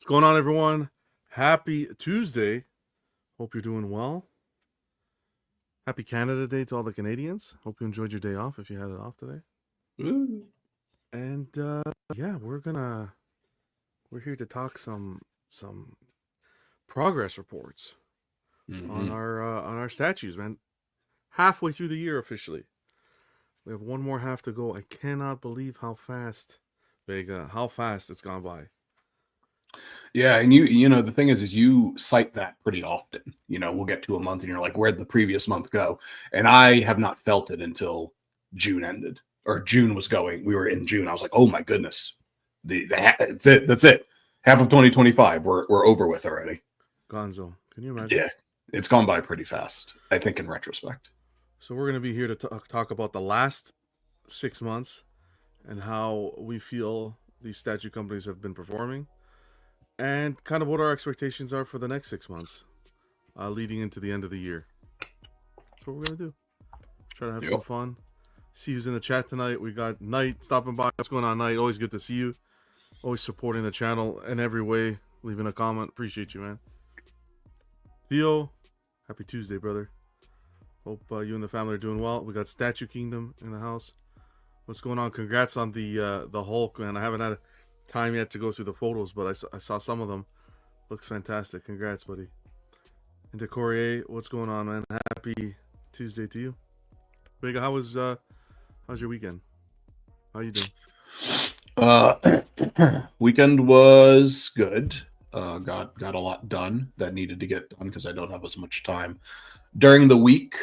What's going on, everyone? Happy Tuesday. Hope you're doing well. Happy Canada Day to all the Canadians. Hope you enjoyed your day off if you had it off today. Ooh. And yeah, we're here to talk some progress reports on our statues, man. Halfway through the year officially. We have one more half to go. I cannot believe how fast, Vega, how fast it's gone by. Yeah, and you know the thing is you cite that pretty often. We'll get to a month and you're like, where'd the previous month go? And I have not felt it until June ended, or June was going. We were in June. I was like, oh my goodness, that's it. That's it. Half of 2025, we're over with already. Gonzo, can you imagine? Yeah, it's gone by pretty fast, I think, in retrospect. So we're going to be here to talk about the last 6 months and how we feel these statue companies have been performing, and kind of what our expectations are for the next 6 months, leading into the end of the year. That's what we're going to do. Try to have some fun. See who's in the chat tonight. We got Knight stopping by. What's going on, Knight? Always good to see you. Always supporting the channel in every way. Leaving a comment. Appreciate you, man. Theo, happy Tuesday, brother. Hope you and the family are doing well. We got Statue Kingdom in the house. What's going on? Congrats on the Hulk, man. I haven't had time yet to go through the photos, but I saw some of them. Looks fantastic. Congrats, buddy. And Decourier, what's going on, man? Happy Tuesday to you. Vega, how's your weekend? How you doing? Weekend was good. Got a lot done that needed to get done because I don't have as much time during the week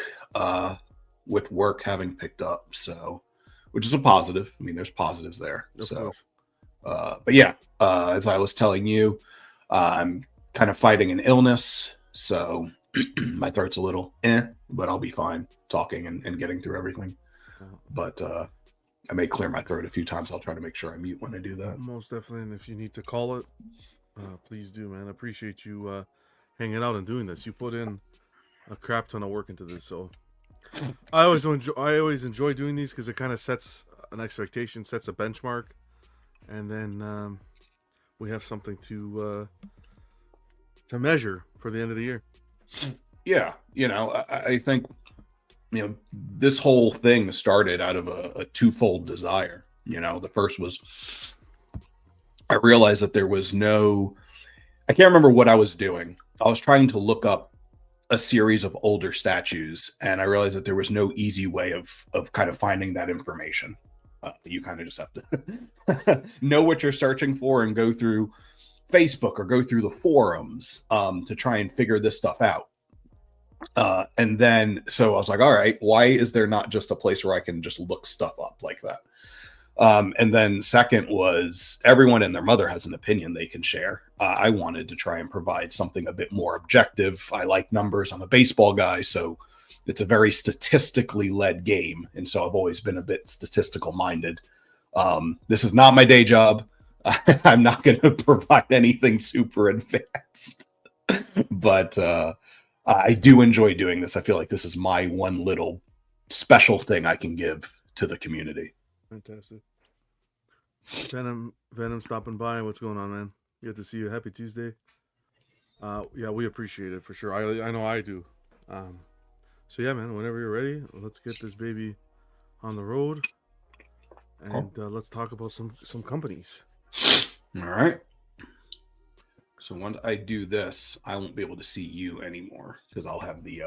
with work having picked up, so which is a positive. I mean, there's positives there. But yeah, as I was telling you, I'm kind of fighting an illness, so my throat's a little but I'll be fine talking and getting through everything. But I may clear my throat a few times. I'll try to make sure I mute when I do that. Most definitely, and if you need to call it, please do, man. I appreciate you hanging out and doing this. You put in a crap ton of work into this, so I always enjoy doing these because it kind of sets an expectation, sets a benchmark, and then we have something to measure for the end of the year. Yeah, I think this whole thing started out of a twofold desire. The first was I realized that there was I can't remember what I was doing. I was trying to look up a series of older statues, and I realized that there was no easy way of kind of finding that information. You kind of just have to know what you're searching for and go through Facebook or go through the forums to try and figure this stuff out. And then, so I was like, all right, why is there not just a place where I can just look stuff up like that? And then second was everyone and their mother has an opinion they can share. I wanted to try and provide something a bit more objective. I like numbers. I'm a baseball guy, so it's a very statistically led game. And so I've always been a bit statistical minded. This is not my day job. I'm not going to provide anything super advanced, but I do enjoy doing this. I feel like this is my one little special thing I can give to the community. Fantastic. Venom stopping by. What's going on, man? Good to see you. Happy Tuesday. Yeah, we appreciate it for sure. I know I do. So yeah, man, whenever you're ready, let's get this baby on the road, and let's talk about some companies. All right. So once I do this, I won't be able to see you anymore because I'll have the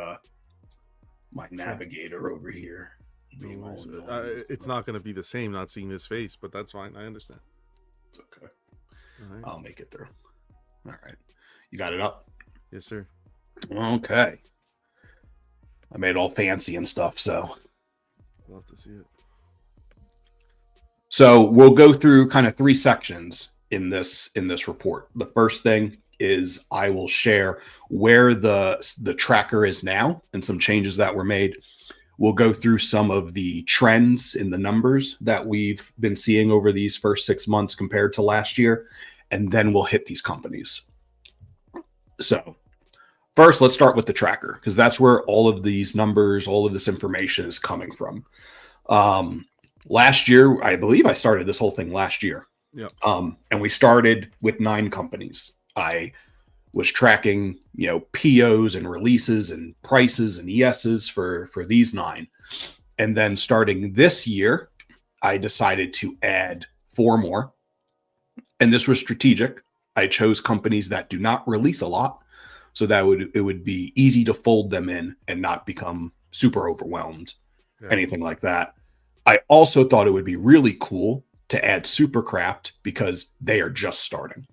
my navigator over here. It's not going to be the same not seeing his face, but that's fine. I understand. Okay. Right. I'll make it through. All right. You got it up? Yes, sir. Okay. I made it all fancy and stuff, so. Love to see it. So we'll go through kind of 3 sections in this report. The first thing is I will share where the tracker is now and some changes that were made. We'll go through some of the trends in the numbers that we've been seeing over these first 6 months compared to last year, and then we'll hit these companies. So first, let's start with the tracker because that's where all of these numbers, all of this information is coming from. Last year, I believe I started this whole thing last year. Yeah. And we started with 9 companies. I was tracking, POs and releases and prices and ESs for these 9. And then starting this year, I decided to add 4 more. And this was strategic. I chose companies that do not release a lot, so that it would be easy to fold them in and not become super overwhelmed, anything like that. I also thought it would be really cool to add Supercraft because they are just starting.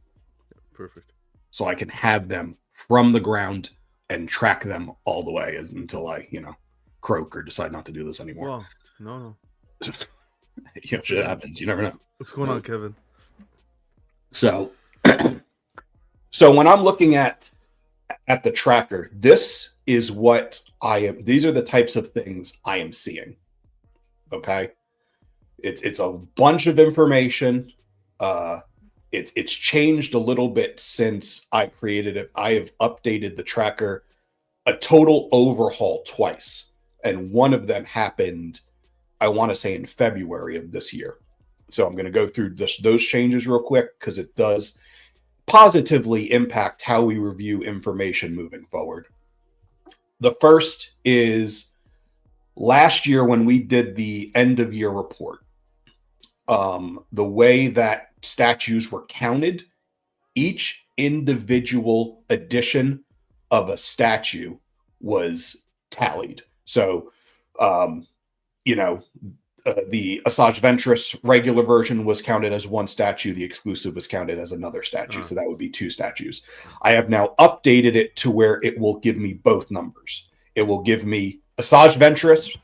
Perfect. So I can have them from the ground and track them all the way until I, croak or decide not to do this anymore. Well, no. Shit happens. You never know. What's going on, Kevin? So, so when I'm looking at the tracker, this is what I am. These are the types of things I am seeing. Okay, it's a bunch of information. It's changed a little bit since I created it. I have updated the tracker a total overhaul twice, and one of them happened, I want to say, in February of this year. So I'm going to go through those changes real quick because it does positively impact how we review information moving forward. The first is last year when we did the end of year report, the way that statues were counted, each individual edition of a statue was tallied. So, the Asajj Ventress regular version was counted as one statue. The exclusive was counted as another statue. So that would be 2 statues. I have now updated it to where it will give me both numbers. It will give me Asajj Ventress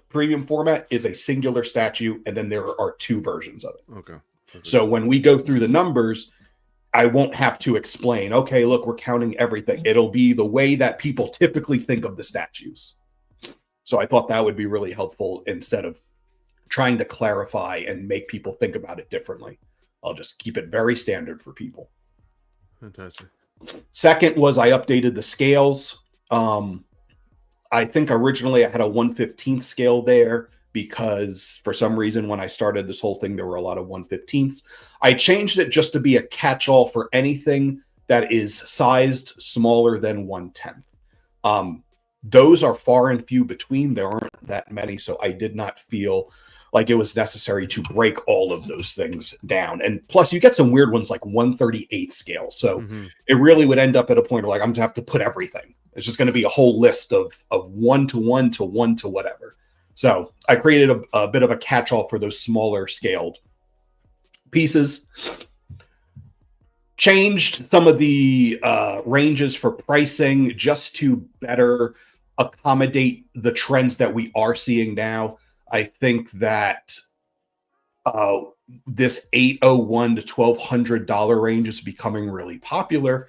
premium format is a singular statue, and then there are 2 versions of it. Okay. Perfect. So when we go through the numbers, I won't have to explain, okay, look, we're counting everything. It'll be the way that people typically think of the statues. So I thought that would be really helpful instead of trying to clarify and make people think about it differently. I'll just keep it very standard for people. Fantastic. Second was I updated the scales. I think originally I had a 1/15th scale there because for some reason when I started this whole thing, there were a lot of 1/15ths. I changed it just to be a catch-all for anything that is sized smaller than 1/10. Those are far and few between. There aren't that many, so I did not feel like it was necessary to break all of those things down. And plus, you get some weird ones like 1/38 scale. So it really would end up at a point where like I'm going to have to put everything. It's just going to be a whole list of 1 to 1 to 1 to whatever. So I created a bit of a catch-all for those smaller scaled pieces. Changed some of the ranges for pricing just to better accommodate the trends that we are seeing now. I think that this $801 to $1,200 range is becoming really popular.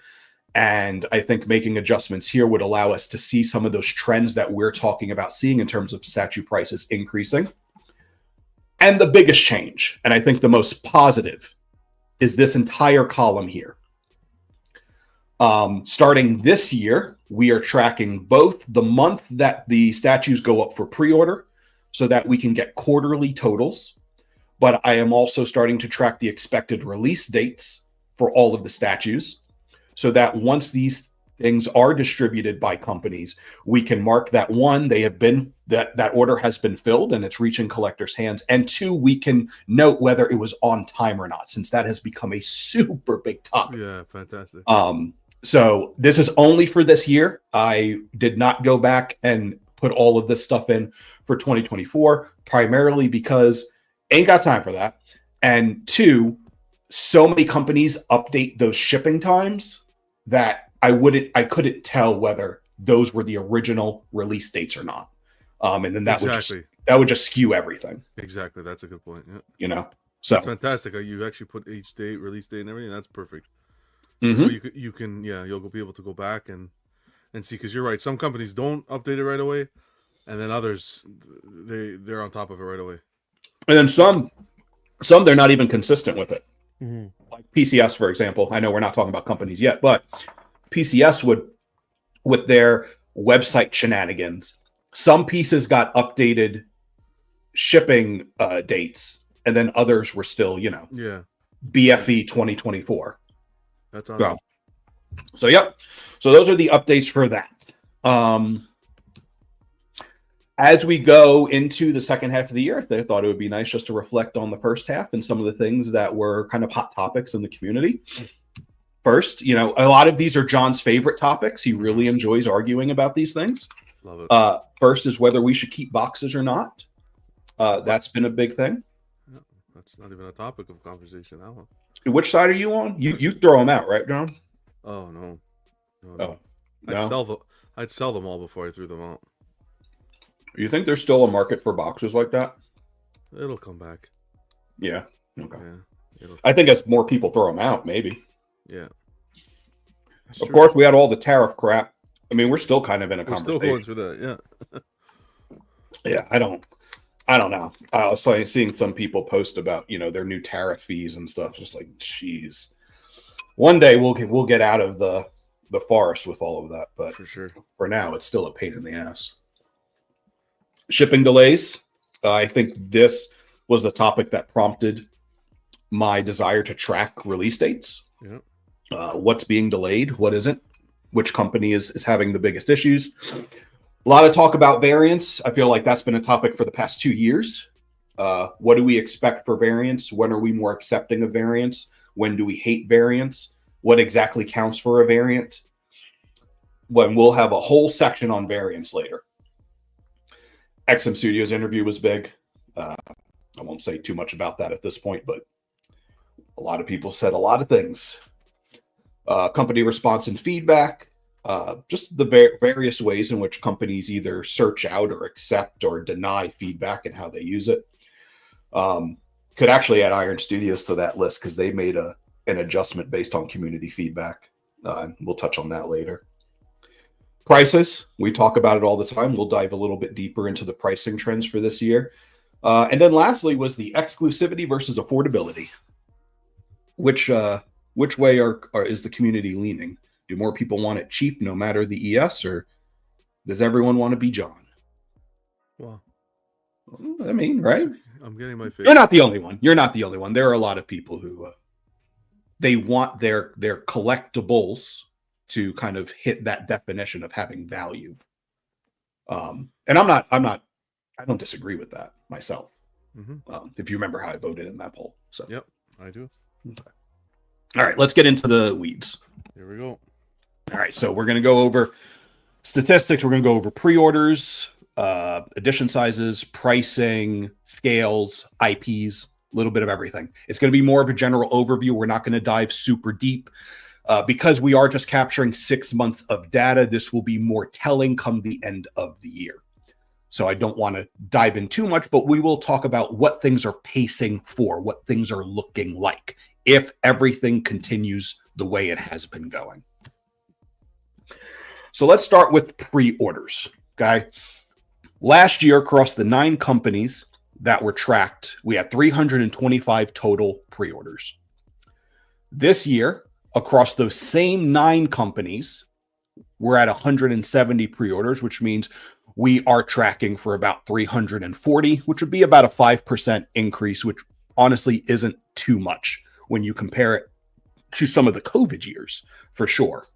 And I think making adjustments here would allow us to see some of those trends that we're talking about seeing in terms of statue prices increasing. And the biggest change, and I think the most positive, is this entire column here. Starting this year, we are tracking both the month that the statues go up for pre-order so that we can get quarterly totals, but I am also starting to track the expected release dates for all of the statues so that once these things are distributed by companies, we can mark that 1, they have been, that order has been filled and it's reaching collectors' hands, and 2, we can note whether it was on time or not, since that has become a super big topic. Yeah, fantastic. So this is only for this year. I did not go back and put all of this stuff in for 2024, primarily because ain't got time for that. And 2, so many companies update those shipping times that I couldn't tell whether those were the original release dates or not. And then that would just skew everything. Exactly. That's a good point. Yeah. So that's fantastic. You actually put each date, release date, and everything. That's perfect. So you'll be able to go back and see, because you're right. Some companies don't update it right away, and then others they're on top of it right away. And then some they're not even consistent with it. Like PCS, for example. I know we're not talking about companies yet, but PCS would, with their website shenanigans, some pieces got updated shipping dates, and then others were still, BFE 2024. That's awesome. So yep. So those are the updates for that. As we go into the second half of the year, they thought it would be nice just to reflect on the first half and some of the things that were kind of hot topics in the community. First, a lot of these are John's favorite topics. He really enjoys arguing about these things. Love it. First is whether we should keep boxes or not. That's been a big thing. Yeah, that's not even a topic of conversation. That one. Which side are you on? You throw them out, right, John? Oh no. No. I'd sell them all before I threw them out. You think there's still a market for boxes like that? It'll come back. Yeah. Okay. Yeah. I think as more people throw them out, maybe. Yeah. Of course, we had all the tariff crap. I mean, we're still kind of in a conversation. Still going through that, yeah. Yeah, I don't know. I was seeing some people post about their new tariff fees and stuff. Just like, geez, one day we'll get out of the forest with all of that. But for sure, for now, it's still a pain in the ass. Shipping delays. I think this was the topic that prompted my desire to track release dates. Yeah. What's being delayed? What isn't? Which company is having the biggest issues? A lot of talk about variants. I feel like that's been a topic for the past 2 years. What do we expect for variants? When are we more accepting of variants? When do we hate variants? What exactly counts for a variant? When we'll have a whole section on variants later. XM Studios interview was big. I won't say too much about that at this point, but a lot of people said a lot of things. Company response and feedback. Just the various ways in which companies either search out or accept or deny feedback and how they use it. Could actually add Iron Studios to that list because they made an adjustment based on community feedback. We'll touch on that later. Prices, we talk about it all the time. We'll dive a little bit deeper into the pricing trends for this year. And then lastly was the exclusivity versus affordability. Which way is the community leaning? Do more people want it cheap no matter the ES, or does everyone want to be John? Well, I mean, right? I'm getting my face. You're not the only one. There are a lot of people who they want their collectibles to kind of hit that definition of having value. And I don't disagree with that myself. Mm-hmm. If you remember how I voted in that poll. So yep, I do. Okay. All right, let's get into the weeds. Here we go. All right, so we're going to go over statistics. We're going to go over pre-orders, edition sizes, pricing, scales, IPs, a little bit of everything. It's going to be more of a general overview. We're not going to dive super deep. Because we are just capturing 6 months of data, this will be more telling come the end of the year. So I don't want to dive in too much, but we will talk about what things are pacing for, what things are looking like, if everything continues the way it has been going. So let's start with pre-orders, okay? Last year, across the 9 companies that were tracked, we had 325 total pre-orders. This year, across those same 9 companies, we're at 170 pre-orders, which means we are tracking for about 340, which would be about a 5% increase, which honestly isn't too much when you compare it to some of the COVID years, for sure.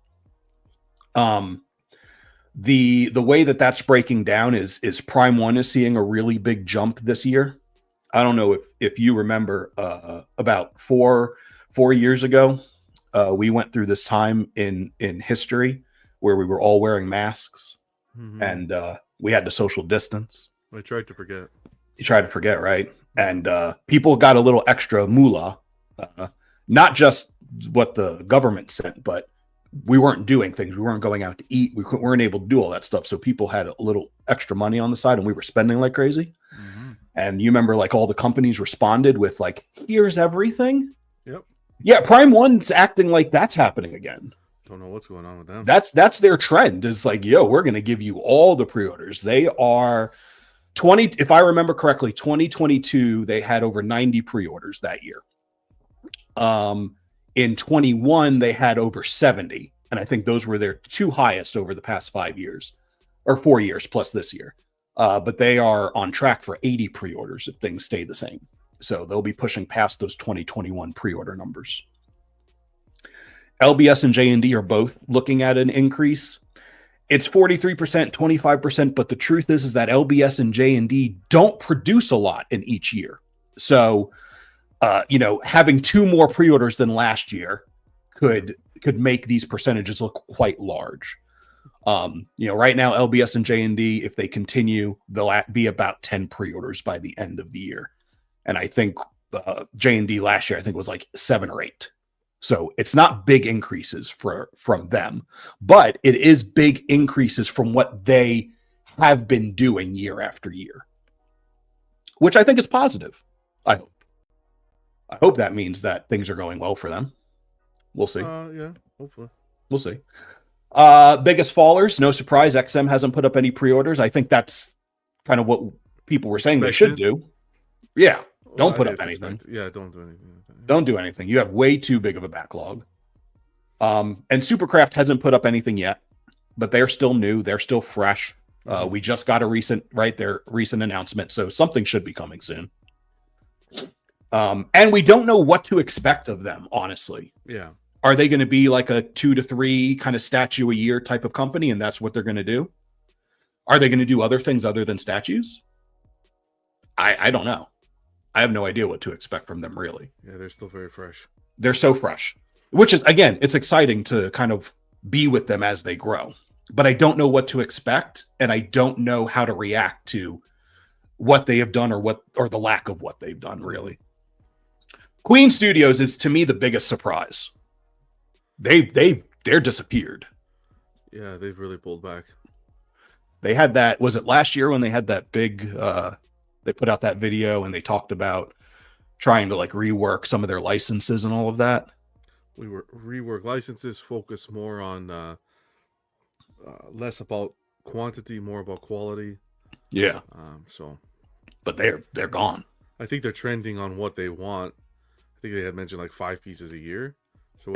The way that's breaking down is Prime 1 is seeing a really big jump this year. I don't know if you remember about four years ago, we went through this time in history where we were all wearing masks, mm-hmm. and we had to social distance. I tried to forget. You tried to forget, right? And people got a little extra moolah, not just what the government sent, but we weren't doing things. We weren't going out to eat. We weren't able to do all that stuff. So people had a little extra money on the side, and we were spending like crazy. Mm-hmm. And you remember, like, all the companies responded with like, "Here's everything." Yep. Yeah, Prime 1's acting like that's happening again. Don't know what's going on with them. That's their trend, is like, yo, we're going to give you all the pre-orders. They are 20, if I remember correctly, 2022, they had over 90 pre-orders that year. In 21, they had over 70. And I think those were their 2 highest over the past 5 years, or 4 years plus this year. But they are on track for 80 pre-orders if things stay the same. So they'll be pushing past those 2021 pre-order numbers. LBS and J&D are both looking at an increase. It's 43%, 25%, but the truth is that LBS and J&D don't produce a lot in each year. So, having 2 more pre-orders than last year could make these percentages look quite large. Right now, LBS and J&D, if they continue, they'll be about 10 pre-orders by the end of the year. And I think J&D last year, I think was like 7 or 8. So it's not big increases from them, but it is big increases from what they have been doing year after year, which I think is positive. I hope that means that things are going well for them. We'll see. Yeah, hopefully. We'll see. Biggest fallers, no surprise, XM hasn't put up any pre-orders. I think that's kind of what people were saying they should do. Yeah, don't put up anything. Yeah, don't do anything. Don't do anything. You have way too big of a backlog. And Supercraft hasn't put up anything yet, but they're still new. They're still fresh. We just got their recent announcement, so something should be coming soon. And we don't know what to expect of them, honestly. Yeah. Are they going to be like a 2 to 3 kind of statue a year type of company, and that's what they're going to do? Are they going to do other things other than statues? I don't know. I have no idea what to expect from them, really. Yeah, they're still very fresh. They're so fresh, which is, again, it's exciting to kind of be with them as they grow. But I don't know what to expect, and I don't know how to react to what they have done or the lack of what they've done, really. Queen Studios is, to me, the biggest surprise. They're disappeared. Yeah, they've really pulled back. They had that, was it last year when they had that big, they put out that video and they talked about trying to like rework some of their licenses and all of that? We were rework licenses, focus more on less about quantity, more about quality. Yeah. But they're gone. I think they're trending on what they want. I think they had mentioned like 5 pieces a year. So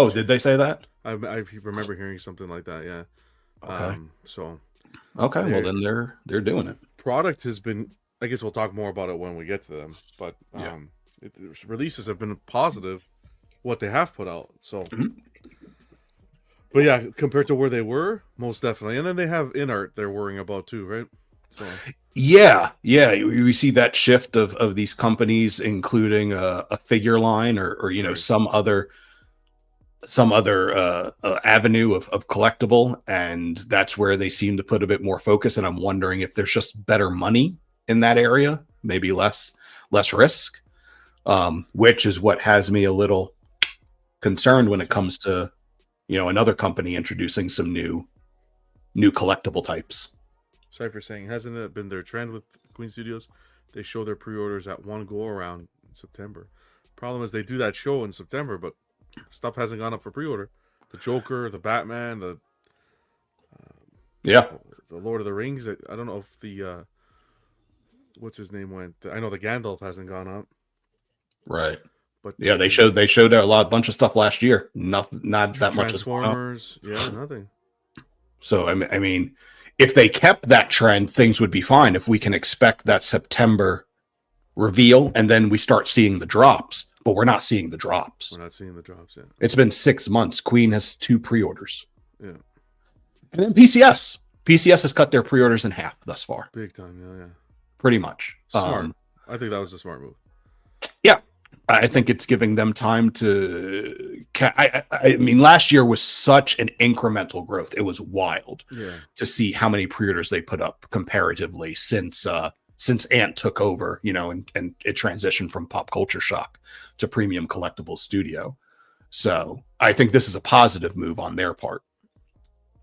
did they say that? I remember hearing something like that. Yeah. Okay. Okay. Well, then they're doing it. Product has been. I guess we'll talk more about it when we get to them. But releases have been positive. What they have put out. So. Mm-hmm. But yeah, compared to where they were, most definitely. And then they have in-art they're worrying about too, right? So. Yeah. We see that shift of these companies, including a figure line or right. some other avenue of collectible, and that's where they seem to put a bit more focus. And I'm wondering if there's just better money in that area, maybe less risk, which is what has me a little concerned when it comes to another company introducing some new collectible types. Cypher saying, hasn't it been their trend with Queen Studios? They show their pre-orders at one go around in September. Problem is they do that show in September, but stuff hasn't gone up for pre-order. The Joker, the Batman, the Lord of the Rings. I don't know if the what's his name went. I know the Gandalf hasn't gone up. Right. But yeah, they showed a bunch of stuff last year. Not that much. Transformers. Yeah, nothing. So I mean, if they kept that trend, things would be fine. If we can expect that September reveal and then we start seeing the drops, but we're not seeing the drops. We're not seeing the drops yet. It's been 6 months. Queen has 2 pre-orders. Yeah. And then PCS. PCS has cut their pre-orders in half thus far. Big time, yeah. Pretty much. Smart. I think that was a smart move. Yeah. I think it's giving them time to... I mean, last year was such an incremental growth. It was wild to see how many pre-orders they put up comparatively since Ant took over, and it transitioned from Pop Culture Shock to Premium Collectibles Studio. So I think this is a positive move on their part.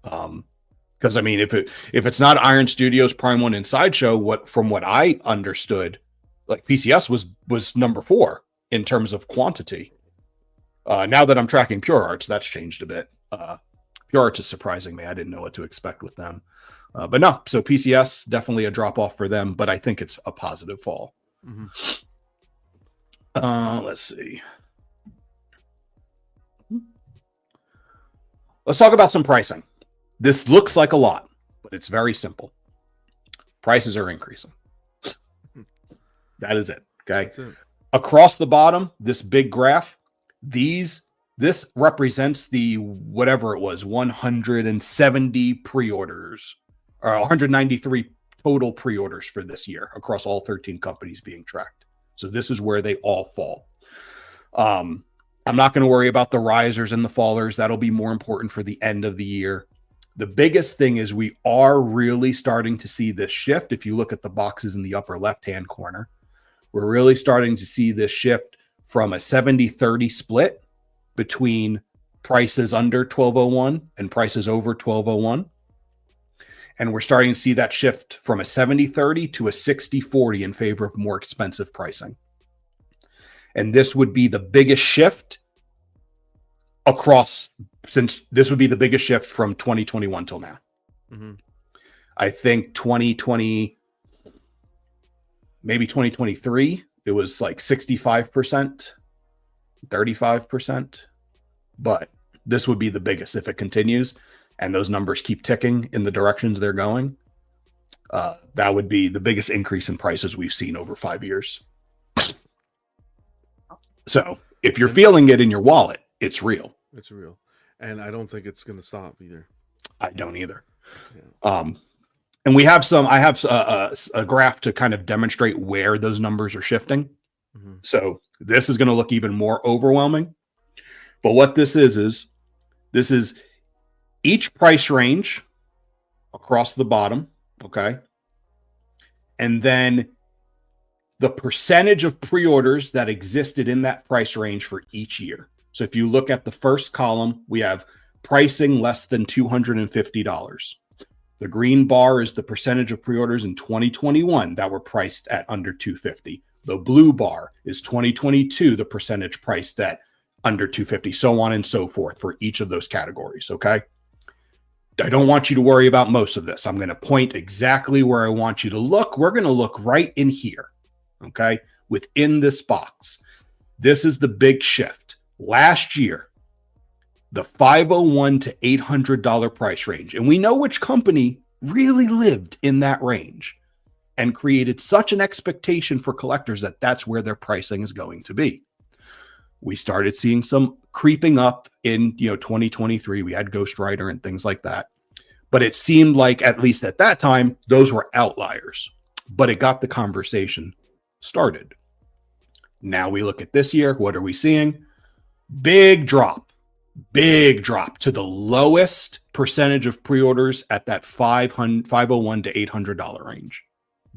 Because I mean, if it's not Iron Studios, Prime One, and Sideshow, from what I understood, like PCS was number 4 in terms of quantity. Now that I'm tracking Pure Arts, that's changed a bit. Pure Arts is surprising me. I didn't know what to expect with them. But no, so PCS, definitely a drop-off for them, but I think it's a positive fall. Mm-hmm. Let's see. Let's talk about some pricing. This looks like a lot, but it's very simple. Prices are increasing. That is it, okay? That's it. Across the bottom, this big graph, these This represents the whatever it was, 170 pre-orders or 193 total pre-orders for this year across all 13 companies being tracked. So this is where they all fall. I'm not going to worry about the risers and the fallers. That'll be more important for the end of the year. The biggest thing is we are really starting to see this shift. If you look at the boxes in the upper left-hand corner, we're really starting to see this shift from a 70-30 split between prices under 1201 and prices over 1201. And we're starting to see that shift from a 70-30 to a 60-40 in favor of more expensive pricing. And this would be the biggest shift across, since this would be the biggest shift from 2021 till now. Mm-hmm. I think 2020, maybe 2023, it was like 65%, 35%. But this would be the biggest if it continues and those numbers keep ticking in the directions they're going. That would be the biggest increase in prices we've seen over 5 years. So if you're feeling it in your wallet, it's real. It's real. And I don't think it's going to stop either. I don't either. Yeah. And I have a graph to kind of demonstrate where those numbers are shifting. Mm-hmm. So this is going to look even more overwhelming. But what this is each price range across the bottom. Okay. And then the percentage of pre-orders that existed in that price range for each year. So if you look at the first column, we have pricing less than $250. The green bar is the percentage of pre-orders in 2021 that were priced at under $250. The blue bar is 2022, the percentage priced at under $250, so on and so forth for each of those categories, okay? I don't want you to worry about most of this. I'm going to point exactly where I want you to look. We're going to look right in here. Okay, within this box. This is the big shift. Last year, the $501 to $800 price range. And we know which company really lived in that range and created such an expectation for collectors that that's where their pricing is going to be. We started seeing some creeping up in 2023. We had Ghost Rider and things like that. But it seemed like, at least at that time, those were outliers. But it got the conversation started. Now we look at this year. What are we seeing? Big drop to the lowest percentage of pre-orders at that $501 to $800 range.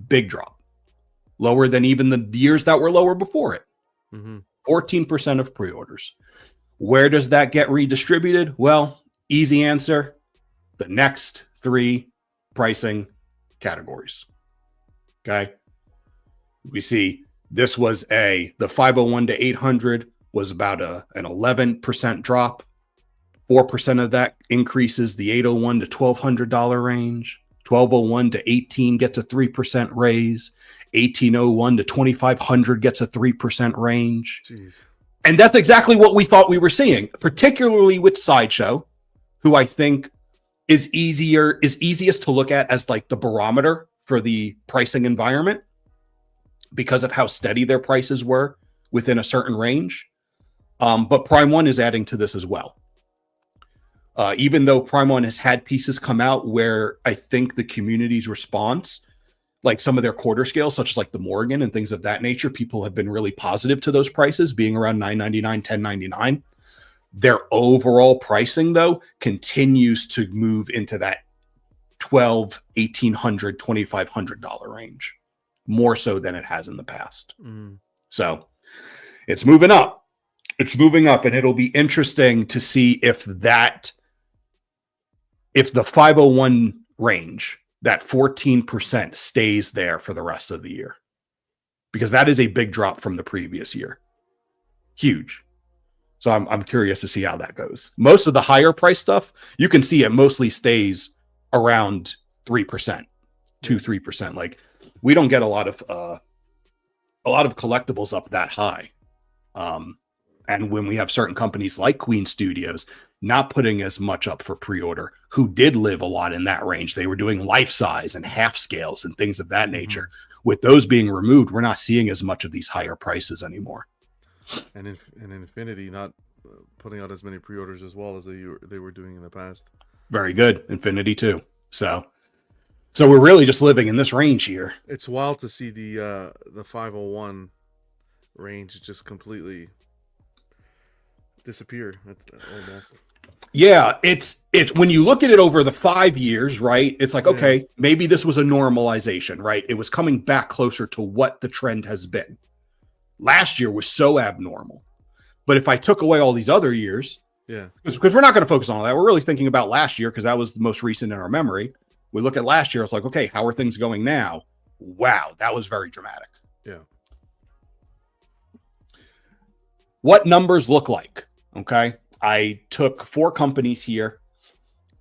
Big drop. Lower than even the years that were lower before it. Mm-hmm. 14% of pre-orders. Where does that get redistributed? Well, easy answer. The next three pricing categories. Okay. We see this was the 501 to 800 was about an 11% drop. 4% of that increases the 801 to $1,200 range. 1201 to 18 gets a 3% raise. 1801 to 2500 gets a 3% range. Jeez. And that's exactly what we thought we were seeing, particularly with Sideshow, who I think is easiest to look at as like the barometer for the pricing environment because of how steady their prices were within a certain range. But Prime One is adding to this as well. Even though Prime One has had pieces come out where I think the community's response, like some of their quarter scales, such as like the Morgan and things of that nature, people have been really positive to those prices being around $9.99, $10.99. Their overall pricing, though, continues to move into that $1,200, $1,800, $2,500 range, more so than it has in the past. Mm. So it's moving up. It's moving up, and it'll be interesting to see if the 501 range, that 14%, stays there for the rest of the year, because that is a big drop from the previous year. Huge. So I'm curious to see how that goes. Most of the higher price stuff, you can see it mostly stays around 3%, 2-3%. Like, we don't get a lot of collectibles up that high. And when we have certain companies like Queen Studios not putting as much up for pre-order, who did live a lot in that range, they were doing life size and half scales and things of that nature. Mm-hmm. With those being removed, we're not seeing as much of these higher prices anymore. And Infinity not putting out as many pre-orders as well as they were doing in the past. Very good. Infinity too. So we're really just living in this range here. It's wild to see the 501 range just completely disappear almost. Yeah, it's when you look at it over the 5 years, right? It's like, okay, maybe this was a normalization, right? It was coming back closer to what the trend has been. Last year was so abnormal. But if I took away all these other years, because we're not going to focus on all that. We're really thinking about last year because that was the most recent in our memory. We look at last year, it's like, okay, how are things going now? Wow, that was very dramatic. Yeah. What numbers look like? Okay. I took 4 companies here.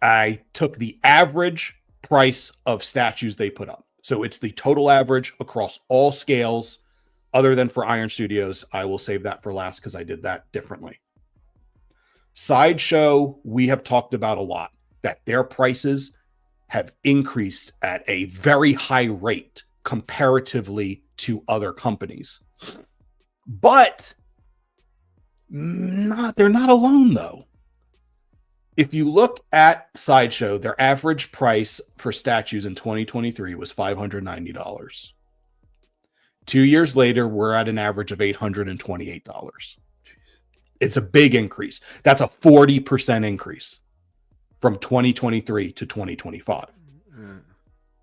I took the average price of statues they put up. So it's the total average across all scales, other than for Iron Studios. I will save that for last because I did that differently. Sideshow, we have talked about a lot, that their prices have increased at a very high rate comparatively to other companies. But they're not alone, though. If you look at Sideshow, their average price for statues in 2023 was $590. 2 years later, we're at an average of $828. Jeez. It's a big increase. That's a 40% increase from 2023 to 2025.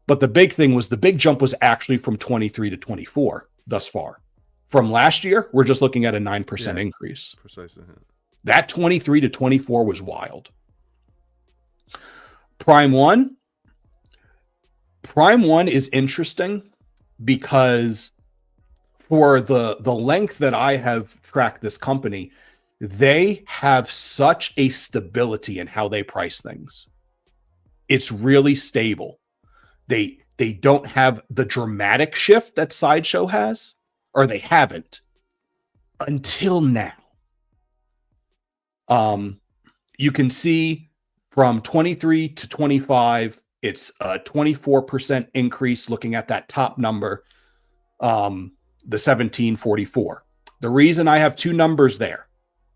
But the big thing was the big jump was actually from 23 to 24 thus far. From last year, we're just looking at a 9% increase. Precisely. That 23 to 24 was wild. Prime One is interesting because for the length that I have tracked this company, they have such a stability in how they price things. It's really stable. They don't have the dramatic shift that Sideshow has, or they haven't until now. You can see from 23 to 25, it's a 24% increase looking at that top number, the 1744. The reason I have 2 numbers there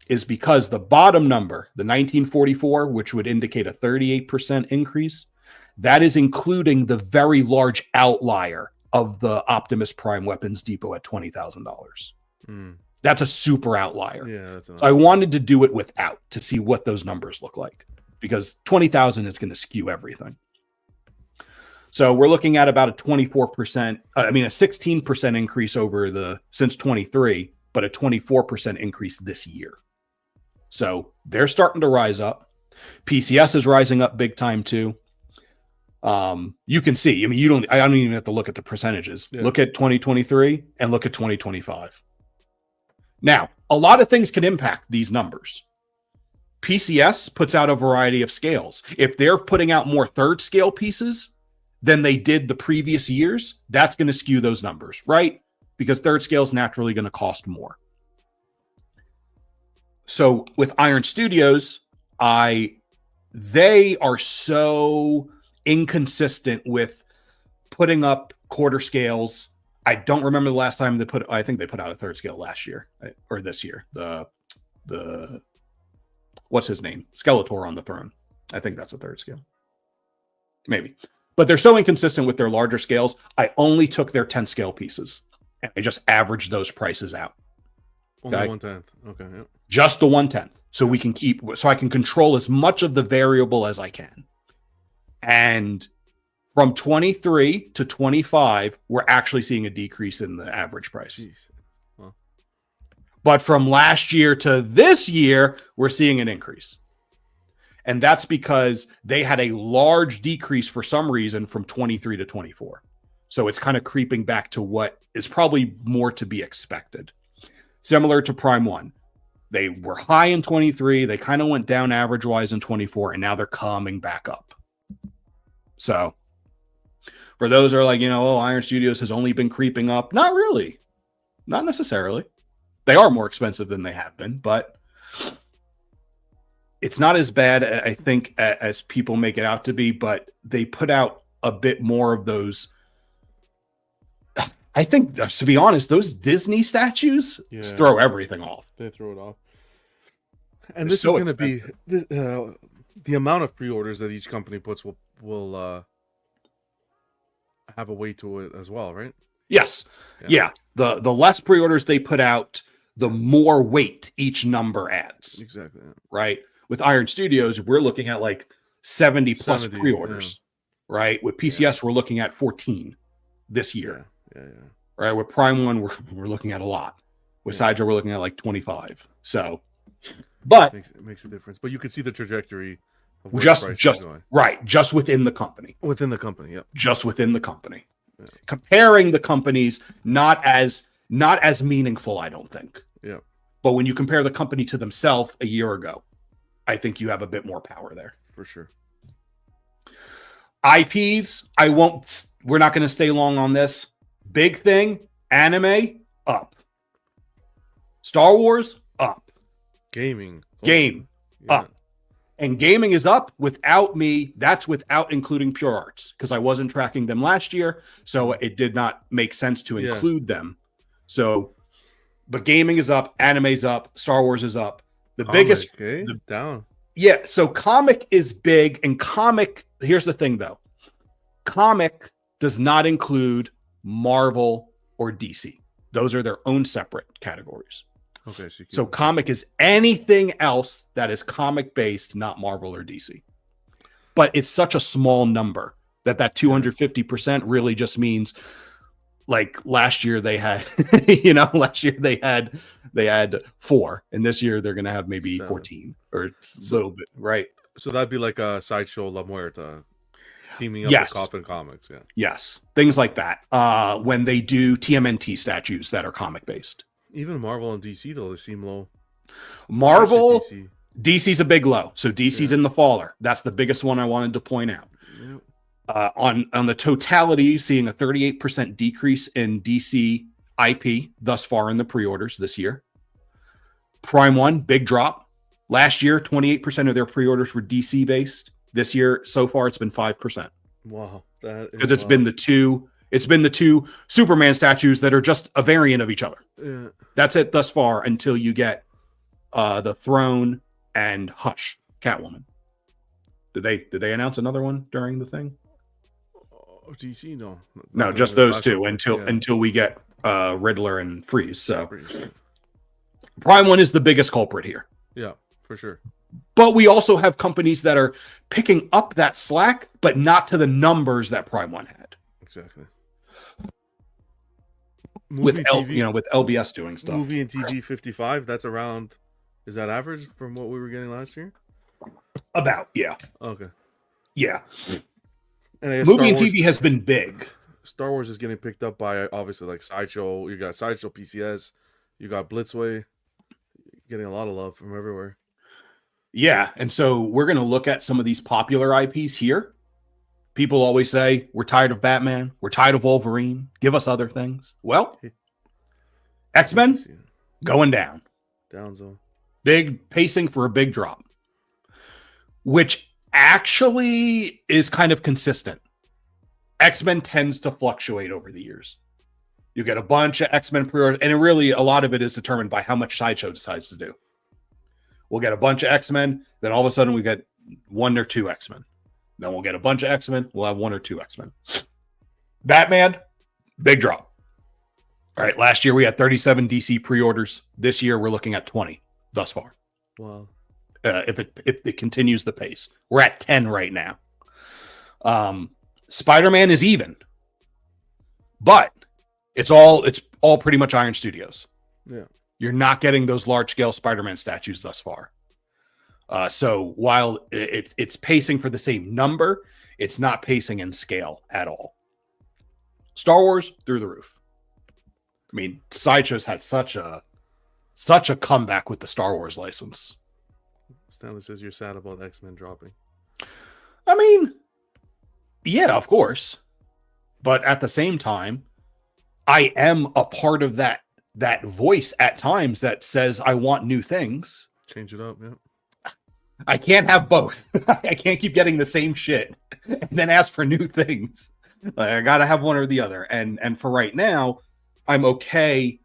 is because the bottom number, the 1944, which would indicate a 38% increase, that is including the very large outlier of the Optimus Prime Weapons Depot at $20,000. That's a super outlier. Yeah, so I wanted to do it without to see what those numbers look like, because 20,000 is going to skew everything. So we're looking at about a 16% increase over since 23, but a 24% increase this year. So they're starting to rise up. PCS is rising up big time too. You can see, I don't even have to look at the percentages. Yeah. Look at 2023 and look at 2025. Now, a lot of things can impact these numbers. PCS puts out a variety of scales. If they're putting out more third scale pieces than they did the previous years, that's going to skew those numbers, right? Because third scale is naturally going to cost more. So with Iron Studios, they are so inconsistent with putting up quarter scales. I don't remember the last time I think they put out a third scale last year or this year. The what's his name? Skeletor on the throne. I think that's a third scale. Maybe. But they're so inconsistent with their larger scales. I only took their 10 scale pieces and I just averaged those prices out. Only 1/10. Okay. Yep. Just the 1/10. So I can control as much of the variable as I can. And from 23 to 25, we're actually seeing a decrease in the average price. Well. But from last year to this year, we're seeing an increase. And that's because they had a large decrease for some reason from 23 to 24. So it's kind of creeping back to what is probably more to be expected. Similar to Prime One. They were high in 23. They kind of went down average-wise in 24, and now they're coming back up. So for those who are like, Iron Studios has only been creeping up. Not really. Not necessarily. They are more expensive than they have been, but it's not as bad, I think, as people make it out to be, but they put out a bit more of those. I think, to be honest, those Disney statues throw everything off. They throw it off. And is this is so going to be expensive. the amount of pre-orders that each company puts will have a weight to it as well, right? Yes. Yeah. The less pre-orders they put out, the more weight each number adds. Exactly. Yeah. Right? With Iron Studios, we're looking at like 70 plus 70, pre-orders. Right? With PCS, we're looking at 14 this year. Yeah. Right? With Prime One, we're looking at a lot. With Yeah. Sideshow, we're looking at like 25. So, but It makes a difference. But you can see the trajectory of where just the price just is going. right, just within the company. Within the company, yeah. Just within the company. Yeah. Comparing the companies not as meaningful, I don't think. Yeah. But when you compare the company to themselves a year ago, I think you have a bit more power there. For sure. IPs, we're not going to stay long on this. Big thing, anime, up. Star Wars, up. Gaming. Game, up. And gaming is up without me. That's without including Pure Arts, because I wasn't tracking them last year. So it did not make sense to include them. So, but gaming is up, anime's up, Star Wars is up. The biggest down. Yeah, so comic is big, and here's the thing though. Comic does not include Marvel or DC. Those are their own separate categories. Okay, so comic is anything else that is comic based, not Marvel or DC. But it's such a small number that 250% really just means, like last year they had, they had 4, and this year they're going to have maybe 7. 14 or a little bit, right? So that'd be like a Sideshow La Muerta teaming up Yes. with Coffin Comics, yeah. Yes, things like that. When they do TMNT statues that are comic based. Even Marvel and DC though, they seem low. Marvel, DC. DC's a big low, so DC's in the faller. That's the biggest one I wanted to point out. Yep. On the totality, seeing a 38% decrease in DC IP thus far in the pre-orders this year. Prime One, big drop. Last year, 28% of their pre-orders were DC based. This year, so far, it's been 5%. Wow, because it's been the two Superman statues that are just a variant of each other. Yeah. That's it thus far until you get the Throne and Hush Catwoman. Did they announce another one during the thing? DC, no, just those two until we get Riddler and Freeze. So Prime One is the biggest culprit here. Yeah, for sure. But we also have companies that are picking up that slack, but not to the numbers that Prime One had. Exactly. With LBS doing stuff. Movie and TV 55, that's around, is that average from what we were getting last year? About, yeah. Okay. Yeah. And I guess movie and TV has been big. Star Wars is getting picked up by obviously like Sideshow. You got Sideshow PCS. You got Blitzway. Getting a lot of love from everywhere. Yeah. And so we're going to look at some of these popular IPs here. People always say, we're tired of Batman. We're tired of Wolverine. Give us other things. Well, X-Men going down. Down zone. Big pacing for a big drop. Which actually is kind of consistent. X-Men tends to fluctuate over the years. You get a bunch of X-Men pre-orders, and a lot of it is determined by how much Sideshow decides to do. We'll get a bunch of X-Men, then all of a sudden we get 1 or 2 X-Men. Then we'll get a bunch of X-Men, we'll have 1 or 2 X-Men. Batman, big drop. All right, last year we had 37 DC pre-orders. This year we're looking at 20 thus far. Wow. If it continues the pace. We're at 10 right now. Spider-Man is even. But it's all pretty much Iron Studios. Yeah. You're not getting those large-scale Spider-Man statues thus far. So while it's pacing for the same number, it's not pacing in scale at all. Star Wars, through the roof. I mean, Sideshow's had such a comeback with the Star Wars license. Stanley says you're sad about X-Men dropping. I mean, yeah, of course. But at the same time, I am a part of that voice at times that says I want new things. Change it up, yeah. I can't have both. I can't keep getting the same shit and then ask for new things. I got to have one or the other. And for right now, I'm okay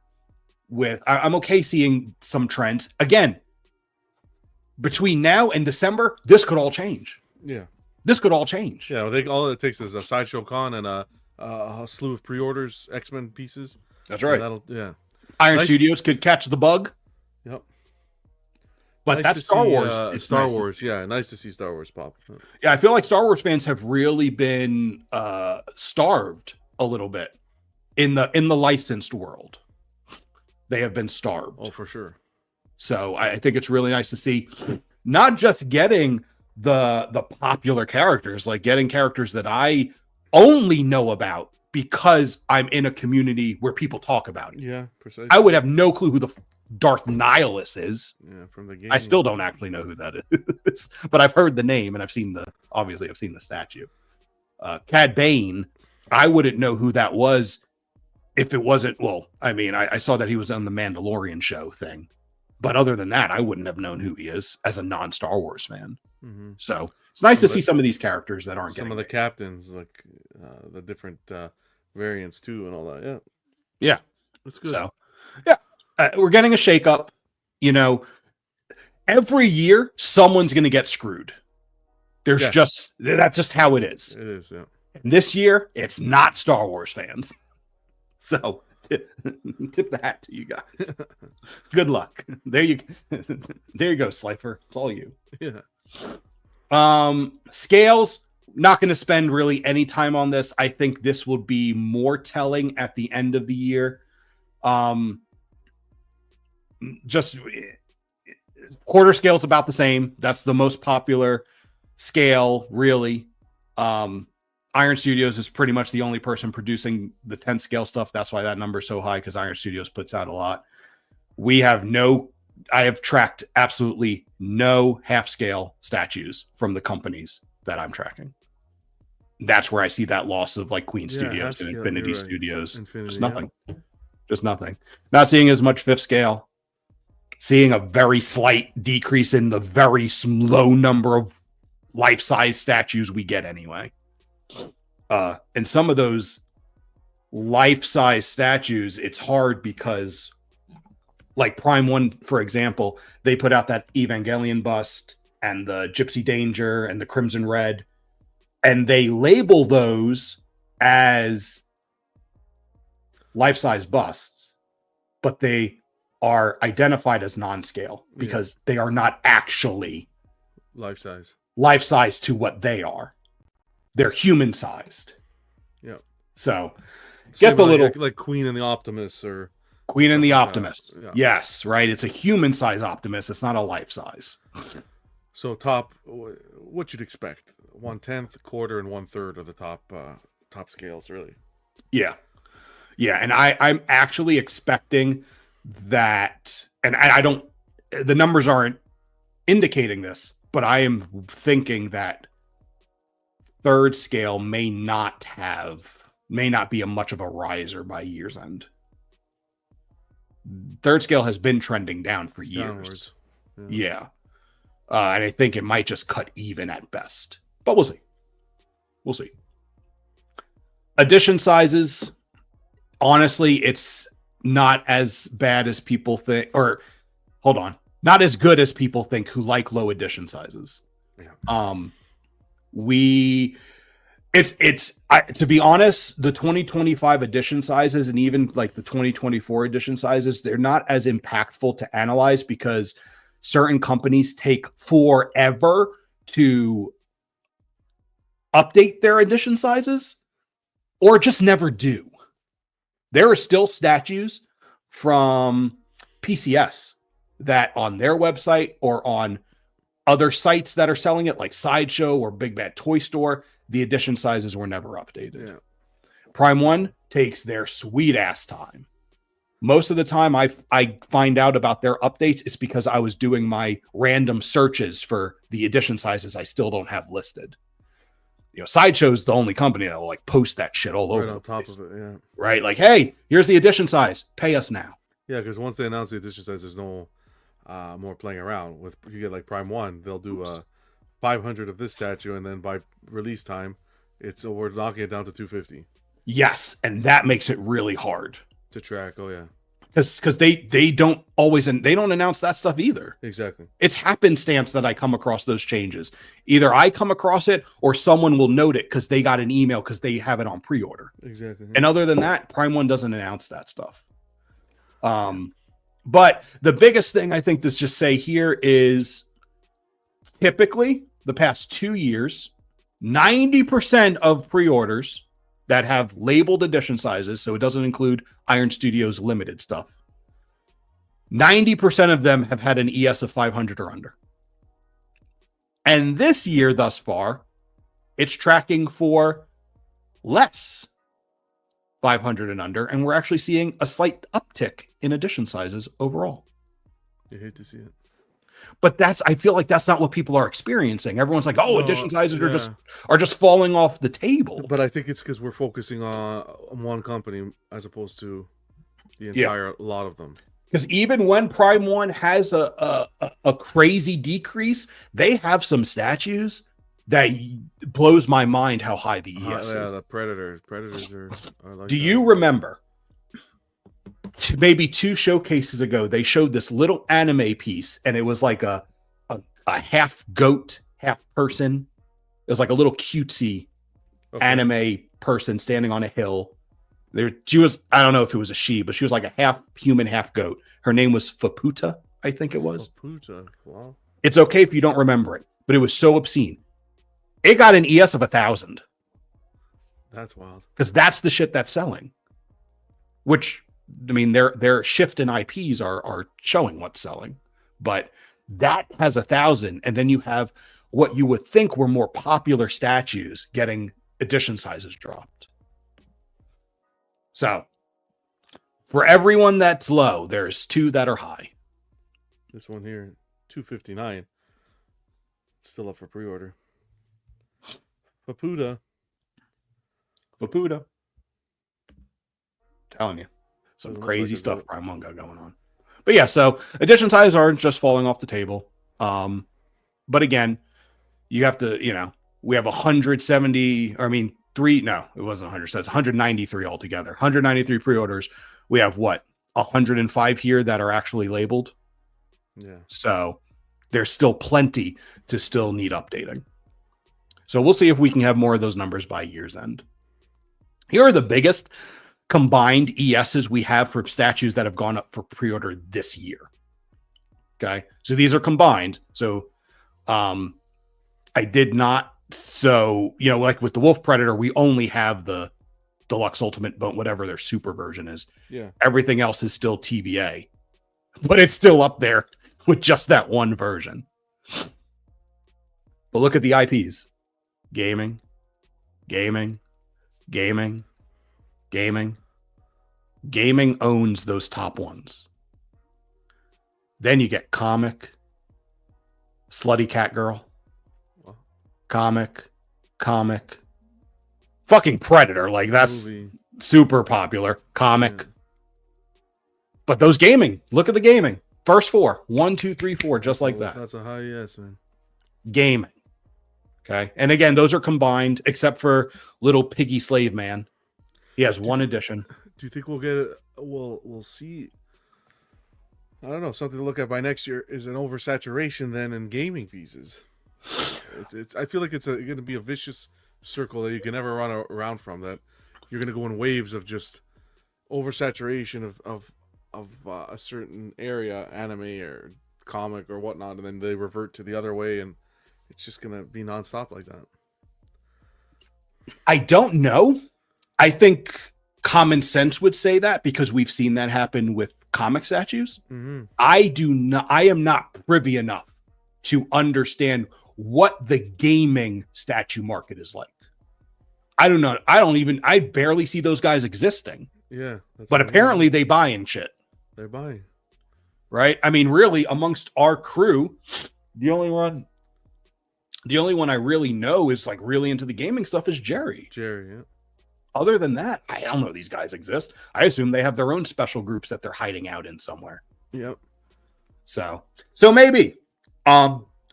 seeing some trends. Again, between now and December, this could all change. Yeah. This could all change. Yeah, well, all it takes is a Sideshow Con and a slew of pre-orders, X-Men pieces. That's right. Yeah. Iron Studios could catch the bug. Yep. But nice that's Star Wars. It's Star Wars, yeah. Nice to see Star Wars pop. Yeah, I feel like Star Wars fans have really been starved a little bit in the licensed world. They have been starved. Oh, for sure. So I think it's really nice to see not just getting the popular characters, like getting characters that I only know about because I'm in a community where people talk about it. Yeah, precisely. I would have no clue who the Darth Nihilus is. Yeah, from the game. I still don't actually know who that is, but I've heard the name and I've seen the statue. Cad Bane, I wouldn't know who that was if it wasn't. Well, I mean, I saw that he was on the Mandalorian show thing, but other than that, I wouldn't have known who he is as a non-Star Wars fan. Mm-hmm. So it's nice to see some of these characters that aren't some of the captains, like the different variants too, and all that. Yeah, that's good. So yeah, we're getting a shakeup. You know, every year someone's going to get screwed. There's that's just how it is. It is. Yeah. And this year, it's not Star Wars fans. So tip the hat to you guys. Good luck. There you go, Slifer. It's all you. Yeah. Scales, not going to spend really any time on this. I think this will be more telling at the end of the year. Just quarter scale is about the same. That's the most popular scale, really. Iron Studios is pretty much the only person producing the 10 scale stuff. That's why that number is so high, because Iron Studios puts out a lot. I have tracked absolutely no half scale statues from the companies that I'm tracking. That's where I see that loss of like Queen Studios and Infinity Studios. Just nothing. Just nothing. Not seeing as much fifth scale. Seeing a very slight decrease in the very low number of life-size statues we get anyway. And some of those life-size statues, it's hard because, like Prime 1, for example, they put out that Evangelion bust and the Gypsy Danger and the Crimson Red, and they label those as life-size busts, but they are identified as non-scale because they are not actually life-size to what they are. They're human-sized. Yeah. So, get the little like Queen and the Optimus, or Queen and the Optimus. Yes, right. It's a human-size Optimus. It's not a life-size. So top, what you'd expect: 1/10, 1/4, and 1/3 of the top scales, really. Yeah, yeah. And I'm actually expecting that, and I don't. The numbers aren't indicating this, but I am thinking that third scale may not be a much of a riser by year's end. Third scale has been trending down for years. Downwards. Yeah. And I think it might just cut even at best, but we'll see. We'll see. Edition sizes, honestly, it's not as bad as people think, or hold on, not as good as people think who like low edition sizes. Yeah. To be honest, the 2025 edition sizes and even like the 2024 edition sizes, they're not as impactful to analyze because certain companies take forever to update their edition sizes or just never do. There are still statues from PCS that on their website or on other sites that are selling it, like Sideshow or Big Bad Toy Store, the edition sizes were never updated. Yeah. Prime 1 takes their sweet ass time. Most of the time I find out about their updates, it's because I was doing my random searches for the edition sizes I still don't have listed. You know, Sideshow's the only company that will like post that shit all over on the top place. of it, yeah. Right? Like, hey, here's the edition size. Pay us now. Yeah, because once they announce the edition size, there's no more playing around. With you get like Prime 1, they'll do 500 of this statue, and then by release time, we're knocking it down to 250. Yes, and that makes it really hard to track. Oh yeah. because they don't always, and they don't announce that stuff either. Exactly. It's happenstance that I come across those changes. Either I come across it or someone will note it because they got an email because they have it on pre-order. Exactly. And other than that, Prime One doesn't announce that stuff. But the biggest thing I think to just say here is typically the past 2 years, 90% of pre-orders that have labeled edition sizes, so it doesn't include Iron Studios limited stuff, 90% of them have had an ES of 500 or under. And this year thus far, it's tracking for less 500 and under, and we're actually seeing a slight uptick in edition sizes overall. You hate to see it. But I feel like that's not what people are experiencing. Everyone's like, "Oh, edition sizes are just falling off the table." But I think it's because we're focusing on one company as opposed to the entire lot of them. Because even when Prime One has a crazy decrease, they have some statues that blows my mind how high the ES is. Yeah, the Predators are like Do that. you remember maybe 2 showcases ago, they showed this little anime piece and it was like a half goat, half person. It was like a little cutesy anime person standing on a hill. She was, I don't know if it was a she, but she was like a half human, half goat. Her name was Faputa, I think it was. Faputa, wow. It's okay if you don't remember it, but it was so obscene. It got an ES of 1,000. That's wild. Because that's the shit that's selling. Which, I mean, their shift in IPs are showing what's selling. But that has 1,000, and then you have what you would think were more popular statues getting edition sizes dropped. So, for everyone that's low, there's 2 that are high. This one here, $259. It's still up for pre-order. Faputa. Telling you. Some Doesn't look crazy like a stuff goat. Prime One got going on. But yeah, so edition sizes aren't just falling off the table. But again, you have to, we have 170, or I mean, it wasn't 100, so it's 193 altogether. 193 pre-orders. We have 105 here that are actually labeled. Yeah. So there's still plenty to still need updating. So we'll see if we can have more of those numbers by year's end. Here are the biggest combined ESs we have for statues that have gone up for pre-order this year. Okay. So these are combined. So I did not. So, like with the Wolf Predator, we only have the Deluxe Ultimate Bone, whatever their super version is. Yeah. Everything else is still TBA, but it's still up there with just that one version. But look at the IPs. Gaming. Gaming owns those top ones. Then you get Comic, Slutty Cat Girl, Comic, fucking Predator. Like, that's Movie. super popular. Comic. Yeah. But those gaming, look at the gaming. First 4, 1, 2, 3, 4, just like that. That's a high yes, man. Gaming. Okay. And again, those are combined, except for Little Piggy Slave Man. He has 1 edition. Do you think we'll get it? We'll see. I don't know. Something to look at by next year is an oversaturation then in gaming pieces. I feel like it's going to be a vicious circle that you can never run around from. That you're going to go in waves of just oversaturation of a certain area, anime or comic or whatnot, and then they revert to the other way, and it's just going to be nonstop like that. I don't know. I think common sense would say that because we've seen that happen with comic statues. Mm-hmm. I am not privy enough to understand what the gaming statue market is like. I don't know. I barely see those guys existing. Yeah. But apparently they buy in shit. They're buying. Right? I mean, really, amongst our crew, the only one I really know is like really into the gaming stuff is Jerry. Yeah. Other than that, I don't know these guys exist. I assume they have their own special groups that they're hiding out in somewhere. Yep. So maybe.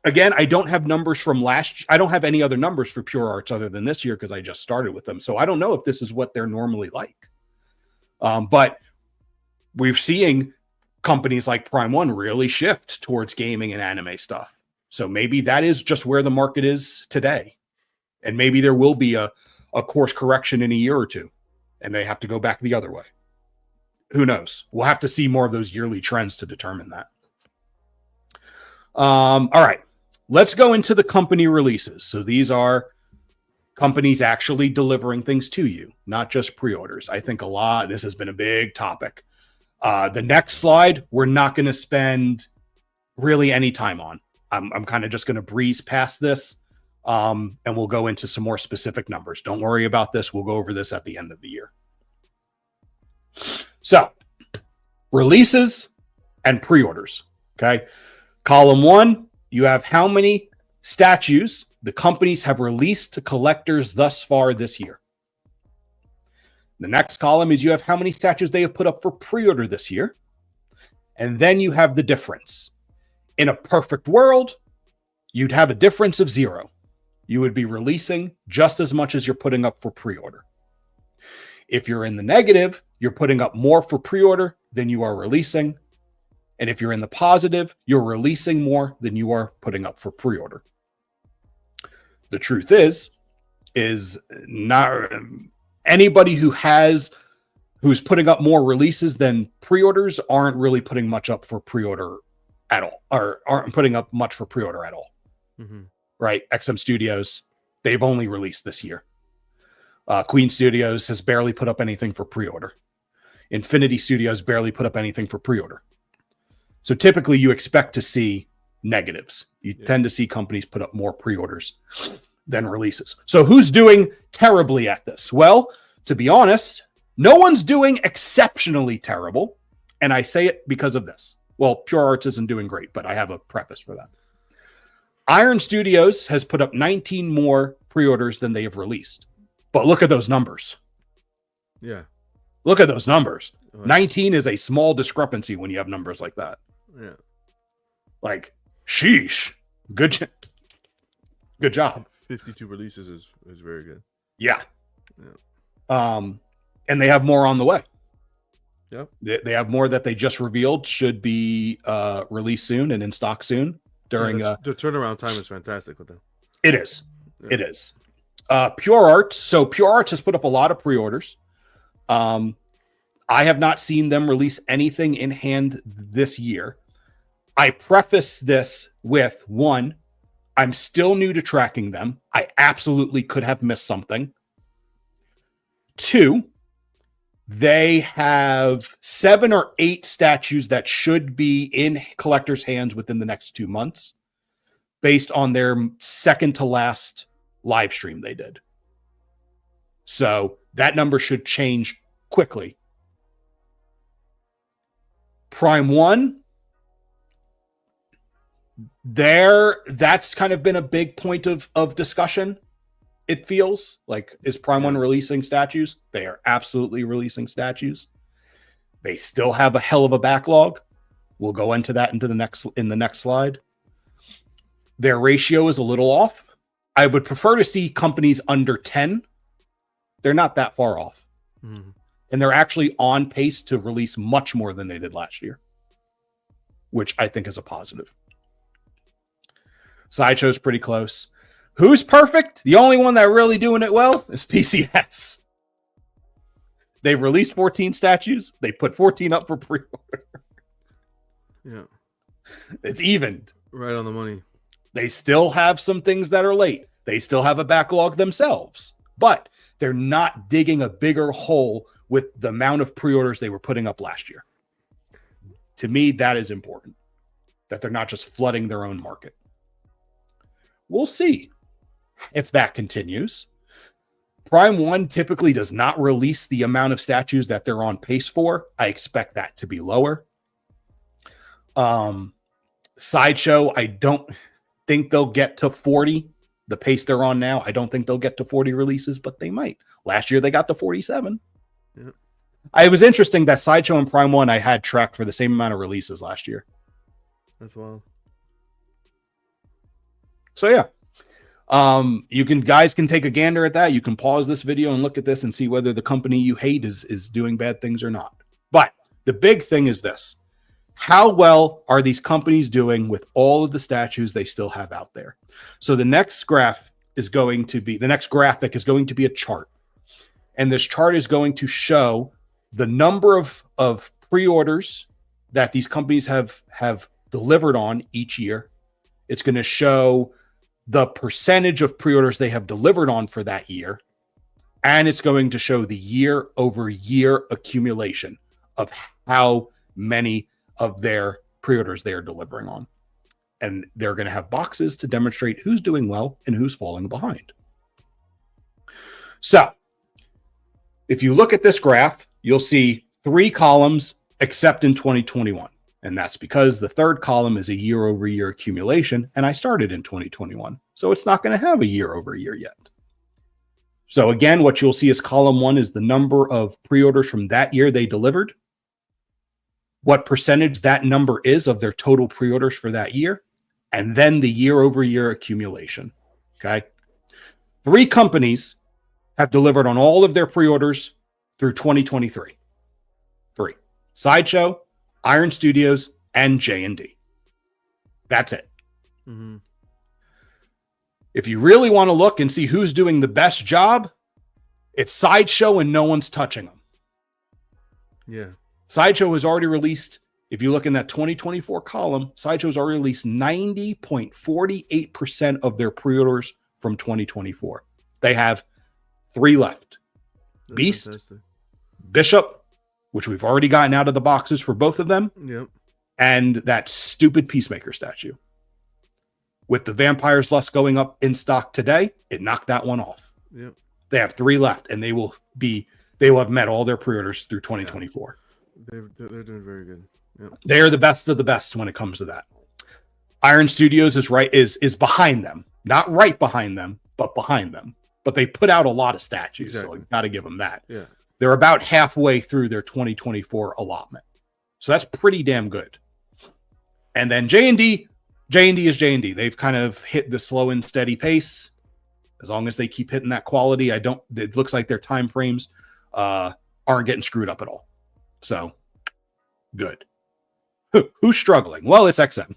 Again, I don't have numbers from I don't have any other numbers for Pure Arts other than this year because I just started with them. So I don't know if this is what they're normally like. But we're seeing companies like Prime One really shift towards gaming and anime stuff. So maybe that is just where the market is today. And maybe there will be a course correction in a year or two, and they have to go back the other way. Who knows? We'll have to see more of those yearly trends to determine that. All right, let's go into the company releases. So these are companies actually delivering things to you, not just pre-orders. I think this has been a big topic. The next slide, we're not going to spend really any time on. I'm kind of just going to breeze past this, and we'll go into some more specific numbers. Don't worry about this. We'll go over this at the end of the year. So, releases and pre-orders. Okay. Column 1, you have how many statues the companies have released to collectors thus far this year. The next column is you have how many statues they have put up for pre-order this year. And then you have the difference. In a perfect world, you'd have a difference of 0. You would be releasing just as much as you're putting up for pre-order. If you're in the negative, you're putting up more for pre-order than you are releasing. And if you're in the positive, you're releasing more than you are putting up for pre-order. The truth is not anybody who's putting up more releases than pre-orders aren't really putting much up for pre-order at all, or aren't putting up much for pre-order at all. Mm-hmm. Right? XM Studios, they've only released this year. Queen Studios has barely put up anything for pre-order. Infinity Studios barely put up anything for pre-order. So typically you expect to see negatives. You tend to see companies put up more pre-orders than releases. So who's doing terribly at this? Well, to be honest, no one's doing exceptionally terrible. And I say it because of this. Well, Pure Arts isn't doing great, but I have a preface for that. Iron Studios has put up 19 more pre-orders than they have released. But look at those numbers. Yeah. Look at those numbers. Right. 19 is a small discrepancy when you have numbers like that. Yeah. Like, sheesh. Good job. 52 releases is very good. Yeah. Yeah. And they have more on the way. Yep. They have more that they just revealed should be released soon and in stock soon. During the turnaround time is fantastic with them. It is. Yeah. It is. Pure Arts. So Pure Arts has put up a lot of pre-orders. I have not seen them release anything in hand this year. I preface this with 1, I'm still new to tracking them. I absolutely could have missed something. 2, they have 7 or 8 statues that should be in collectors' hands within the next 2 months based on their second to last live stream they did. So that number should change quickly. Prime One, that's kind of been a big point of discussion. It feels like, is Prime One releasing statues? They are absolutely releasing statues. They still have a hell of a backlog. We'll go into that in the next slide. Their ratio is a little off. I would prefer to see companies under 10. They're not that far off. Mm-hmm. And they're actually on pace to release much more than they did last year, which I think is a positive. Sideshow's pretty close. Who's perfect? The only one that really doing it well is PCS. They've released 14 statues. They put 14 up for pre-order. Yeah. It's evened. Right on the money. They still have some things that are late. They still have a backlog themselves, but they're not digging a bigger hole with the amount of pre-orders they were putting up last year. To me, that is important, that they're not just flooding their own market. We'll see if that continues. Prime One typically does not release the amount of statues that they're on pace for. I expect that to be lower. Sideshow, I don't think they'll get to 40, the pace they're on now. I don't think they'll get to 40 releases, but they might. Last year, they got to 47. Yeah. It was interesting that Sideshow and Prime One I had tracked for the same amount of releases last year. That's wild. So yeah, guys can take a gander at that. You can pause this video and look at this and see whether the company you hate is doing bad things or not. But The big thing is this. How well are these companies doing with all of the statues they still have out there? So the next graphic is going to be a chart. And this chart is going to show the number of pre-orders that these companies have delivered on each year. It's going to show the percentage of pre-orders they have delivered on for that year. And it's going to show the year-over-year accumulation of how many of their pre-orders they are delivering on. And they're going to have boxes to demonstrate who's doing well and who's falling behind. So, if you look at this graph, you'll see 3 columns except in 2021. And that's because the third column is a year-over-year accumulation, and I started in 2021. So it's not going to have a year-over-year yet. So again, what you'll see is column 1 is the number of pre-orders from that year they delivered, what percentage that number is of their total pre-orders for that year, and then the year-over-year accumulation. Okay? 3 companies have delivered on all of their pre-orders through 2023. 3. Sideshow, Iron Studios, and J&D. That's it. Mm-hmm. If you really want to look and see who's doing the best job, it's Sideshow and no one's touching them. Yeah. Sideshow has already released, if you look in that 2024 column, Sideshow's already released 90.48% of their pre-orders from 2024. They have 3 left. That's Beast, fantastic. Bishop, which we've already gotten out of the boxes for both of them, Yep. and that stupid Peacemaker statue. With the Vampire's Lust going up in stock today, it knocked that one off. Yep. They have 3 left, and they will have met all their pre-orders through 2024. They're doing very good. Yep. They are the best of the best when it comes to that. Iron Studios is behind them, not right behind them, but behind them. But they put out a lot of statues, so you got to give them that. Yeah. They're about halfway through their 2024 allotment, so that's pretty damn good. And then J&D is J&D. They've kind of hit the slow and steady pace. As long as they keep hitting that quality, it looks like their time frames aren't getting screwed up at all. So good. Who's struggling? Well, it's XM.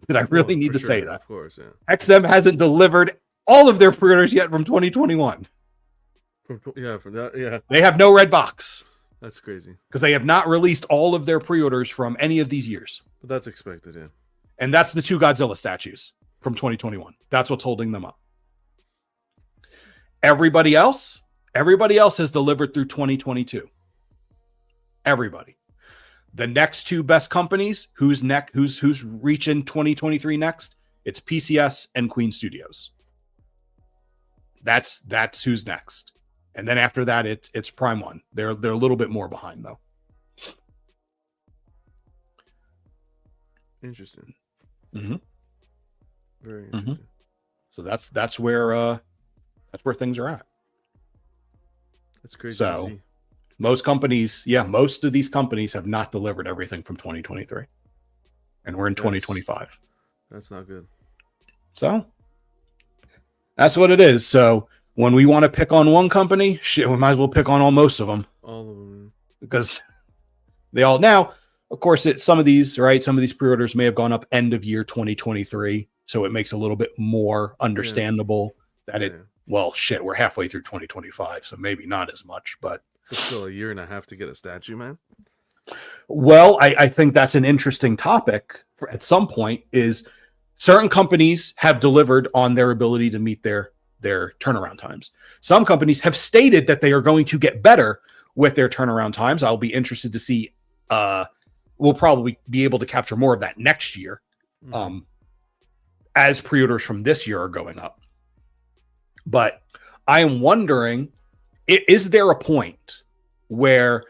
Did I really need to say that? Of course, yeah. XM hasn't delivered all of their pre-orders yet from 2021. From that, yeah. They have no red box That's crazy. because they have not released all of their pre-orders from any of these years. But that's expected, yeah. And that's the 2 Godzilla statues from 2021. That's what's holding them up. Everybody else has delivered through 2022. Everybody. The next 2 best companies, who's reaching 2023 next? It's PCS and Queen Studios. That's who's next. And then after that, it's Prime One. They're a little bit more behind though. Interesting. Mm-hmm. Very interesting. So that's where things are at. That's crazy So, to see. most of these companies have not delivered everything from 2023. And we're in 2025. That's not good. So that's what it is. So when we want to pick on one company, shit, we might as well pick on most of them. All of them. Because they all now, of course, some of these pre-orders may have gone up end of year 2023. So it makes a little bit more understandable that we're halfway through 2025. So maybe not as much, but It's still a year and a half to get a statue, man. well, I think that's an interesting topic at some point is certain companies have delivered on their ability to meet their turnaround times. Some companies have stated that they are going to get better with their turnaround times. I'll be interested to see. We'll probably be able to capture more of that next year as pre-orders from this year are going up. But I am wondering, is there a point where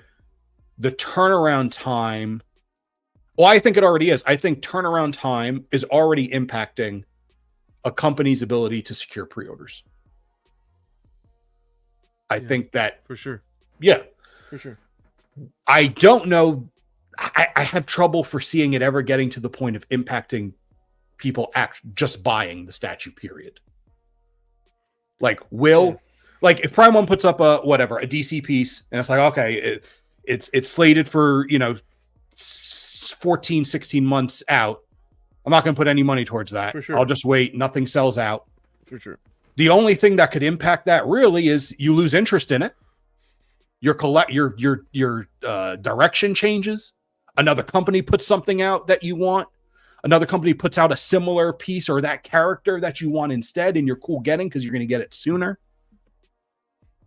the turnaround time, well, I think it already is. I think turnaround time is already impacting a company's ability to secure pre-orders. I think that For sure. yeah. For sure. I don't know. I have trouble foreseeing it ever getting to the point of impacting people just buying the statue, period. Like, if Prime One puts up a DC piece and it's like, okay, it's slated for, 14, 16 months out. I'm not going to put any money towards that. For sure. I'll just wait. Nothing sells out. For sure. The only thing that could impact that really is you lose interest in it. Your direction changes. Another company puts something out that you want. Another company puts out a similar piece or that character that you want instead, and you're cool getting because you're going to get it sooner.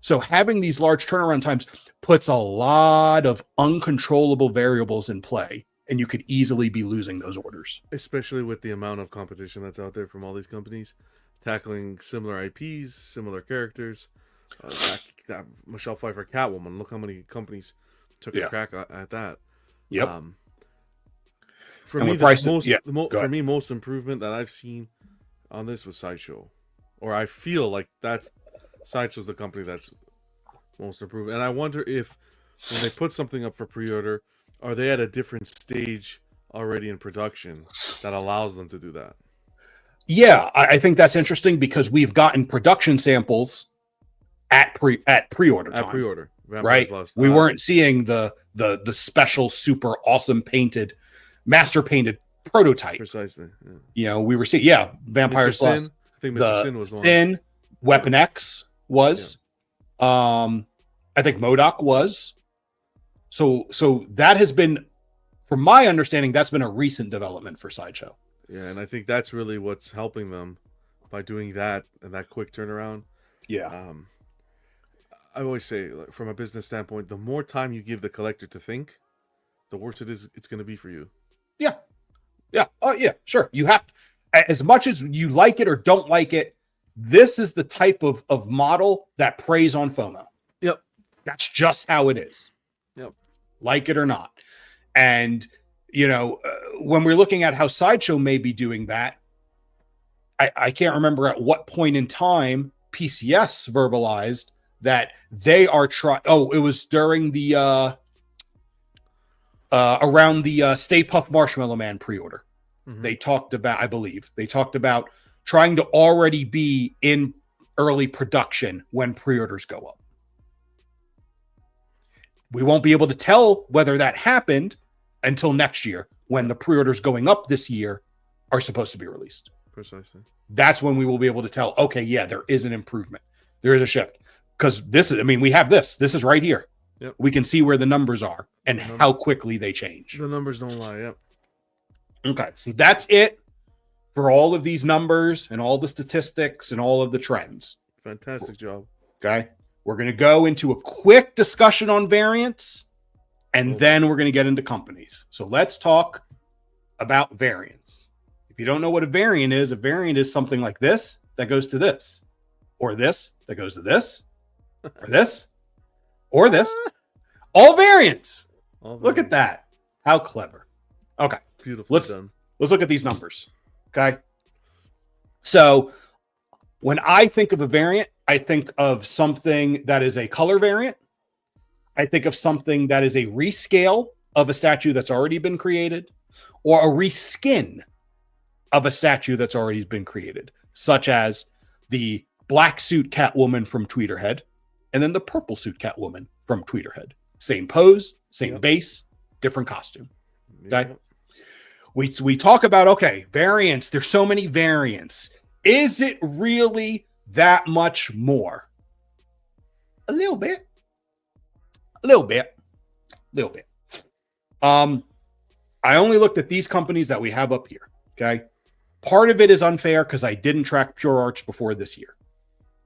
So having these large turnaround times puts a lot of uncontrollable variables in play, and you could easily be losing those orders. Especially with the amount of competition that's out there from all these companies, tackling similar IPs, similar characters. That Michelle Pfeiffer Catwoman, look how many companies took a crack at that. Yep. For and me, for me, most improvement that I've seen on this was Sideshow, or I feel like Sideshow's the company that's most improved. And I wonder if when they put something up for pre-order, are they at a different stage already in production that allows them to do that? Yeah, I think that's interesting because we've gotten production samples at pre-order time. At pre-order, right? We weren't seeing the special, super awesome painted, master painted prototype. Precisely. Yeah. We were seeing Vampires Lost. Sin, I think Mr. Sin was one. Sin, Weapon X was. Yeah. I think MODOK was. So that has been, from my understanding, that's been a recent development for Sideshow. Yeah, and I think that's really what's helping them by doing that and that quick turnaround. Yeah. I always say, like, from a business standpoint, the more time you give the collector to think, the worse it's going to be for you. Yeah. Yeah. Oh, yeah, sure. You have, as much as you like it or don't like it, this is the type of model that preys on FOMO. Yep. That's just how it is. Yep. Like it or not. And, when we're looking at how Sideshow may be doing that, I can't remember at what point in time PCS verbalized that they are trying. Oh, it was during the around the Stay Puft Marshmallow Man pre-order. Mm-hmm. They talked about trying to already be in early production when pre-orders go up. We won't be able to tell whether that happened until next year when the pre-orders going up this year are supposed to be released. Precisely. That's when we will be able to tell, okay, yeah, there is an improvement. There is a shift. Because we have this. This is right here. Yep. We can see where the numbers are and how quickly they change. The numbers don't lie, yep. Okay, so that's it for all of these numbers and all the statistics and all of the trends. Fantastic job. Okay, we're going to go into a quick discussion on variants, and then we're going to get into companies. So let's talk about variants. If you don't know what a variant is something like this that goes to this, or this that goes to this, or this, or this. All variants. Look at that. How clever. Okay. Beautiful. Let's look at these numbers. Okay. So when I think of a variant, I think of something that is a color variant. I think of something that is a rescale of a statue that's already been created, or a reskin of a statue that's already been created, such as the black suit Catwoman from Tweeterhead, and then the purple suit Catwoman from Tweeterhead. Same pose, same base, different costume. Okay. Yep. We talk about, variants. There's so many variants. Is it really that much more? A little bit. I only looked at these companies that we have up here. Okay. Part of it is unfair because I didn't track Pure Arts before this year.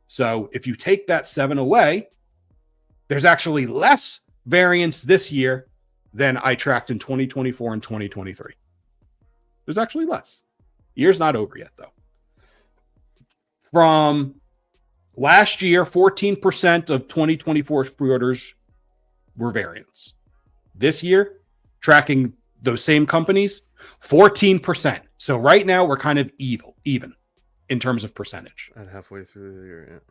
So if you take that 7 away, there's actually less variants this year than I tracked in 2024 and 2023. There's actually less. Year's not over yet, though. From last year, 14% of 2024's pre-orders were variants. This year, tracking those same companies, 14%. So right now, we're kind of even in terms of percentage. At halfway through the year,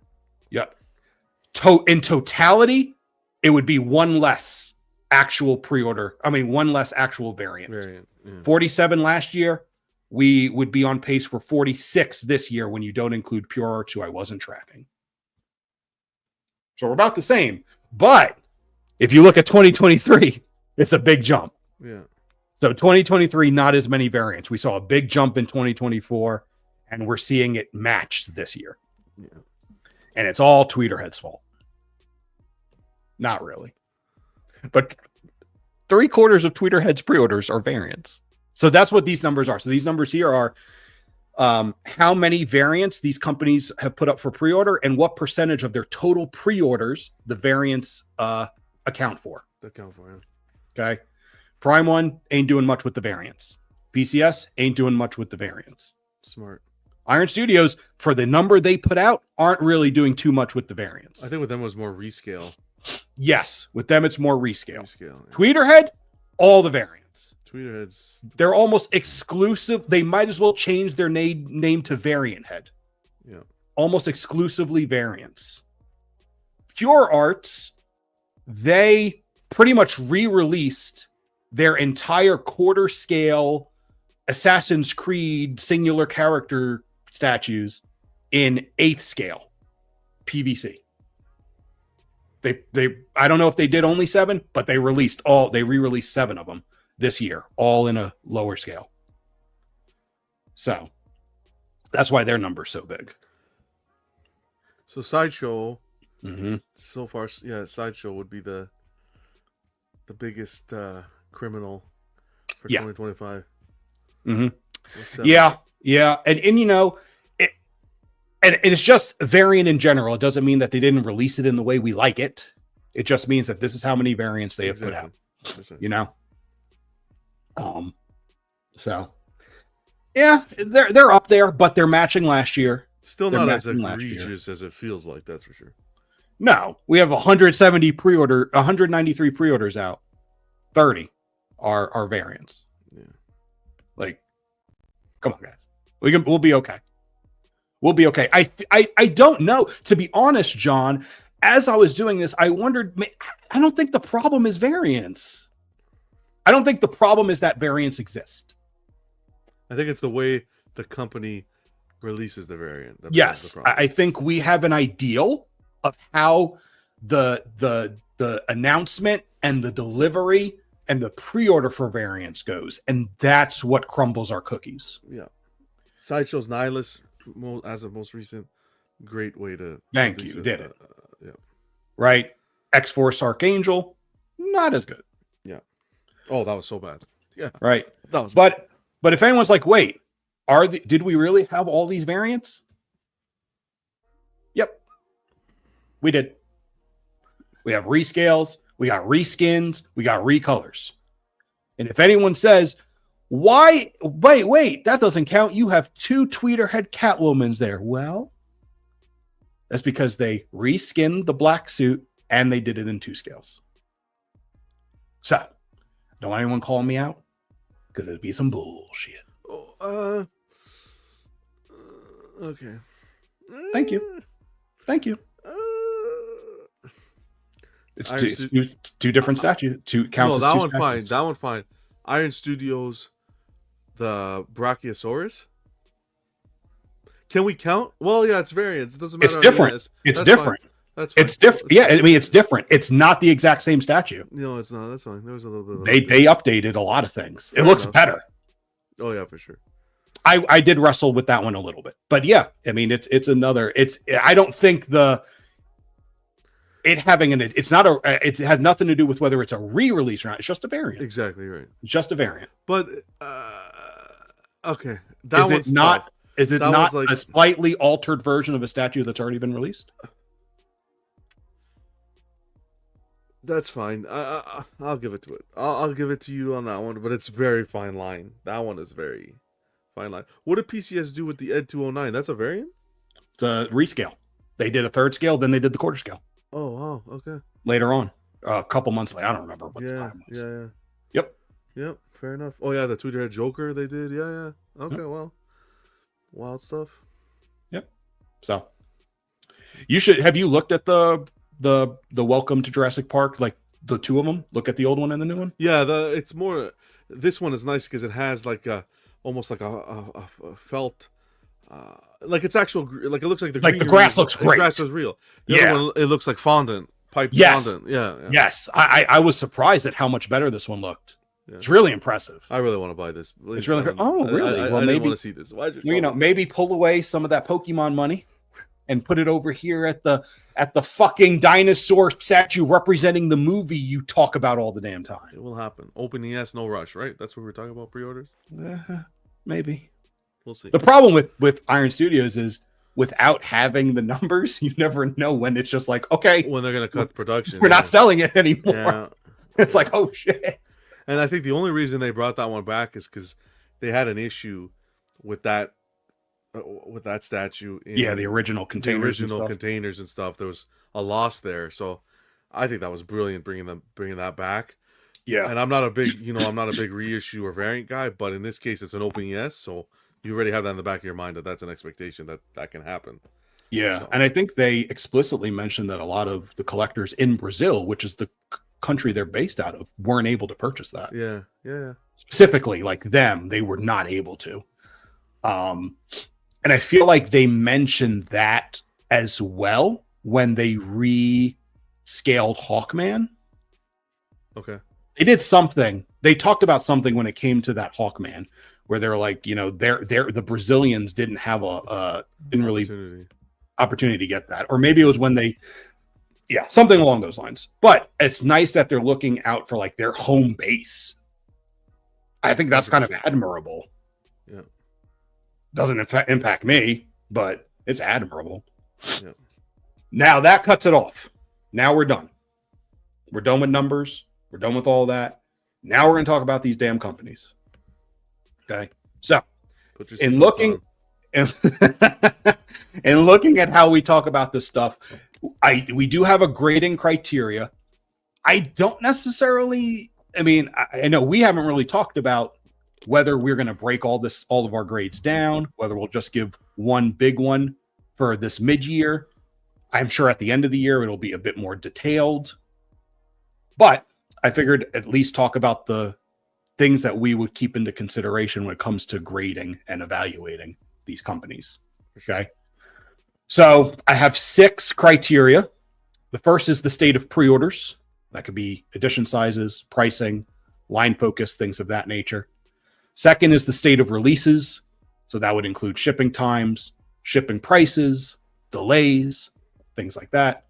yeah. Yep. In totality, it would be one less actual pre-order. One less actual variant. 47 last year. We would be on pace for 46 this year when you don't include Pure Arts, who I wasn't tracking. So we're about the same. But If you look at 2023, it's a big jump. Yeah. So 2023, not as many variants. We saw a big jump in 2024, and we're seeing it matched this year. Yeah. And it's all Tweeterhead's fault. Not really. But 3/4 of Tweeterhead's pre-orders are variants. So that's what these numbers are. So these numbers here are how many variants these companies have put up for pre-order and what percentage of their total pre-orders the variants account for. Account for it. Okay. Prime One ain't doing much with the variants. PCS ain't doing much with the variants. Smart. Iron Studios, for the number they put out, aren't really doing too much with the variants. I think with them it was more rescale. Yes, with them it's more rescale. Rescale. Yeah. Tweeterhead, all the variants. Tweeterheads. They're almost exclusive. They might as well change their name to Variant Head. Yeah. Almost exclusively variants. Pure Arts, they pretty much re-released their entire quarter scale Assassin's Creed singular character statues in 8th scale PVC. They I don't know if they did only 7, but they re-released 7 of them this year, all in a lower scale. So that's why their number's so big. So Sideshow, Mm-hmm. so far, yeah, Sideshow would be the biggest criminal for Yeah. 2025. Mm-hmm. What's Yeah. And you know, and it's just variant in general. It doesn't mean that they didn't release it in the way we like it. It just means that this is how many variants they have put out. You know? So yeah, they're up there, but they're matching last year. Still They're not as matching last year. egregious as it feels like, that's for sure. No, we have 193 pre-orders out. 30 are variants. Yeah. Like, come on, guys. We'll be okay. We'll be okay. I don't know. To be honest, John, as I was doing this, I wondered, I don't think the problem is variants. I don't think the problem is that variants exist. I think it's the way the company releases the variant. Yes, I think we have an ideal of how the announcement and the delivery and the pre-order for variants goes, and that's what crumbles our cookies. Yeah. Sideshow's Nihilus, as of most recent, great way to. Thank you. Did it. Yeah. Right. X-Force Archangel, not as good. Yeah. Oh, that was so bad. Yeah. Right. That was. But if anyone's like, wait, did we really have all these variants? Yep. We did. We have rescales, we got reskins, we got recolors. And if anyone says, wait, that doesn't count. You have 2 Tweeterhead Catwomans there. Well, that's because they reskinned the black suit and they did it in 2 scales. So, don't want anyone calling me out because it'd be some bullshit. Oh, okay. Thank you. Thank you. It's two different statues. Counts as that 2 one fine. statues. That one fine. Iron Studios, the Brachiosaurus. Can we count? Well, yeah, it's variants. It doesn't matter. It's different. It's different. Fine. That's fine. It's different. Yeah, I mean, it's different. It's not the exact same statue. No, it's not. That's fine. There was a little bit of They updated a lot of things. It looks better. Oh yeah, for sure. I did wrestle with that one a little bit, but yeah, I mean, it's another. I don't think it has nothing to do with whether it's a re-release or not. It's just a variant. Exactly right. It's just a variant. But okay, Is it not a slightly altered version of a statue that's already been released? That's fine. I'll give it to it. I'll give it to you on that one, but it's very fine line. That one is very fine line. What did PCS do with the Ed 209? That's a variant? It's a rescale. They did a 3rd scale, then they did the quarter scale. Oh, wow. Okay. Later on. A couple months later. I don't remember what the time was. Yeah. Yep. Fair enough. Oh, yeah. The Tweeterhead Joker they did. Yeah. Okay, Yep. well. Wild stuff. Yep. So have you looked at the Welcome to Jurassic Park, like the 2 of them? Look at the old one and the new one. Yeah, it's more. This one is nice because it has like almost like a felt. Like it's actual. Like it looks like the grass looks great. The grass is real. The Yeah. other one, it looks like fondant. piped Yes. fondant. Yeah, yeah. Yes, I was surprised at how much better this one looked. Yeah. It's really impressive. I really want to buy this. Please, It's really I oh don't- really? I Well, didn't maybe want to see this. Why'd you know, maybe pull away some of that Pokemon money and put it over here at the fucking dinosaur statue representing the movie you talk about all the damn time. It will happen. Open ES, no rush, right? That's what we're talking about, pre-orders. Maybe. We'll see. The problem with Iron Studios is without having the numbers, you never know when it's just like, okay, When they're gonna cut production, we're yeah. not selling it anymore. Yeah. It's like, oh shit. And I think the only reason they brought that one back is because they had an issue with that statue. In Yeah, the original the containers. original containers and stuff. There was a loss there, so I think that was brilliant bringing that back. Yeah. And I'm not a big, I'm not a big reissue or variant guy, but in this case, it's an open ES, so you already have that in the back of your mind that that's an expectation that can happen. Yeah, So- and I think they explicitly mentioned that a lot of the collectors in Brazil, which is the country they're based out of, weren't able to purchase that. Yeah. Specifically, like them, they were not able to. And I feel like they mentioned that as well when they rescaled Hawkman. Okay. They did something. They talked about something when it came to that Hawkman, where they're like, the Brazilians didn't have didn't really opportunity to get that, or maybe it was when something along those lines. But it's nice that they're looking out for like their home base. I think that's kind of 100%. admirable. Yeah. Doesn't impact me, but it's admirable. Yeah. Now that cuts it off. Now we're done. We're done with numbers. We're done with all that. Now we're going to talk about these damn companies. Okay. So Put your in seatbelts looking on. and looking at how we talk about this stuff, we do have a grading criteria. I don't necessarily, I know we haven't really talked about whether we're going to break all of our grades down, whether we'll just give one big one for this mid-year. I'm sure at the end of the year it'll be a bit more detailed, but I figured at least talk about the things that we would keep into consideration when it comes to grading and evaluating these companies. Okay. So I have 6 criteria. The first is the state of pre-orders. That could be edition sizes, pricing, line focus, things of that nature. Second is the state of releases. So that would include shipping times, shipping prices, delays, things like that.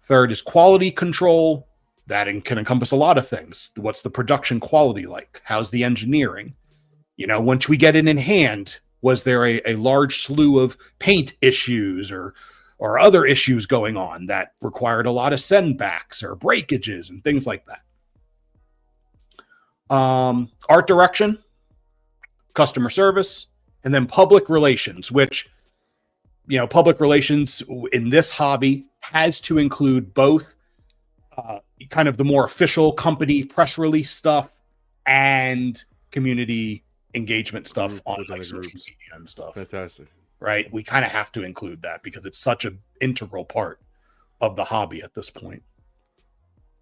Third is quality control. That can encompass a lot of things. What's the production quality like? How's the engineering? Once we get it in hand, was there a large slew of paint issues or other issues going on that required a lot of sendbacks or breakages and things like that? Art direction, customer service, and then public relations, which, public relations in this hobby has to include both kind of the more official company press release stuff and community engagement stuff on Within like the social groups. media and stuff. Fantastic. Right? We kind of have to include that because it's such an integral part of the hobby at this point.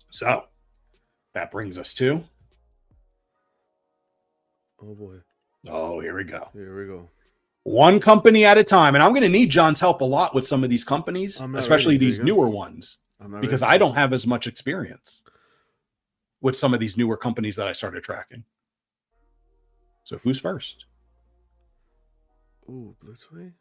So that brings us to, Oh boy. here we go. Here we go. One company at a time. And I'm going to need John's help a lot with some of these companies, I'm not especially ready, these Jacob. newer ones, I'm not because ready. I don't have as much experience with some of these newer companies that I started tracking. So who's first? Ooh, Blitzway?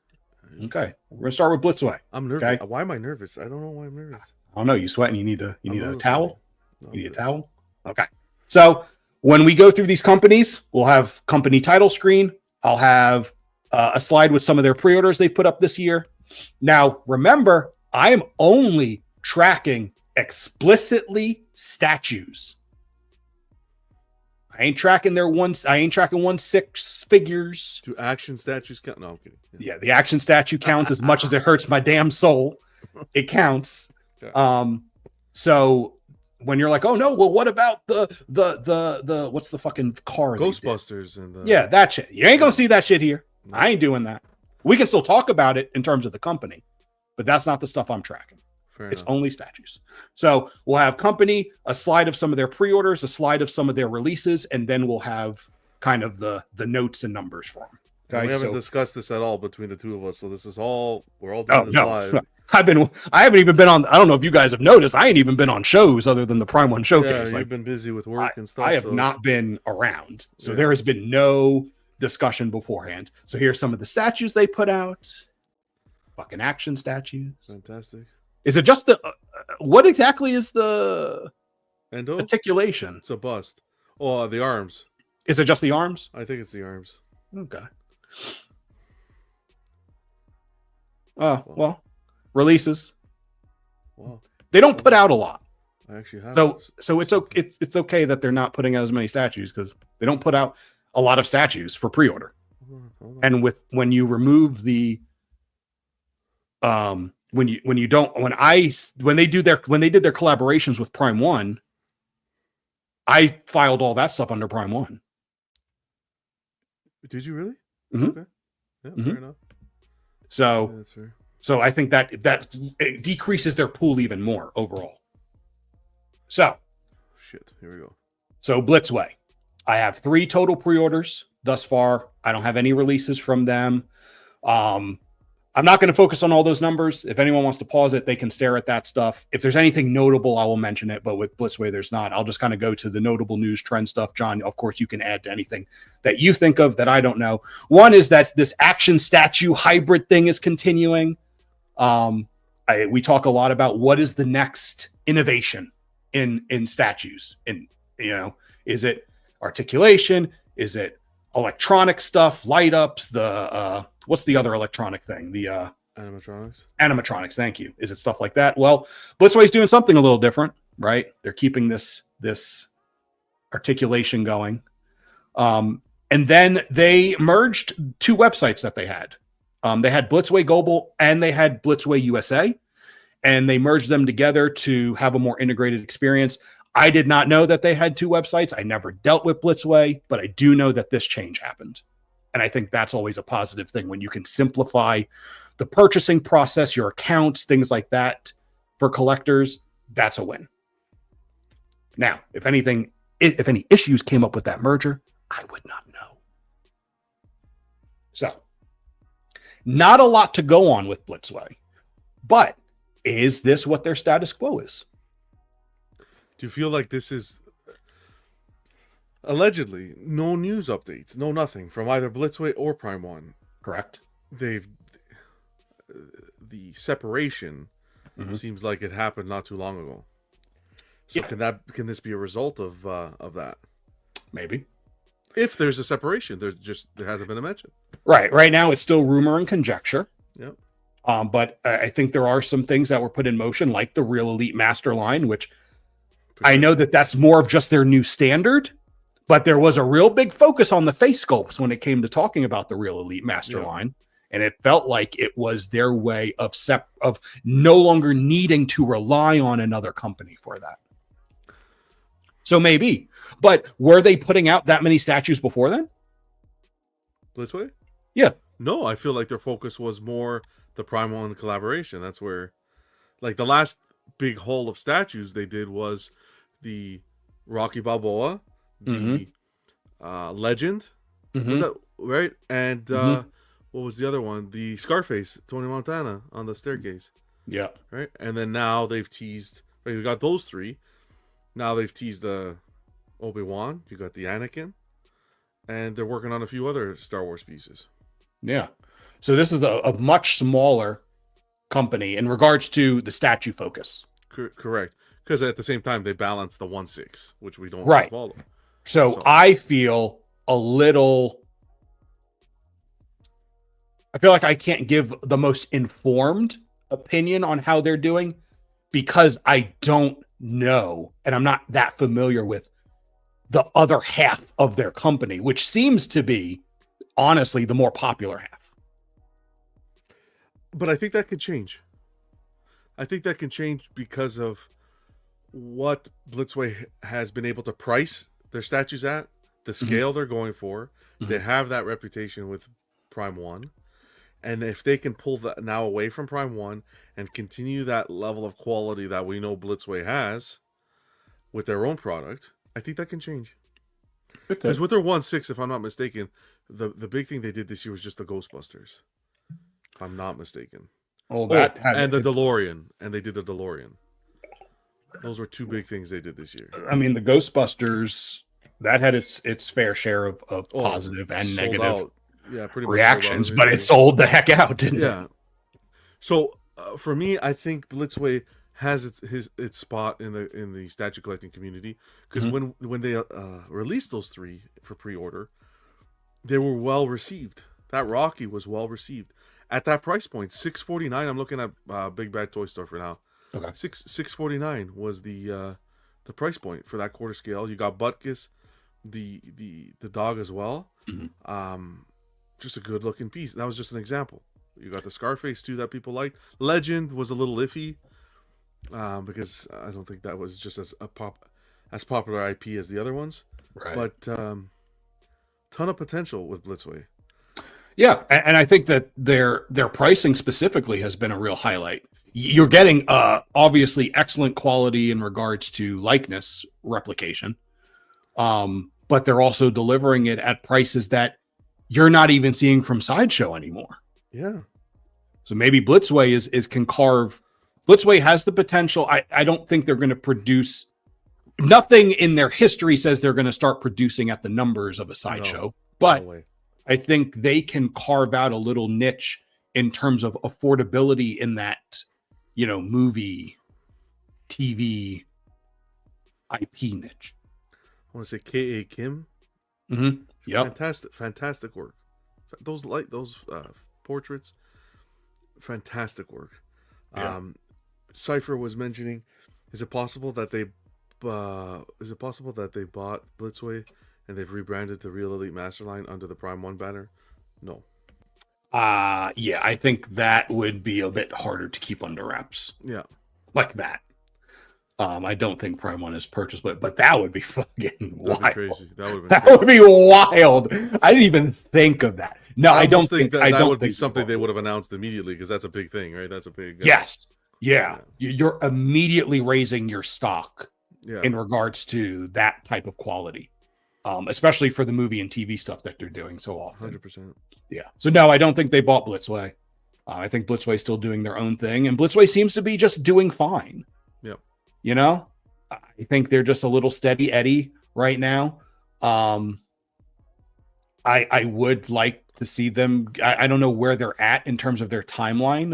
Okay. We're going to start with Blitzway. I'm nervous. Okay. Why am I nervous? I don't know why I'm nervous. I don't know. You sweating. You need a I'm towel? nervous. No, You need a I'm towel? Okay. So when we go through these companies, we'll have company title screen. I'll have a slide with some of their pre-orders they put up this year. Now, remember, I am only tracking explicitly statues. I ain't tracking one six figures. Do action statues count? No, I'm kidding. Yeah, the action statue counts as much as it hurts my damn soul. It counts. Okay. So when you're like, oh no, well, what about the what's the fucking car? they did? Ghostbusters and Yeah, that shit. You ain't gonna see that shit here. No. I ain't doing that. We can still talk about it in terms of the company, but that's not the stuff I'm tracking. Fair It's enough. only statues. So we'll have company, a slide of some of their pre-orders, a slide of some of their releases, and then we'll have kind of the notes and numbers for them. And Okay, we haven't so- discussed this at all between the two of us, so this is all we're all doing Oh this no, live. I haven't even been on. I don't know if you guys have noticed. I ain't even been on shows other than the Prime One Yeah, showcase. you've been busy with work and stuff. I have so not it's- been around, so Yeah. there has been no discussion beforehand. So here's some of the statues they put out. Fucking action statues. Fantastic. Is it just the? What exactly is the Endo? articulation? It's a bust. Oh, the arms. Is it just the arms? I think it's the arms. Okay. Well, releases. Wow. They don't put out a lot. I actually have. So it's okay that they're not putting out as many statues because they don't put out a lot of statues for pre-order. Hold on. And when you remove the when they did their collaborations with Prime One, I filed all that stuff under Prime One. Did you really? Mhm. Okay. Yeah, Mhm. fair enough. So Yeah, that's fair. So I think that it decreases their pool even more overall. So Shit. Here we go. Blitzway, I have 3 total pre-orders thus far. I don't have any releases from them. I'm not going to focus on all those numbers. If anyone wants to pause it, they can stare at that stuff. If there's anything notable, I will mention it. But with Blitzway, there's not. I'll just kind of go to the notable news trend stuff. John, of course, you can add to anything that you think of that I don't know. One is that this action statue hybrid thing is continuing. We talk a lot about what is the next innovation in statues. And is it articulation? Is it electronic stuff, light ups? What's the other electronic thing? The Animatronics. animatronics. Thank you. Is it stuff like that? Well, Blitzway's doing something a little different, right? They're keeping this articulation going. And then they merged 2 websites that they had. They had Blitzway Global and they had Blitzway USA, and they merged them together to have a more integrated experience. I did not know that they had 2 websites. I never dealt with Blitzway, but I do know that this change happened. And I think that's always a positive thing when you can simplify the purchasing process, your accounts, things like that for collectors. That's a win. Now, if any issues came up with that merger, I would not know. So, not a lot to go on with Blitzway, but is this what their status quo is? Do you feel like this is allegedly no news updates, no nothing from either Blitzway or Prime One? Correct. The separation Mhm. seems like it happened not too long ago. So Yeah. can this be a result of that? Maybe. If there's a separation, there hasn't been a mention. Right now, it's still rumor and conjecture. Yep. But I think there are some things that were put in motion, like the Real Elite Master line, which I know that that's more of just their new standard. But there was a real big focus on the face sculpts when it came to talking about the Real Elite Master Yeah. line. And it felt like it was their way of no longer needing to rely on another company for that. So maybe. But were they putting out that many statues before then? Blitzway? Yeah. No, I feel like their focus was more the Prime One collaboration. That's where, like, the last big haul of statues they did was the Rocky Balboa, the Legend. Was that right? And what was the other one? The Scarface, Tony Montana on the staircase. Yeah. Right? And then now they've teased, right, we got those 3. Now they've teased the Obi-Wan, you got the Anakin, and they're working on a few other Star Wars pieces. Yeah. So this is a much smaller company in regards to the statue focus. Correct. Because at the same time, they balance the 1/6, which we don't Right. follow. So I feel like I can't give the most informed opinion on how they're doing because I don't know and I'm not that familiar with the other half of their company, which seems to be honestly the more popular half. But I think that could change. I think that can change because of what Blitzway has been able to price their statues at, the scale they're going for. They have that reputation with Prime One. And if they can pull that now away from Prime One and continue that level of quality that we know Blitzway has with their own product, I think that can change. Because with their 1/6, if I'm not mistaken, the big thing they did this year was just the Ghostbusters. If I'm not mistaken. Oh, Oh, and the DeLorean, and they did the DeLorean. Those were two big things they did this year. I mean, the Ghostbusters that had its fair share of Oh, positive and sold negative out. Yeah, pretty much reactions, sold out but it sold the heck out, didn't it? Yeah. So for me, I think Blitzway has its spot in the statue collecting community because when they released those three for pre-order, they were well received. That Rocky was well received at that price point, $649. I'm looking at Big Bad Toy Store for now. Okay. $649 was the price point for that quarter scale. You got Butkus, the dog as well. Just a good looking piece. That was just an example. You got the Scarface too that people liked. Legend was a little iffy because I don't think that was just as popular IP as the other ones. Right. But ton of potential with Blitzway. Yeah, and I think that their pricing specifically has been a real highlight. You're getting obviously excellent quality in regards to likeness replication, but they're also delivering it at prices that you're not even seeing from Sideshow anymore. Yeah. So maybe Blitzway can carve. Blitzway has the potential. I don't think they're going to produce. Nothing in their history says they're going to start producing at the numbers of a Sideshow, but I think they can carve out a little niche in terms of affordability in that, movie, TV, IP niche. I want to say K.A. Kim. Mm-hmm. Yep. Fantastic work. Those portraits, fantastic work. Yeah. Cypher was mentioning, is it possible that they bought Blitzway and they've rebranded the Real Elite Masterline under the Prime 1 banner? No. Yeah, I think that would be a bit harder to keep under wraps. Yeah. Like that. I don't think Prime 1 is purchased, but that would be fucking wild. That'd be crazy. That would be wild. I didn't even think of that. No, I don't think that would be something they would have announced immediately because that's a big thing, right? That's a big. Yes. Yeah. You're immediately raising your stock in regards to that type of quality, especially for the movie and TV stuff that they're doing so often. 100%. Yeah. So no, I don't think they bought Blitzway. I think Blitzway's still doing their own thing, and Blitzway seems to be just doing fine. Yep. I think they're just a little steady Eddie right now. I would like to see them. I don't know where they're at in terms of their timeline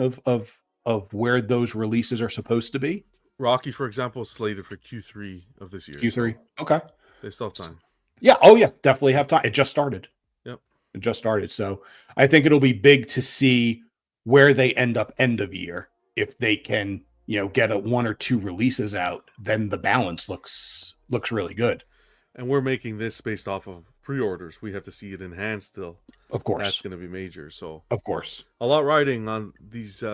of where those releases are supposed to be. Rocky, for example, is slated for Q3 of this year. Q3. Okay. They still have time. Yeah. Oh, yeah. Definitely have time. It just started. Yep. It just started. So I think it'll be big to see where they end up end of year. If they can, get a 1 or 2 releases out, then the balance looks really good. And we're making this based off of pre-orders. We have to see it in hand still. Of course. That's going to be major. So of course. A lot riding on these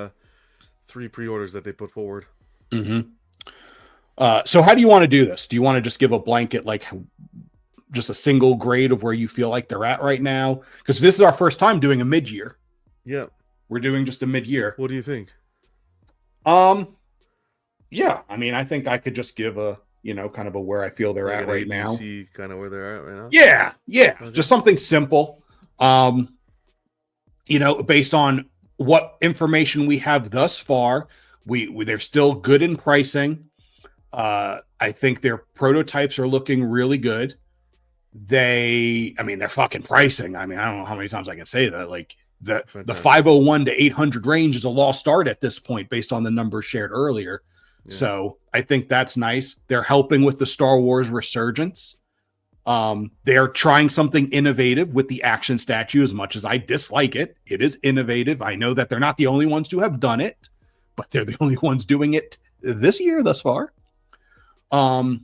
3 pre-orders that they put forward. Mm-hmm. So how do you want to do this? Do you want to just give a blanket, just a single grade of where you feel like they're at right now? Because this is our first time doing a mid-year. Yeah. We're doing just a mid-year. What do you think? Yeah. I mean, I think I could just give a, kind of a where I feel they're at right now. See kind of where they're at right now? Yeah. Yeah. Okay. Just something simple. Based on what information we have thus far, they're still good in pricing. I think their prototypes are looking really good. They're fucking pricing. I mean, I don't know how many times I can say that. Like the 501 to 800 range is a lost art at this point based on the numbers shared earlier. Yeah. So I think that's nice. They're helping with the Star Wars resurgence. They're trying something innovative with the action statue. As much as I dislike it, it is innovative. I know that they're not the only ones to have done it, but they're the only ones doing it this year thus far. I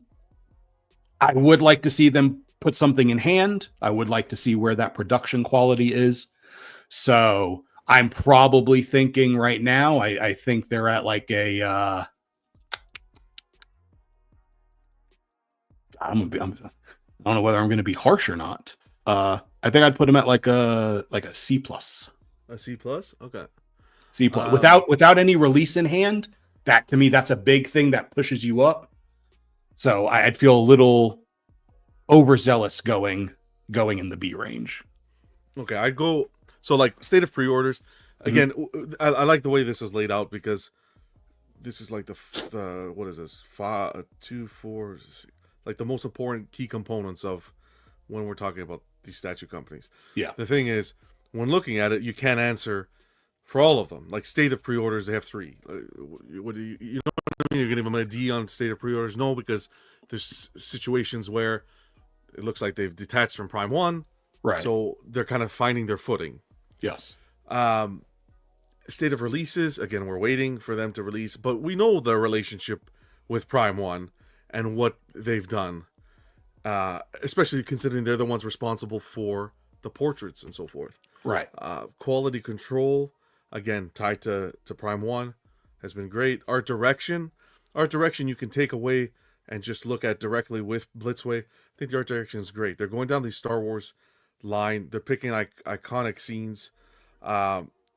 would like to see them put something in hand. I would like to see where that production quality is. So I'm probably thinking right now, I think they're at like a, I don't know whether I'm going to be harsh or not. I think I'd put them at like a C plus. A C plus? Okay. C plus without any release in hand. That to me, that's a big thing that pushes you up. So I'd feel a little overzealous going in the B range. Okay, I'd go. So like state of pre-orders, Again, I like the way this is laid out because this is like the what is this? 2, 4, like the most important key components of when we're talking about these statue companies. Yeah. The thing is, when looking at it, you can't answer for all of them. Like state of pre-orders, they have 3. What do you know what I mean? You're gonna give them a D on state of pre-orders? No, because there's situations where it looks like they've detached from Prime 1, Right. so they're kind of finding their footing. Yes. State of releases, again, we're waiting for them to release, but we know their relationship with Prime 1 and what they've done, especially considering they're the ones responsible for the portraits and so forth. Right. Quality control, again, tied to Prime 1, has been great. Art direction you can take away and just look at directly with Blitzway. I think the art direction is great. They're going down the Star Wars line. They're picking iconic scenes,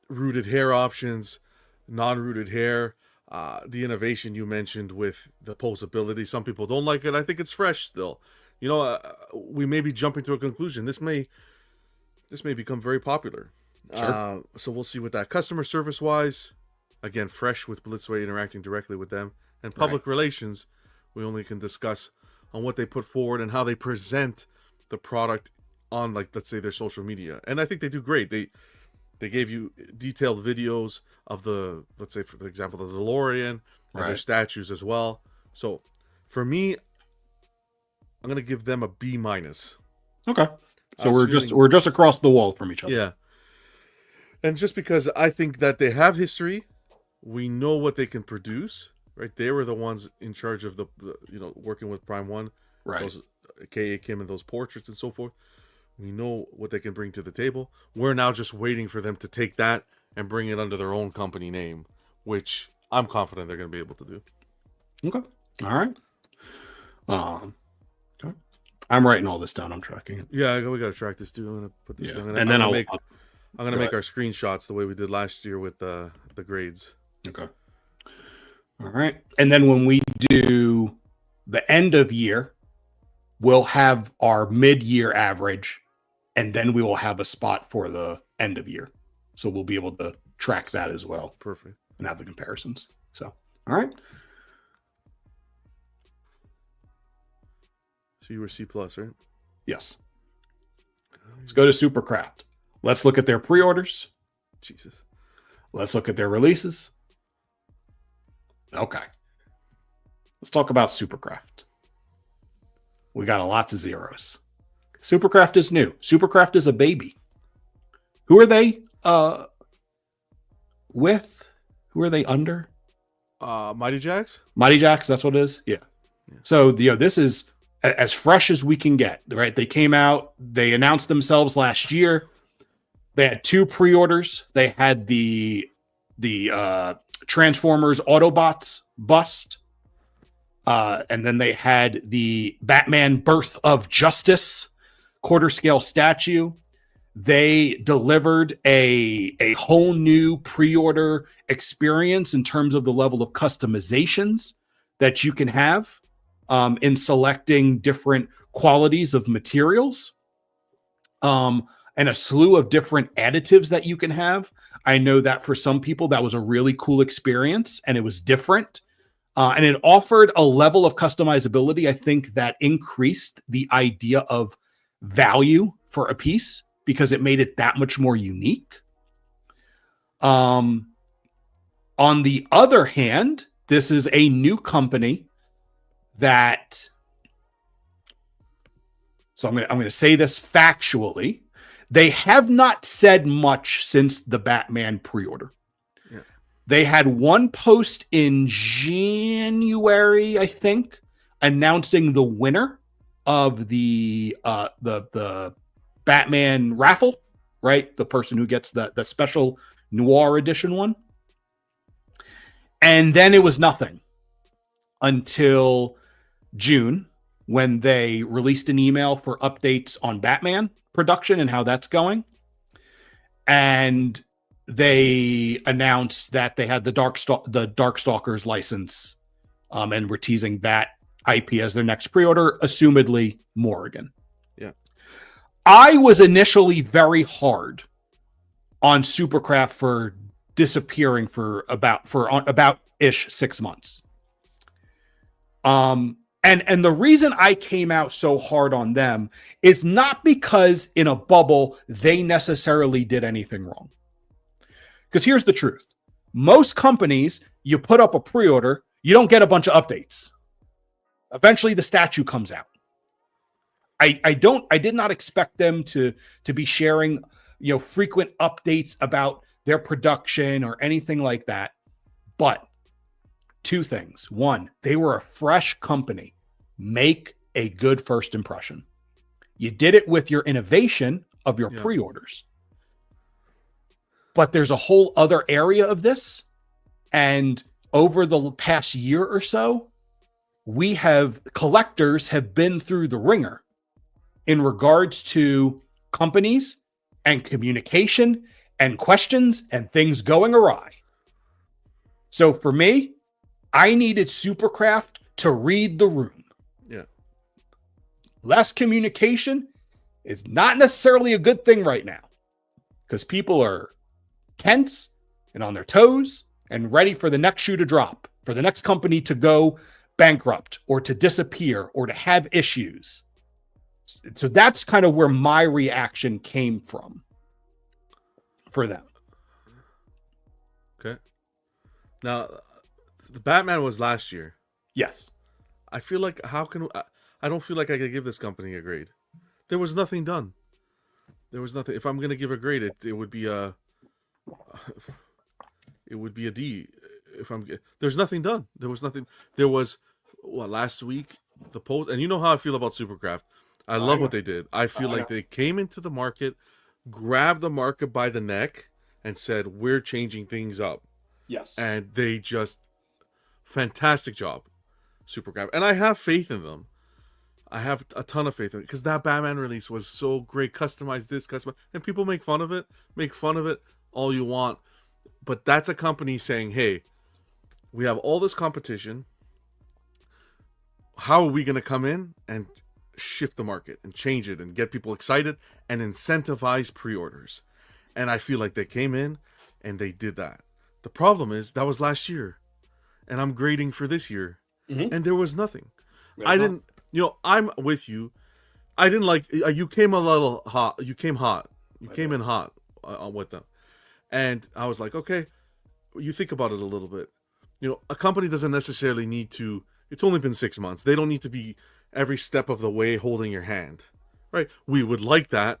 rooted hair options, non-rooted hair, the innovation you mentioned with the posability. Some people don't like it. I think it's fresh still. You know, we may be jumping to a conclusion. This may become very popular. Sure. So we'll see with that. Customer service wise, again, fresh with Blitzway interacting directly with them. And public relations, we only can discuss on what they put forward and how they present the product on, like, let's say, their social media. And I think they do great. They gave you detailed videos of the, let's say, for example, the DeLorean and their statues as well. So for me, I'm gonna give them a B-. Okay. So we're just across the wall from each other. Yeah. And just because I think that they have history, we know what they can produce, right? They were the ones in charge of the working with Prime 1, Right. those K.A. Kim and those portraits and so forth. We know what they can bring to the table. We're now just waiting for them to take that and bring it under their own company name, which I'm confident they're going to be able to do. Okay. All right. Okay. I'm writing all this down. I'm tracking it. Yeah, we got to track this too. I'm going to put this down. And then I'm going to make our screenshots the way we did last year with the grades. Okay. All right. And then when we do the end of year, we'll have our mid-year average, and then we will have a spot for the end of year. So we'll be able to track that as well. Perfect. And have the comparisons. So, all right. So you were C+, right? Yes. Let's go to Supercraft. Let's look at their pre-orders. Jesus. Let's look at their releases. Okay. Let's talk about Supercraft. We got lots of zeros. Supercraft is new. Supercraft is a baby. Who are they with? Who are they under? Mighty Jacks? Mighty Jacks, that's what it is? Yeah. So, this is as fresh as we can get, right? They came out, they announced themselves last year. They had 2 pre-orders. They had the Transformers Autobots bust. And then they had the Batman Birth of Justice quarter scale statue. They delivered a whole new pre-order experience in terms of the level of customizations that you can have in selecting different qualities of materials, and a slew of different additives that you can have. I know that for some people that was a really cool experience and it was different. And it offered a level of customizability, I think, that increased the idea of value for a piece because it made it that much more unique. On the other hand, this is a new company that... So I'm going to say this factually. They have not said much since the Batman pre-order. They had one post in January, I think, announcing the winner of the Batman raffle, right? The person who gets the special Noir edition one. And then it was nothing until June when they released an email for updates on Batman production and how that's going. And they announced that they had the Darkstalkers license, and were teasing that IP as their next pre-order, assumedly Morrigan. Yeah. I was initially very hard on Supercraft for disappearing for about ish 6 months. And the reason I came out so hard on them is not because in a bubble they necessarily did anything wrong. Because here's the truth. Most companies, you put up a pre-order, you don't get a bunch of updates. Eventually the statue comes out. I did not expect them to be sharing, frequent updates about their production or anything like that. But two things. One, they were a fresh company. Make a good first impression. You did it with your innovation of your pre-orders. But there's a whole other area of this. And over the past year or so, collectors have been through the ringer in regards to companies and communication and questions and things going awry. So for me, I needed Supercraft to read the room. Yeah. Less communication is not necessarily a good thing right now because people are tense and on their toes and ready for the next shoe to drop, for the next company to go bankrupt or to disappear or to have issues. So that's kind of where my reaction came from for them. Okay. Now, the Batman was last year. Yes. I feel like I don't feel like I could give this company a grade. There was nothing done. There was nothing. If I'm gonna give a grade, it would be a D. There's nothing done. There was nothing. There was last week the post, and you know how I feel about Supercraft. I love what they did. I feel like they came into the market, grabbed the market by the neck, and said, "We're changing things up." Yes. And they just fantastic job, Supercraft, and I have faith in them. I have a ton of faith in it because that Batman release was so great. Customize this, and people make fun of it all you want, but that's a company saying, "Hey, we have all this competition. How are we going to come in and shift the market and change it and get people excited and incentivize pre-orders?" And I feel like they came in and they did that. The problem is that was last year, and I'm grading for this year, and there was nothing. I didn't. I'm with you. I didn't like. You came a little hot. You came hot. You came in hot with them, and I was like, okay. You think about it a little bit. A company doesn't necessarily need to. It's only been 6 months. They don't need to be every step of the way holding your hand, right? We would like that,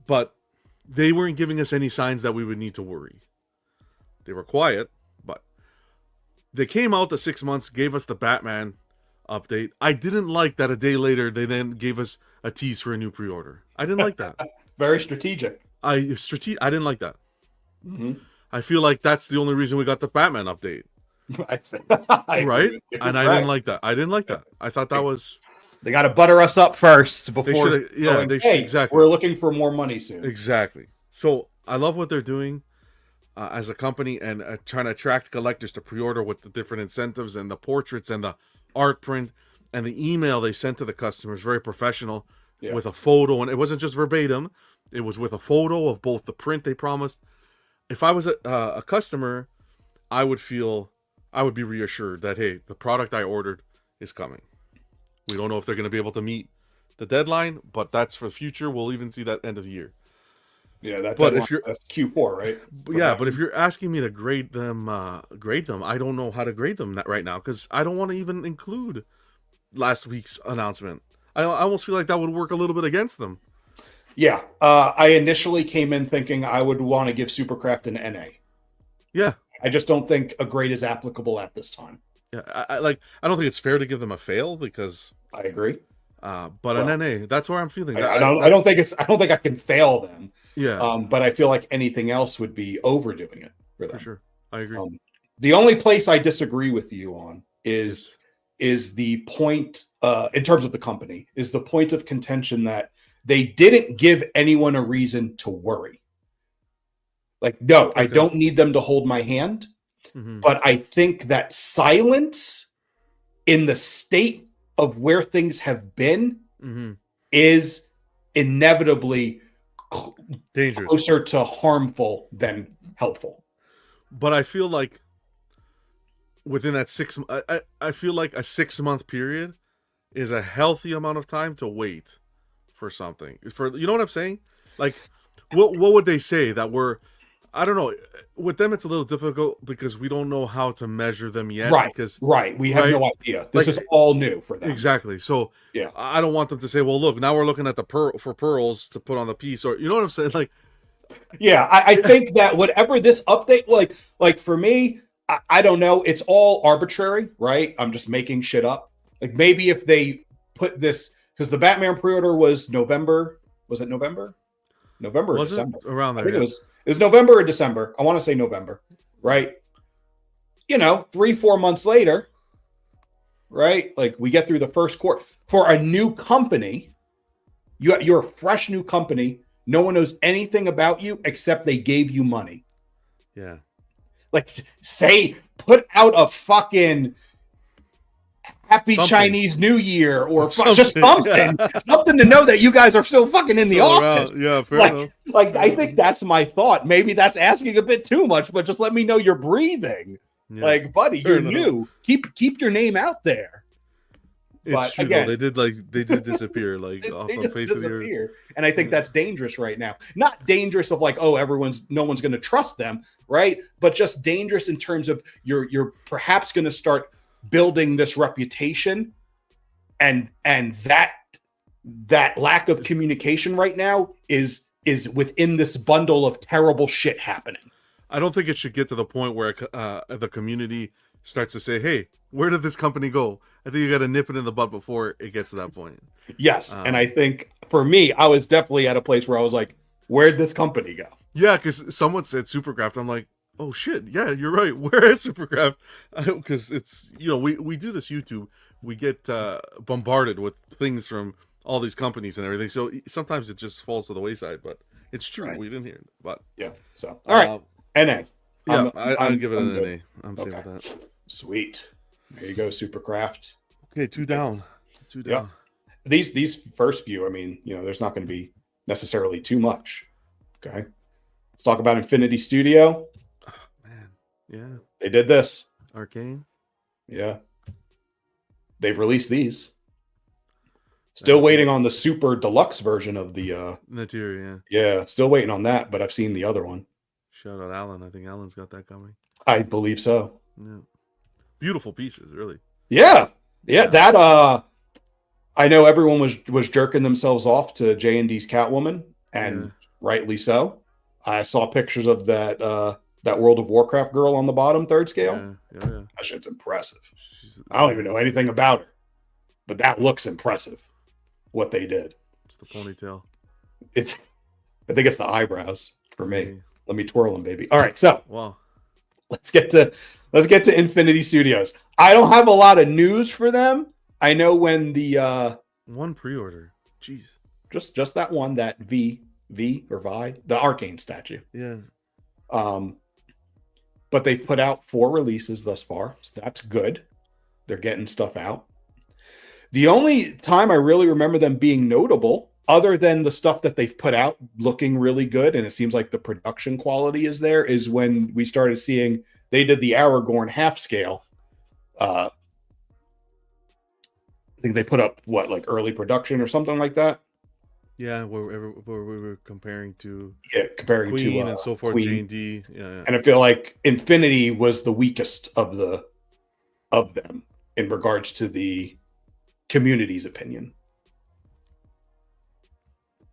but they weren't giving us any signs that we would need to worry. They were quiet, but they came out the 6 months, gave us the Batman update. I didn't like that a day later they then gave us a tease for a new pre-order. I didn't like that. Very strategic. I didn't like that. I feel like that's the only reason we got the Batman update. Right? And I didn't like that. I thought that was... They got to butter us up first before exactly. We're looking for more money soon. Exactly. So I love what they're doing as a company and trying to attract collectors to pre-order with the different incentives and the portraits and the art print and the email they sent to the customers. Very professional with a photo. And it wasn't just verbatim. It was with a photo of both the print they promised. If I was a customer, I would be reassured that, hey, the product I ordered is coming. We don't know if they're going to be able to meet the deadline, but that's for the future. We'll even see that end of the year. Yeah, that's Q4, right? But if you're asking me to grade them, I don't know how to grade them right now because I don't want to even include last week's announcement. I almost feel like that would work a little bit against them. Yeah, I initially came in thinking I would want to give Supercraft an NA. Yeah. I just don't think a grade is applicable at this time. Yeah, I don't think it's fair to give them a fail because I agree. But an NA, that's where I'm feeling. I don't think I can fail them. Yeah. But I feel like anything else would be overdoing it for them. For sure, I agree. The only place I disagree with you on is the point in terms of the company is the point of contention that they didn't give anyone a reason to worry. Like, no, okay. I don't need them to hold my hand. But I think that silence in the state of where things have been is inevitably Dangerous. closer to harmful than helpful. But I feel like within that I feel like a 6 month period is a healthy amount of time to wait for something. For, you know what I'm saying? Like, what would they say that we're? I don't know. With them, it's a little difficult because we don't know how to measure them yet. Right. Because Right. We have right? no idea. This Like, is all new for them. exactly. So Yeah. I don't want them to say, "Well, look, now we're looking at the pearls to put on the piece," or you know what I'm saying? Like, Yeah, I think that whatever this update, like for me, I don't know. It's all arbitrary, right? I'm just making shit up. Like maybe if they put this, because the Batman pre-order was November. Was it November? November or was December? it around there? I think yeah. it was November or December. I want to say November, right? 3-4 months later, right? Like we get through the first quarter for a new company. You're a fresh new company. No one knows anything about you except they gave you money. Yeah. Like, say, put out a fucking Happy Something. Chinese New Year or Something. just something, something to know that you guys are still fucking in the Still office. around. Yeah, fair Like, enough. like I think that's my thought. Maybe that's asking a bit too much, but just let me know you're breathing. Yeah. Like, buddy, Fair you're enough. new. Keep your name out there. It's but true again- though. They did disappear like off They the just face of the earth. disappear. And I think that's dangerous right now. Not dangerous of like, oh, no one's going to trust them, right? But just dangerous in terms of you're perhaps going to start building this reputation, and that lack of communication right now is within this bundle of terrible shit happening. I don't think it should get to the point where the community starts to say, "Hey, where did this company go?" I think you got to nip it in the bud before it gets to that point. Yes, and I think for me, I was definitely at a place where I was like, "Where'd this company go?" Yeah, because someone said Supercraft. I'm like, oh shit, yeah, you're right. Where is Supercraft? Because it's, we do this YouTube. We get bombarded with things from all these companies and everything. So sometimes it just falls to the wayside. But it's true. Right. We didn't hear it. But Yeah. So all right, NA. Yeah, I'm- I'd give it I'm an good. NA. I'm saying with that. Sweet. There you go, Supercraft. Okay, 2 down. 2 down. These first few, I mean, there's not going to be necessarily too much. Okay. Let's talk about Infinity Studio. Man, yeah. They did this. Arcane. Yeah. They've released these. Still waiting on the super deluxe version of the Interior, yeah, still waiting on that, but I've seen the other one. Shout out Alan. I think Alan's got that coming. I believe so. Yeah. Beautiful pieces, really. Yeah. Yeah, that I know everyone was jerking themselves off to J&D's Catwoman, and Yeah. rightly so. I saw pictures of that World of Warcraft girl on the bottom, third scale. Yeah. That shit's impressive. She's, I don't even know anything about her, but that looks impressive. What they did. It's the ponytail. I think it's the eyebrows for me. Hey, Let me twirl them, baby. All right, so wow. let's get to Infinity Studios. I don't have a lot of news for them. I know when the One pre-order. Jeez. just that one, that V or Vi, the Arcane statue. Yeah. But they've put out 4 releases thus far, so that's good. They're getting stuff out. The only time I really remember them being notable, other than the stuff that they've put out looking really good, and it seems like the production quality is there, is when we started seeing they did the Aragorn half scale. I think they put up like early production or something like that. Yeah, where we were comparing to Yeah, comparing Queen to and so forth, Queen. J&D. Yeah. And I feel like Infinity was the weakest of them in regards to the community's opinion.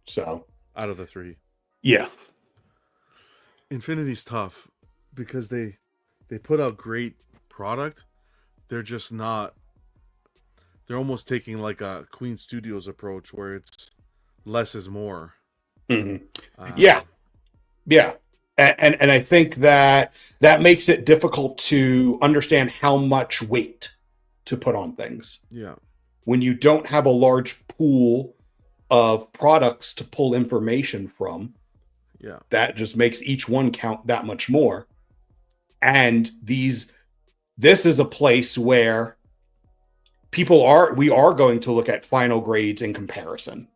So, Out of the 3. yeah. Infinity's tough because they put out great product. They're just not. They're almost taking like a Queen Studios approach where it's less is more. Mhm. Uh, Yeah. Yeah. And I think that makes it difficult to understand how much weight to put on things. Yeah. When you don't have a large pool of products to pull information from, Yeah. that just makes each one count that much more. And this is a place where we are going to look at final grades in comparison.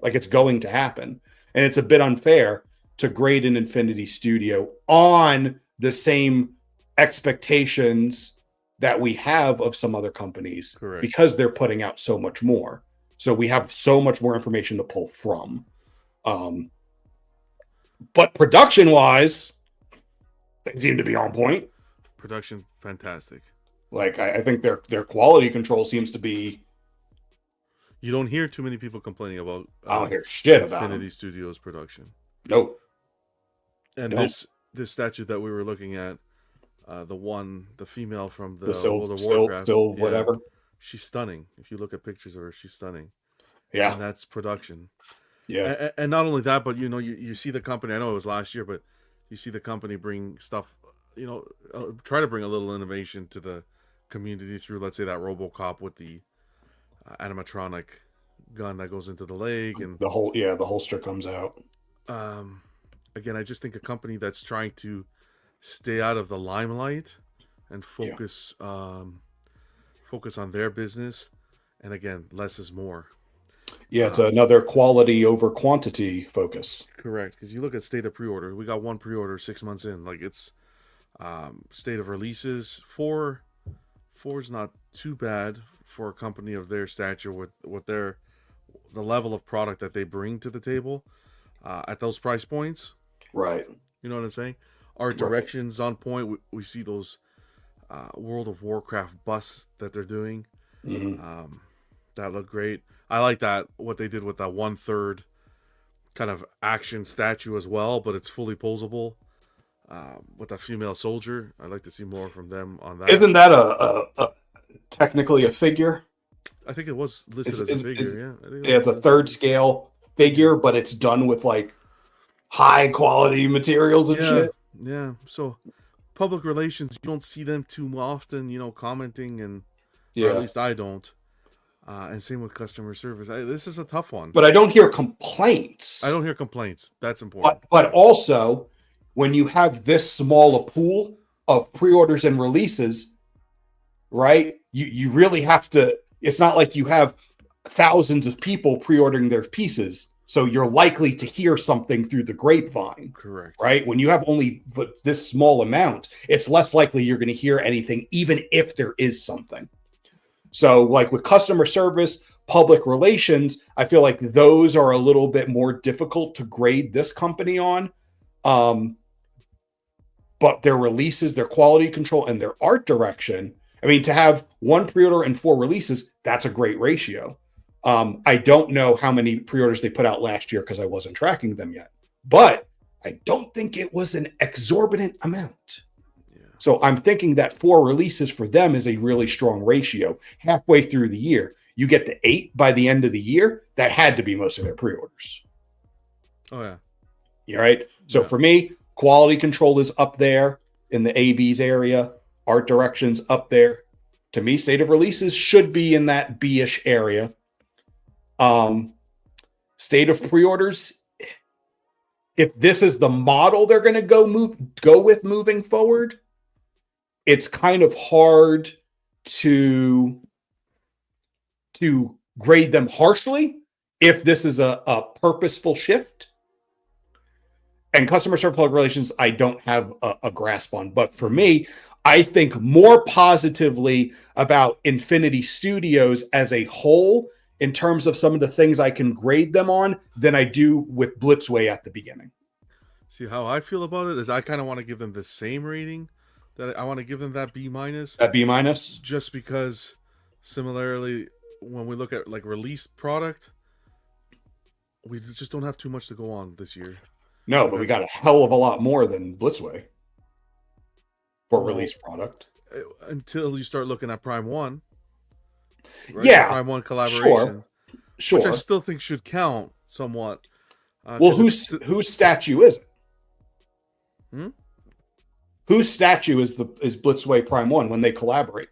Like, it's going to happen. And it's a bit unfair to grade an Infinity Studio on the same expectations that we have of some other companies. Correct. Because they're putting out so much more. So we have so much more information to pull from. But production wise, they seem to be on point. Production, fantastic. Like I think their quality control seems to be. You don't hear too many people complaining about. I don't hear shit about Infinity them. Studios production. Nope. And Nope. this statue that we were looking at, the female from the Still World of Warcraft, yeah, whatever. she's stunning. If you look at pictures of her, she's stunning. Yeah. And that's production. Yeah. And not only that, but you see the company. I know it was last year, but you see the company bring stuff. Try to bring a little innovation to the community through, let's say, that RoboCop with the animatronic gun that goes into the leg, and The holster comes out. again, I just think a company that's trying to stay out of the limelight and focus focus on their business, and again, less is more. Yeah, it's another quality over quantity focus. Correct, because you look at state of pre-order. We got one pre-order 6 months in. Like, it's state of releases. Four is not too bad for a company of their stature with the level of product that they bring to the table at those price points. Right. You know what I'm saying? Art direction's on point. We see those World of Warcraft busts that they're doing. Mm-hmm. That look great. I like that what they did with that 1/3 kind of action statue as well, but it's fully posable with a female soldier. I'd like to see more from them on that. Isn't that a technically a figure? I think it was listed as a figure. Yeah, it's a third scale figure, but it's done with like high quality materials and shit. Yeah. So public relations, you don't see them too often, commenting, and or at least I don't. And same with customer service. This is a tough one. But I don't hear complaints. I don't hear complaints. That's important. But also, when you have this small a pool of pre-orders and releases, right? You really have to. It's not like you have thousands of people pre-ordering their pieces, so you're likely to hear something through the grapevine. Correct. Right? When you have only this small amount, it's less likely you're going to hear anything, even if there is something. So, like with customer service, public relations, I feel like those are a little bit more difficult to grade this company on. But their releases, their quality control, and their art direction, I mean, to have one pre-order and 4 releases, that's a great ratio. I don't know how many pre-orders they put out last year because I wasn't tracking them yet. But I don't think it was an exorbitant amount. So I'm thinking that 4 releases for them is a really strong ratio. Halfway through the year, you get to 8 by the end of the year. That had to be most of their pre-orders. Oh, yeah. All right. So for me, quality control is up there in the ABs area. Art directions up there. To me, state of releases should be in that B-ish area. State of pre-orders, if this is the model they're going to go with moving forward, it's kind of hard to grade them harshly if this is a purposeful shift. And customer service public relations, I don't have a grasp on. But for me, I think more positively about Infinity Studios as a whole in terms of some of the things I can grade them on than I do with Blitzway at the beginning. See, how I feel about it is I kind of want to give them the same rating. That I want to give them that B-. That B-? Just because, similarly, when we look at like released product, we just don't have too much to go on this year. No, but we got a hell of a lot more than Blitzway for released product. Until you start looking at Prime 1. Right? Yeah. The Prime 1 collaboration. Sure. Which I still think should count somewhat. Well, whose statue is it? Whose statue is Blitzway Prime 1 when they collaborate?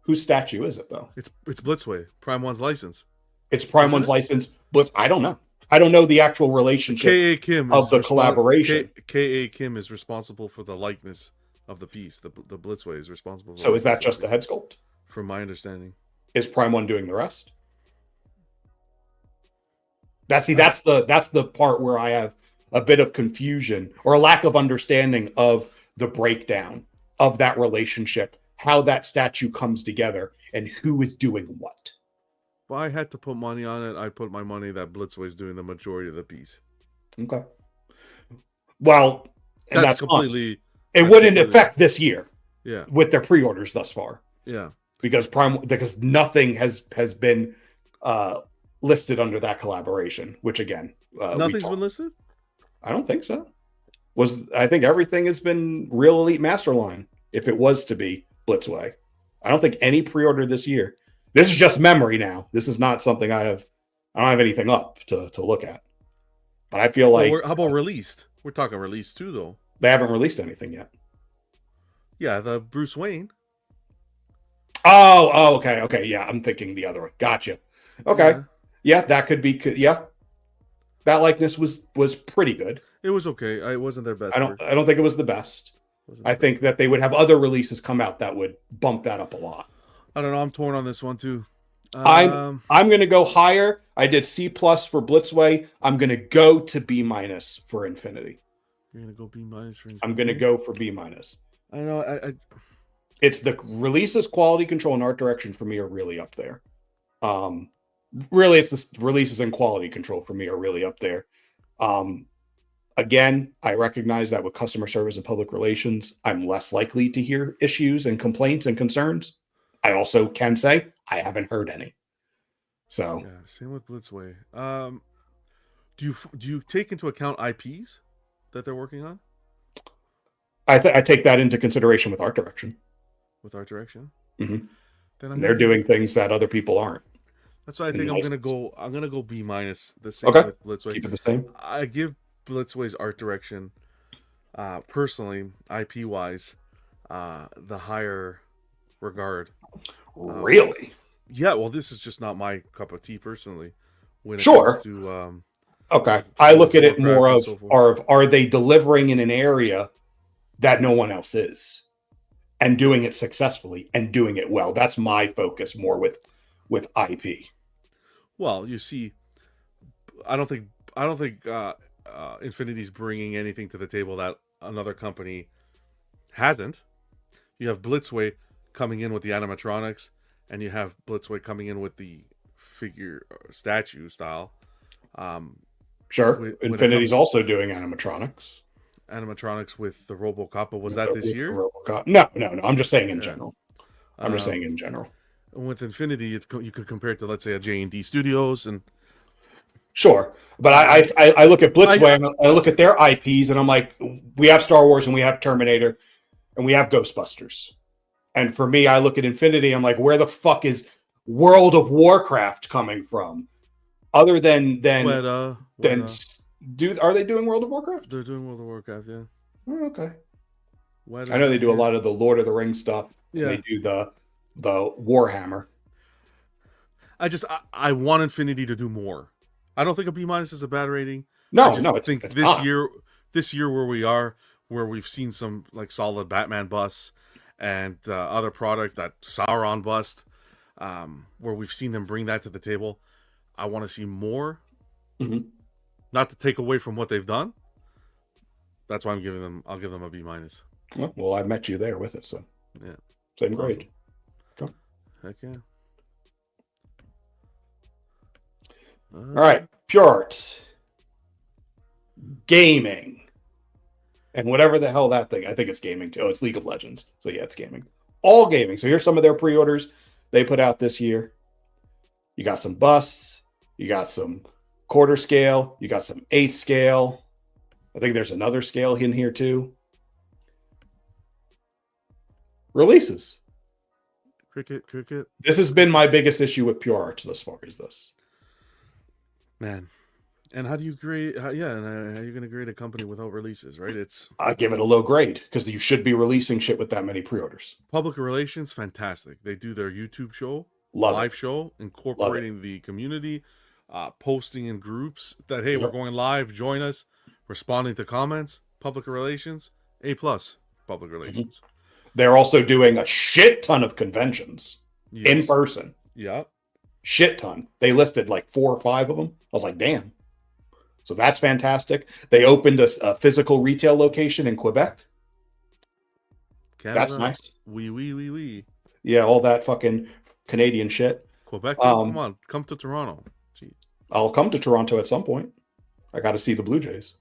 Whose statue is it, though? It's Blitzway, Prime 1's license. It's Prime 1's license, but I don't know. I don't know the actual relationship K.A. Kim of the collaboration. K.A. Kim is responsible for the likeness of the piece. The Blitzway is responsible for So is that just the head sculpt? From my understanding. Is Prime 1 doing the rest? That's the part where I have a bit of confusion or a lack of understanding of the breakdown of that relationship, how that statue comes together, and who is doing what. If I had to put money on it, I'd put my money that Blitzway is doing the majority of the piece. Okay. Well, and That's fine. completely. It that's wouldn't completely- affect this year Yeah, with their pre-orders thus far yeah. because nothing has been listed under that collaboration. Which again, Nothing's been listed. I don't think so. I think everything has been Real Elite Master Line. If it was to be Blitzway, I don't think any pre-order this year. This is just memory now. This is not something I have. I don't have anything up to look at. But I feel like How about released? We're talking released too, though. they haven't released anything yet. Yeah, the Bruce Wayne. Oh, okay. Yeah, I'm thinking the other one. Gotcha. Okay. Yeah. Yeah, that could be. Yeah, that likeness was pretty good. It was okay. It wasn't their best. I don't think it was the best. Wasn't I the think that they would have other releases come out that would bump that up a lot. I don't know. I'm torn on this one too. I'm going to go higher. I did C+ for Blitzway. I'm going to go to B- for Infinity. You're gonna go B- for. I'm going to go for B-. I don't know. It's the releases, quality control, and art direction for me are really up there. Really, it's the releases and quality control for me are really up there. Again, I recognize that with customer service and public relations, I'm less likely to hear issues and complaints and concerns. I also can say I haven't heard any. So Yeah, same with Blitzway. Do you take into account IPs that they're working on I take that into consideration with art direction. with art direction? Mhm. Then And they're doing things that other people aren't. That's why I think I'm license. gonna go B-. The same Okay. with Blitzway. Keep it the same. I give Blitzway's art direction, personally, IP wise, the higher regard. Really? Yeah, well, this is just not my cup of tea personally. When it Sure. comes to Okay. I look at it Warcraft more and of so forth. are they delivering in an area that no one else is and doing it successfully and doing it well. That's my focus more with IP. well, you see, I don't think Infinity's bringing anything to the table that another company hasn't. You have Blitzway coming in with the animatronics, and you have Blitzway coming in with the figure statue style. Sure. When it Infinity's comes- also doing animatronics. Animatronics with the RoboCop, but was that this year? No. I'm just saying in Yeah. general. I'm just saying in general. With Infinity, you could compare it to, let's say, a J&D Studios, and Sure. But I look at Blitzway and I look at their IPs and I'm like, we have Star Wars and we have Terminator and we have Ghostbusters. And for me, I look at Infinity, I'm like, where the fuck is World of Warcraft coming from? Other than Weta, are they doing World of Warcraft? they're doing World of Warcraft, yeah. Oh, okay. Weta, I know they do a lot of the Lord of the Rings stuff. Yeah. They do the Warhammer. I want Infinity to do more. I don't think a B- is a bad rating. No, I just no, it's think it's this not. year where we are, where we've seen some like solid Batman busts and other product, that Sauron bust, where we've seen them bring that to the table. I want to see more, Mhm. not to take away from what they've done. That's why I'll give them a B-. Well, I met you there with it, so Yeah. same Awesome. grade. Heck yeah. All right, Pure Arts, gaming, and whatever the hell that thing. I think it's gaming too. Oh, it's League of Legends. So yeah, it's gaming. All gaming. So here's some of their pre-orders they put out this year. You got some busts. You got some quarter scale. You got some eighth scale. I think there's another scale in here too. Releases. Cricket. This has been my biggest issue with Pure Arts thus far. Is this? Man. And how do you grade? How are you going to grade a company without releases, right? It's I give it a low grade because you should be releasing shit with that many pre-orders. public relations, fantastic. They do their YouTube show, Love live it. show, incorporating the community, posting in groups that, hey, we're Yep. going live, join us, responding to comments, public relations, A+, public relations. They're also doing a shit ton of conventions in Yes. person. Yeah. Shit ton. They listed like 4 or 5 of them. I was like, damn. So that's fantastic. They opened a physical retail location in Quebec. Canada, That's nice. Oui. Yeah, all that fucking Canadian shit. Quebec, though? Come on, come to Toronto. Gee. I'll come to Toronto at some point. I got to see the Blue Jays.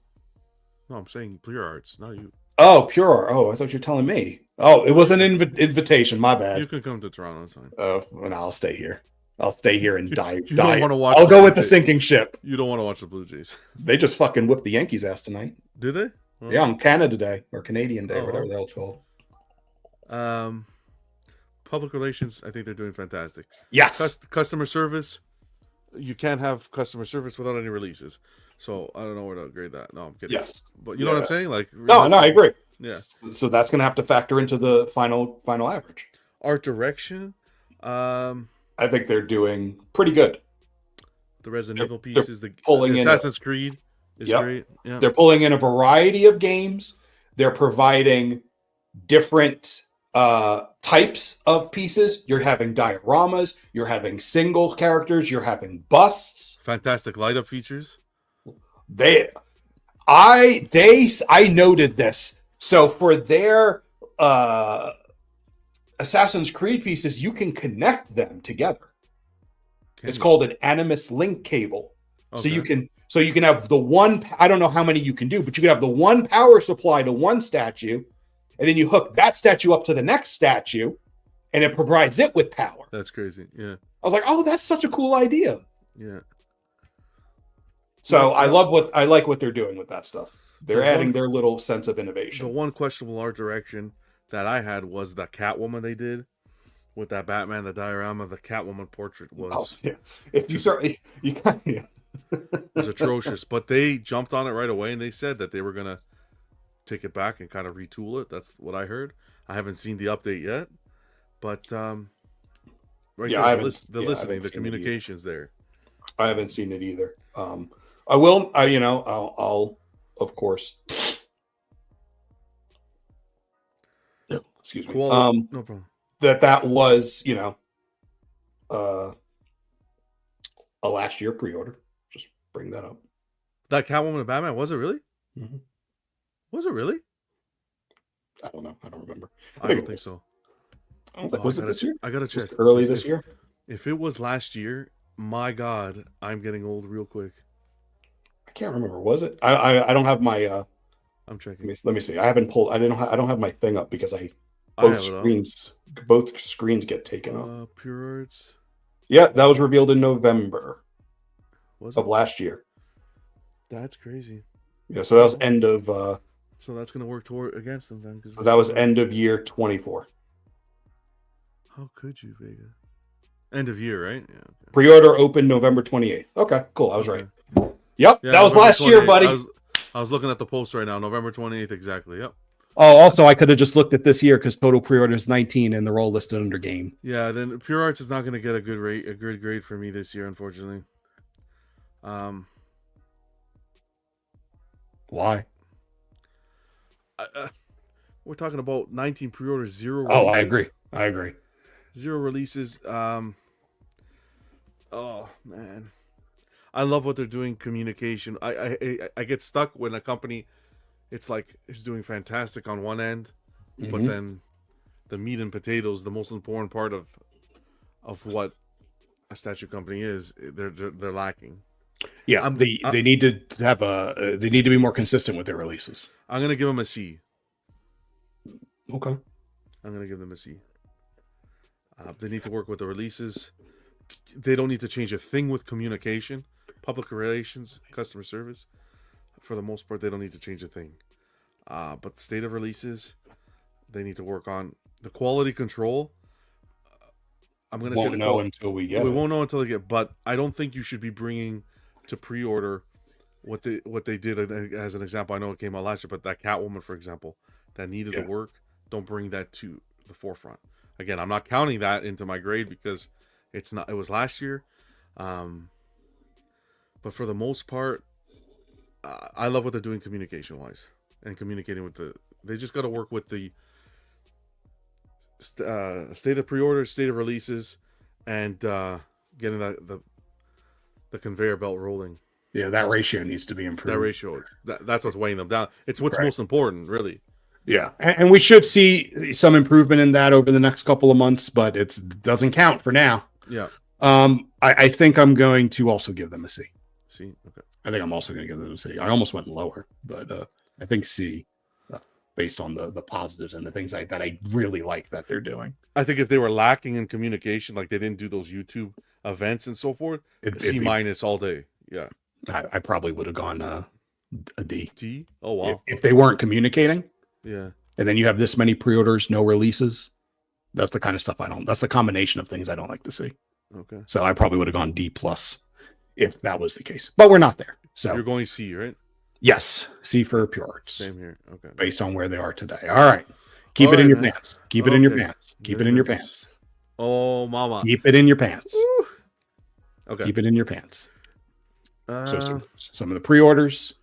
No, I'm saying Pure Arts, not you. Oh, Pure. Oh, I thought you were telling me. Oh, it was an invitation. My bad. You can come to Toronto. It's fine. Oh, well, I'll stay here. I'll stay here and die. You don't want to watch. I'll go with the Jays. sinking ship. You don't want to watch the Blue Jays. They just fucking whipped the Yankees ass tonight. Did they? Well, Yeah, on Canada Day or Canadian Day, Oh, whatever okay. the hell it's called. Public relations, I think they're doing fantastic. Yes. Customer service, you can't have customer service without any releases. So I don't know where to grade that. No, I'm kidding. Yes. But you know what I'm Yeah. saying? Like, No, I agree. Yeah. So that's going to have to factor into the final average. Art direction, I think they're doing pretty good. the Resident Evil they're pieces, the pulling in Assassin's Creed is Yep. great. Yeah. They're pulling in a variety of games. They're providing different types of pieces. You're having dioramas. You're having single characters. You're having busts. Fantastic light up features. I noted this. So for their Assassin's Creed pieces, you can connect them together. It's called an Animus Link cable. Okay. So you can have the one. I don't know how many you can do, but you can have the one power supply to one statue, and then you hook that statue up to the next statue, and it provides it with power. That's crazy. Yeah. I was like, oh, that's such a cool idea. Yeah. So Yeah. I like what they're doing with that stuff. They're The adding one- their little sense of The innovation. one questionable art direction that I had was the Catwoman they did with that Batman, the diorama, the Catwoman portrait Oh, was yeah. If you start, you kind of, was atrocious. But they jumped on it right away and they said that they were gonna take it back and kind of retool it. That's what I heard. I haven't seen the update yet, but right Yeah, there, I the, haven't- lis- the yeah, I listening, haven't the seen it either. communications there. I haven't seen it either. I will. I'll of course. Excuse me. Quality, no problem. That was a last year pre-order. Just bring that up. That Catwoman and Batman, was it really? Mhm. Was it really? I don't know. I don't remember. I think don't it think was. so. I don't think, Oh, was it this year? I gotta Was check. it early If- this year? If it was last year, my God, I'm getting old real quick. I can't remember. Was it? I don't have my. I'm checking. Let me see. I haven't pulled. I don't have my thing up because I both have it up. screens get taken up. Pure Arts. Yeah, that was revealed in November Was of it? last year. That's crazy. Yeah, so that was end of. So that's gonna work toward against them then. So that was end of year 24. How could you, Vega? End of year, right? Yeah. Okay. Pre-order open November 28th. Okay, cool. I was right. Okay. Yep, Yeah, that was November last year, 28th. buddy. I was looking at the post right now, November 28th exactly. Yep. Oh, also, I could have just looked at this year because total pre-order is 19 and they're all listed under game. Yeah, then Pure Arts is not going to get a good grade for me this year, unfortunately. Why? We're talking about 19 pre-orders, 0 releases. Oh, I agree. 0 releases. Oh man, I love what they're doing. Communication. I get stuck when a company, it's like is doing fantastic on one end, but Mhm. then the meat and potatoes, the most important part of what a statue company is, they're lacking. Yeah, they need to have they need to be more consistent with their releases. I'm gonna give them a C. Okay. I'm gonna give them a C. They need to work with the releases. They don't need to change a thing with communication, public relations, customer service. For the most part, they don't need to change a thing. But the state of releases, they need to work on the quality control. I'm gonna say Won't the know until we get we it. won't know until they get. But I don't think you should be bringing to pre-order what they did as an example. I know it came out last year, but that Catwoman, for example, that needed Yeah. to work. Don't bring that to the forefront. Again, I'm not counting that into my grade because it's not. It was last year, but for the most part, I love what they're doing communication wise and communicating with the. They just got to work with the state of pre-orders, state of releases, and getting the conveyor belt rolling. Yeah, that ratio needs to be improved. That ratio, that's what's weighing them down. It's what's Right. most important, really. Yeah, and we should see some improvement in that over the next couple of months, but it doesn't count for now. Yeah. I think I'm going to also give them a C. See, okay. I think I'm also going to give them a C. I almost went lower, but I think C, based on the positives and the things that I really like that they're doing. I think if they were lacking in communication, like they didn't do those YouTube events and so forth, C minus all day. Yeah. I probably would have gone a D. T. Oh wow. If they weren't communicating, Yeah. and then you have this many pre-orders, no releases. That's the kind of stuff I don't. That's the combination of things I don't like to see. Okay. So I probably would have gone D plus if that was the case, but we're not there. So You're going C, right? yes, C for Pure Arts, Same here. Okay. based on where they are today. All right, keep All it in right, your man. pants. Keep it in your Okay. pants. Keep it Very in your nice. pants. Oh, mama. Keep it in your pants. Okay. Keep it in your pants. So Uh, some of the pre-orders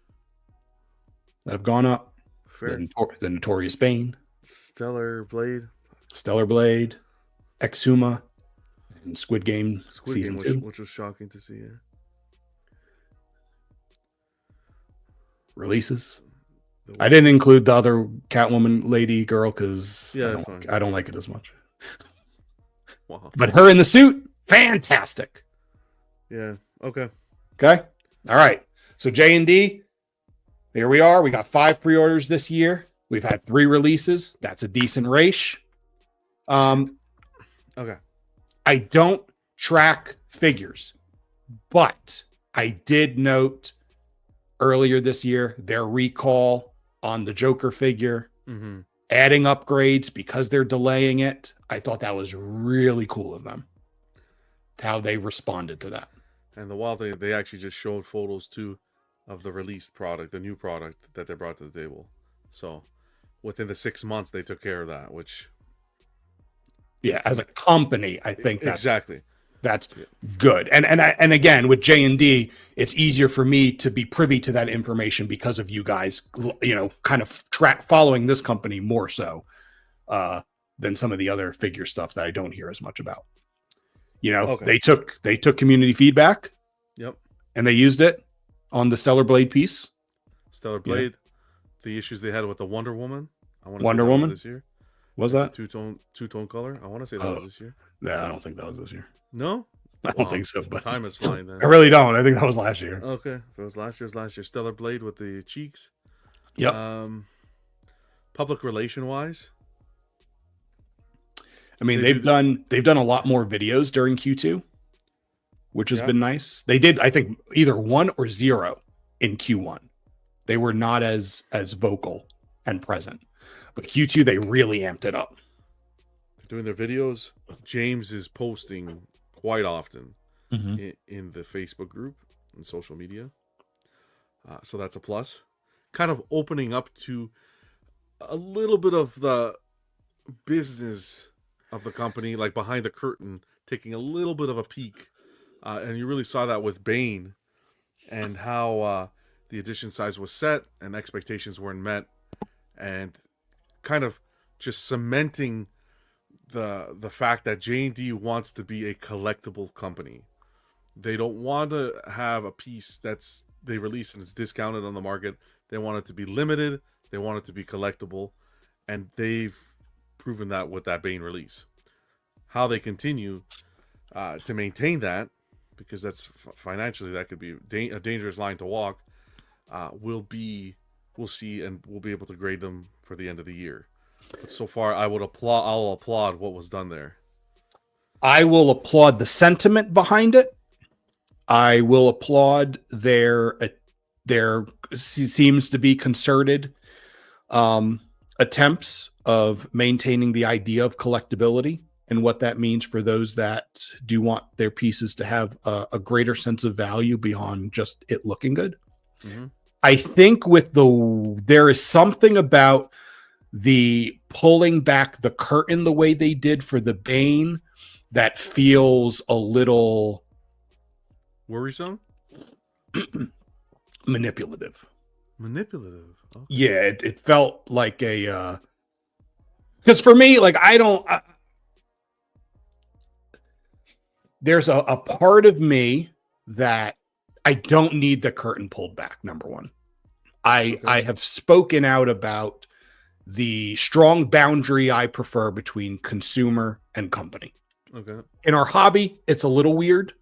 that have gone up: fair. the Notorious Bane, Stellar Blade. Stellar Blade, Exuma, and Squid Game Squid season Game, 2 which was shocking to see. Yeah. releases. I didn't include the other Catwoman lady girl because Yeah, that's fine. I don't like it as much. Wow. But her in the suit, fantastic. Yeah. Okay. Okay. All right. So J&D, here we are. We got 5 pre-orders this year. We've had 3 releases. That's a decent ratio. Okay. I don't track figures, but I did note earlier this year their recall on the Joker figure, Mm-hmm. adding upgrades because they're delaying it. I thought that was really cool of them. How they responded to that. And the wild thing, they actually just showed photos too of the released product, the new product that they brought to the table. So within the 6 months, they took care of that, which Yeah, as a company, I think that's exactly. that's good. And again, with J&D, it's easier for me to be privy to that information because of you guys, kind of following this company more so than some of the other figure stuff that I don't hear as much about. Okay. They took community feedback Yep. and they used it on the Stellar Blade piece. Stellar Blade, the issues they had with the Wonder Woman. I want to Wonder say that was Woman? this year. Was that? Two-tone color. I want to say that Oh. was this year. Yeah, I don't think that was this year. No, I don't Wow. think so, but Time is flying then. I really don't. I think that was last year. Okay, if it was last year, it was last year. Stellar Blade with the cheeks. Yep. Public relation wise, I mean, They they've do done a lot more videos during Q2, which has Yeah. been nice. They did, I think, either 1 or 0 in Q1. They were not as vocal and present, but Q2 they really amped it up. they're doing their videos. James is posting quite often in the Facebook group and social media, so that's a plus. Kind of opening up to a little bit of the business of the company, like behind the curtain, taking a little bit of a peek, and you really saw that with Bane and how the edition size was set and expectations weren't met, and kind of just cementing the fact that J&D wants to be a collectible company. They don't want to have a piece they release and it's discounted on the market. They want it to be limited. They want it to be collectible, and they've proven that with that Bane release. How they continue to maintain that, because that's financially that could be a dangerous line to walk. We'll see, and we'll be able to grade them for the end of the year. But so far, I'll applaud what was done there. I will applaud the sentiment behind it. I will applaud their seems to be concerted attempts of maintaining the idea of collectability and what that means for those that do want their pieces to have a greater sense of value beyond just it looking good. Mm-hmm. I think there is something about the pulling back the curtain the way they did for the Bane that feels a little Worrisome? manipulative. Manipulative. Okay. Yeah, it felt like a because for me, like there's a part of me that I don't need the curtain pulled back. Number one, I Okay. have spoken out about the strong boundary I prefer between consumer and company. Okay. In our hobby, it's a little weird.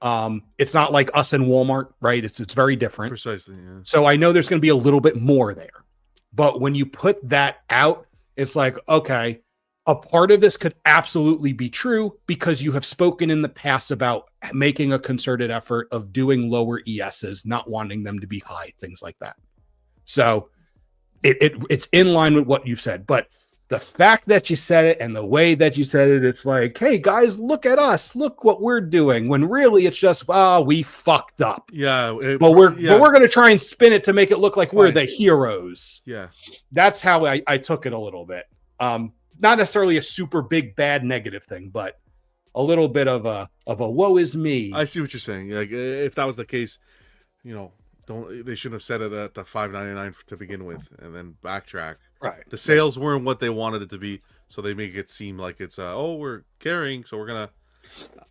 It's not like us and Walmart, right? It's very different. Precisely. Yeah. So I know there's going to be a little bit more there. But when you put that out, it's like, okay, a part of this could absolutely be true because you have spoken in the past about making a concerted effort of doing lower ESs, not wanting them to be high, things like that. So it's in line with what you've said. But the fact that you said it and the way that you said it, it's like, hey guys, look at us, look what we're doing. When really it's just, we fucked up. Yeah. But we're going to try and spin it to make it look like we're Fine. the heroes. Yeah. That's how I took it a little bit. Not necessarily a super big bad negative thing, but a little bit of a woe is me. I see what you're saying. Like, if that was the case, they shouldn't have set it at the $5.99 to begin with, and then backtrack. Right. The sales weren't what they wanted it to be, so they make it seem like it's we're caring, so we're gonna.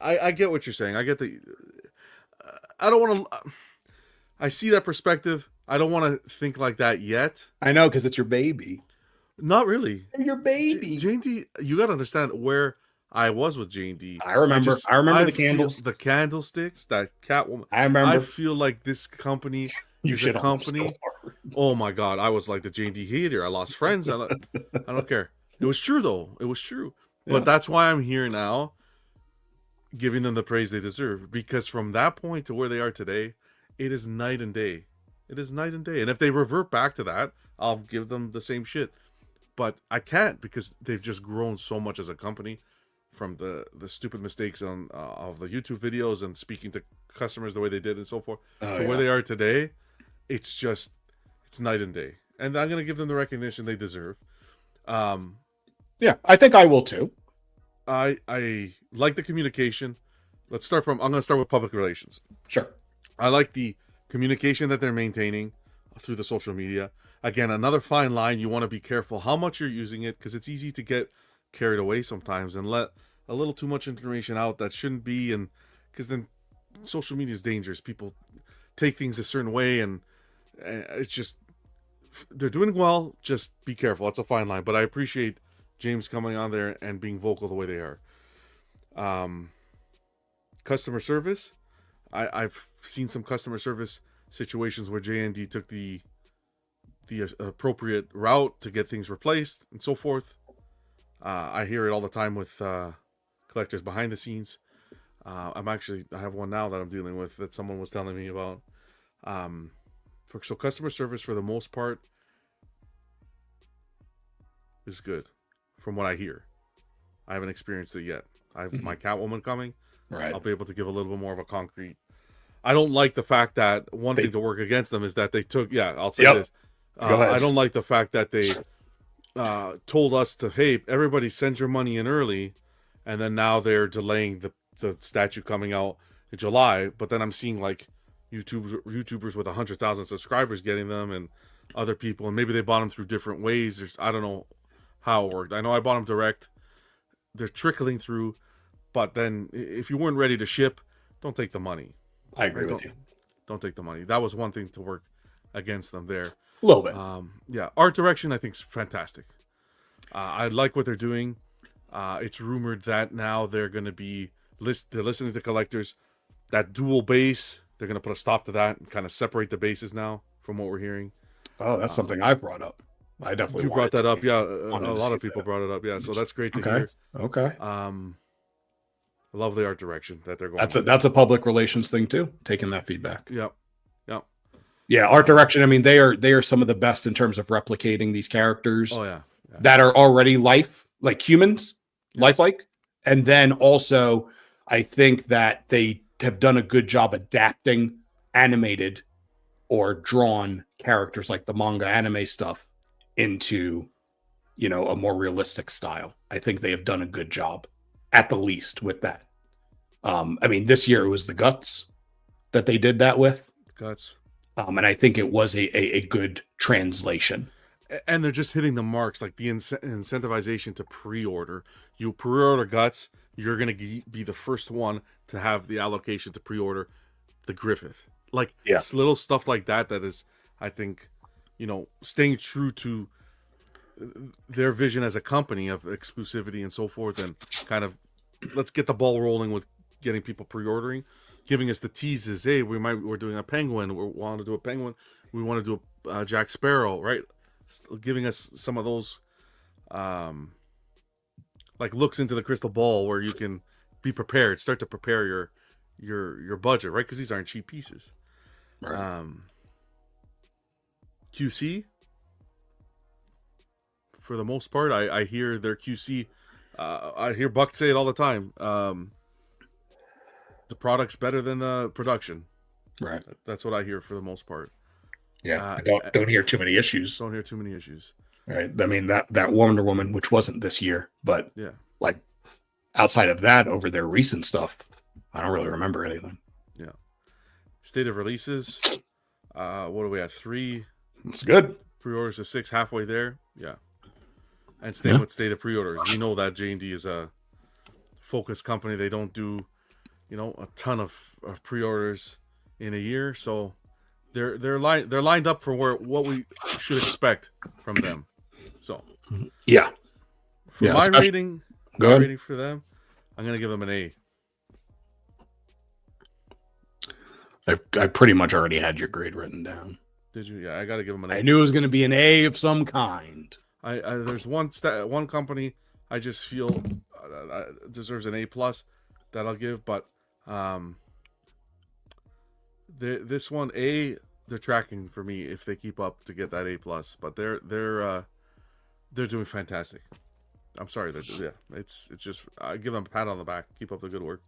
I get what you're saying. I get the. I don't want to. I see that perspective. I don't want to think like that yet. I know, because it's your baby. Not really. Your baby. J&D, you got to understand where I was with J&D. I remember the feel candles. the candlesticks, that Catwoman. I remember. I feel like this company You is shit a on them so company. hard. Oh my god, I was like the J&D hater. I lost friends. I don't care. It was true though. It was true. Yeah. But that's why I'm here now, giving them the praise they deserve. Because from that point to where they are today, it is night and day. It is night and day. And if they revert back to that, I'll give them the same shit. But I can't, because they've just grown so much as a company, from the stupid mistakes on of the YouTube videos and speaking to customers the way they did and so forth, to where they are today. It's night and day. And I'm going to give them the recognition they deserve. Yeah, I think I will too. I like the communication. I'm going to start with public relations. Sure. I like the communication that they're maintaining through the social media. Again, another fine line. You want to be careful how much you're using it, because it's easy to get carried away sometimes and let a little too much information out that shouldn't be. And because then social media is dangerous. People take things a certain way, and it's just, they're doing well. Just be careful. It's a fine line. But I appreciate James coming on there and being vocal the way they are. Customer service. I've seen some customer service situations where J&D took the appropriate route to get things replaced and so forth. I hear it all the time with collectors behind the scenes. I have one now that I'm dealing with that someone was telling me about. So customer service, for the most part, is good, from what I hear. I haven't experienced it yet. I have my Catwoman coming. Right. I'll be able to give a little bit more of a concrete. I don't like the fact that one thing to work against them is that they took. Yeah, I'll say this. Go ahead. I don't like the fact that they told us to, hey, everybody send your money in early, and then now they're delaying the statue coming out in July. But then I'm seeing like YouTubers with 100,000 subscribers getting them, and other people, and maybe they bought them through different ways. I don't know how it worked. I know I bought them direct. They're trickling through, but then if you weren't ready to ship, don't take the money. I agree with you. Don't take the money. That was one thing to work against them there. A little bit. Yeah, art direction I think is fantastic. I like what they're doing. It's rumored that now they're going to be they're listening to collectors. That dual base, they're going to put a stop to that and kind of separate the bases now, from what we're hearing. Oh, that's something I've brought up. I definitely You brought that up, yeah. A wanted to lot of see people that. brought it up, yeah. So that's great to Okay. hear. Okay. I love the art direction that they're going. That's a public relations thing too, taking that feedback. Yep. Yeah, art direction. I mean, they are some of the best in terms of replicating these characters Oh yeah. that are already like humans, lifelike. And then also, I think that they have done a good job adapting animated or drawn characters like the manga anime stuff into, a more realistic style. I think they have done a good job, at the least, with that. I mean, this year it was the Guts that they did that with. Guts. And I think it was a good translation. And they're just hitting the marks, like the incentivization to pre-order. You pre-order Guts, you're going to be the first one to have the allocation to pre-order the Griffith. Like Yeah. little stuff like that is, I think, staying true to their vision as a company of exclusivity and so forth, and kind of let's get the ball rolling with getting people pre-ordering, giving us the teases. Hey, we're doing a penguin. We want to do a penguin. We want to do a Jack Sparrow, right? Giving us some of those, like looks into the crystal ball where you can be prepared, start to prepare your budget, right? Because these aren't cheap pieces. Right. QC, for the most part, I hear their QC. I hear Buck say it all the time. The product's better than the production. Right. That's what I hear for the most part. Yeah. I don't hear too many issues. Don't hear too many issues. Right. I mean, that Wonder Woman, which wasn't this year, but Yeah. like outside of that, over their recent stuff, I don't really remember anything. Yeah. State of releases. What are we at? 3 It's good. pre-orders to 6, halfway there. Yeah. And staying with state of pre-orders. We know that J&D is a focused company. They don't do, a ton of pre-orders in a year. So they're lined up for what we should expect from them. So Yeah. for Yeah, my especially- rating, Go ahead. rating for them, I'm gonna give them an A. I pretty much already had your grade written down. Did you? Yeah, I gotta give them an A. I knew it was going to be an A of some kind. I there's one company I just feel deserves an A plus that I'll give, but this one they're tracking for me if they keep up to get that A plus, but they're doing fantastic. I'm sorry, it's just I give them a pat on the back. Keep up the good work.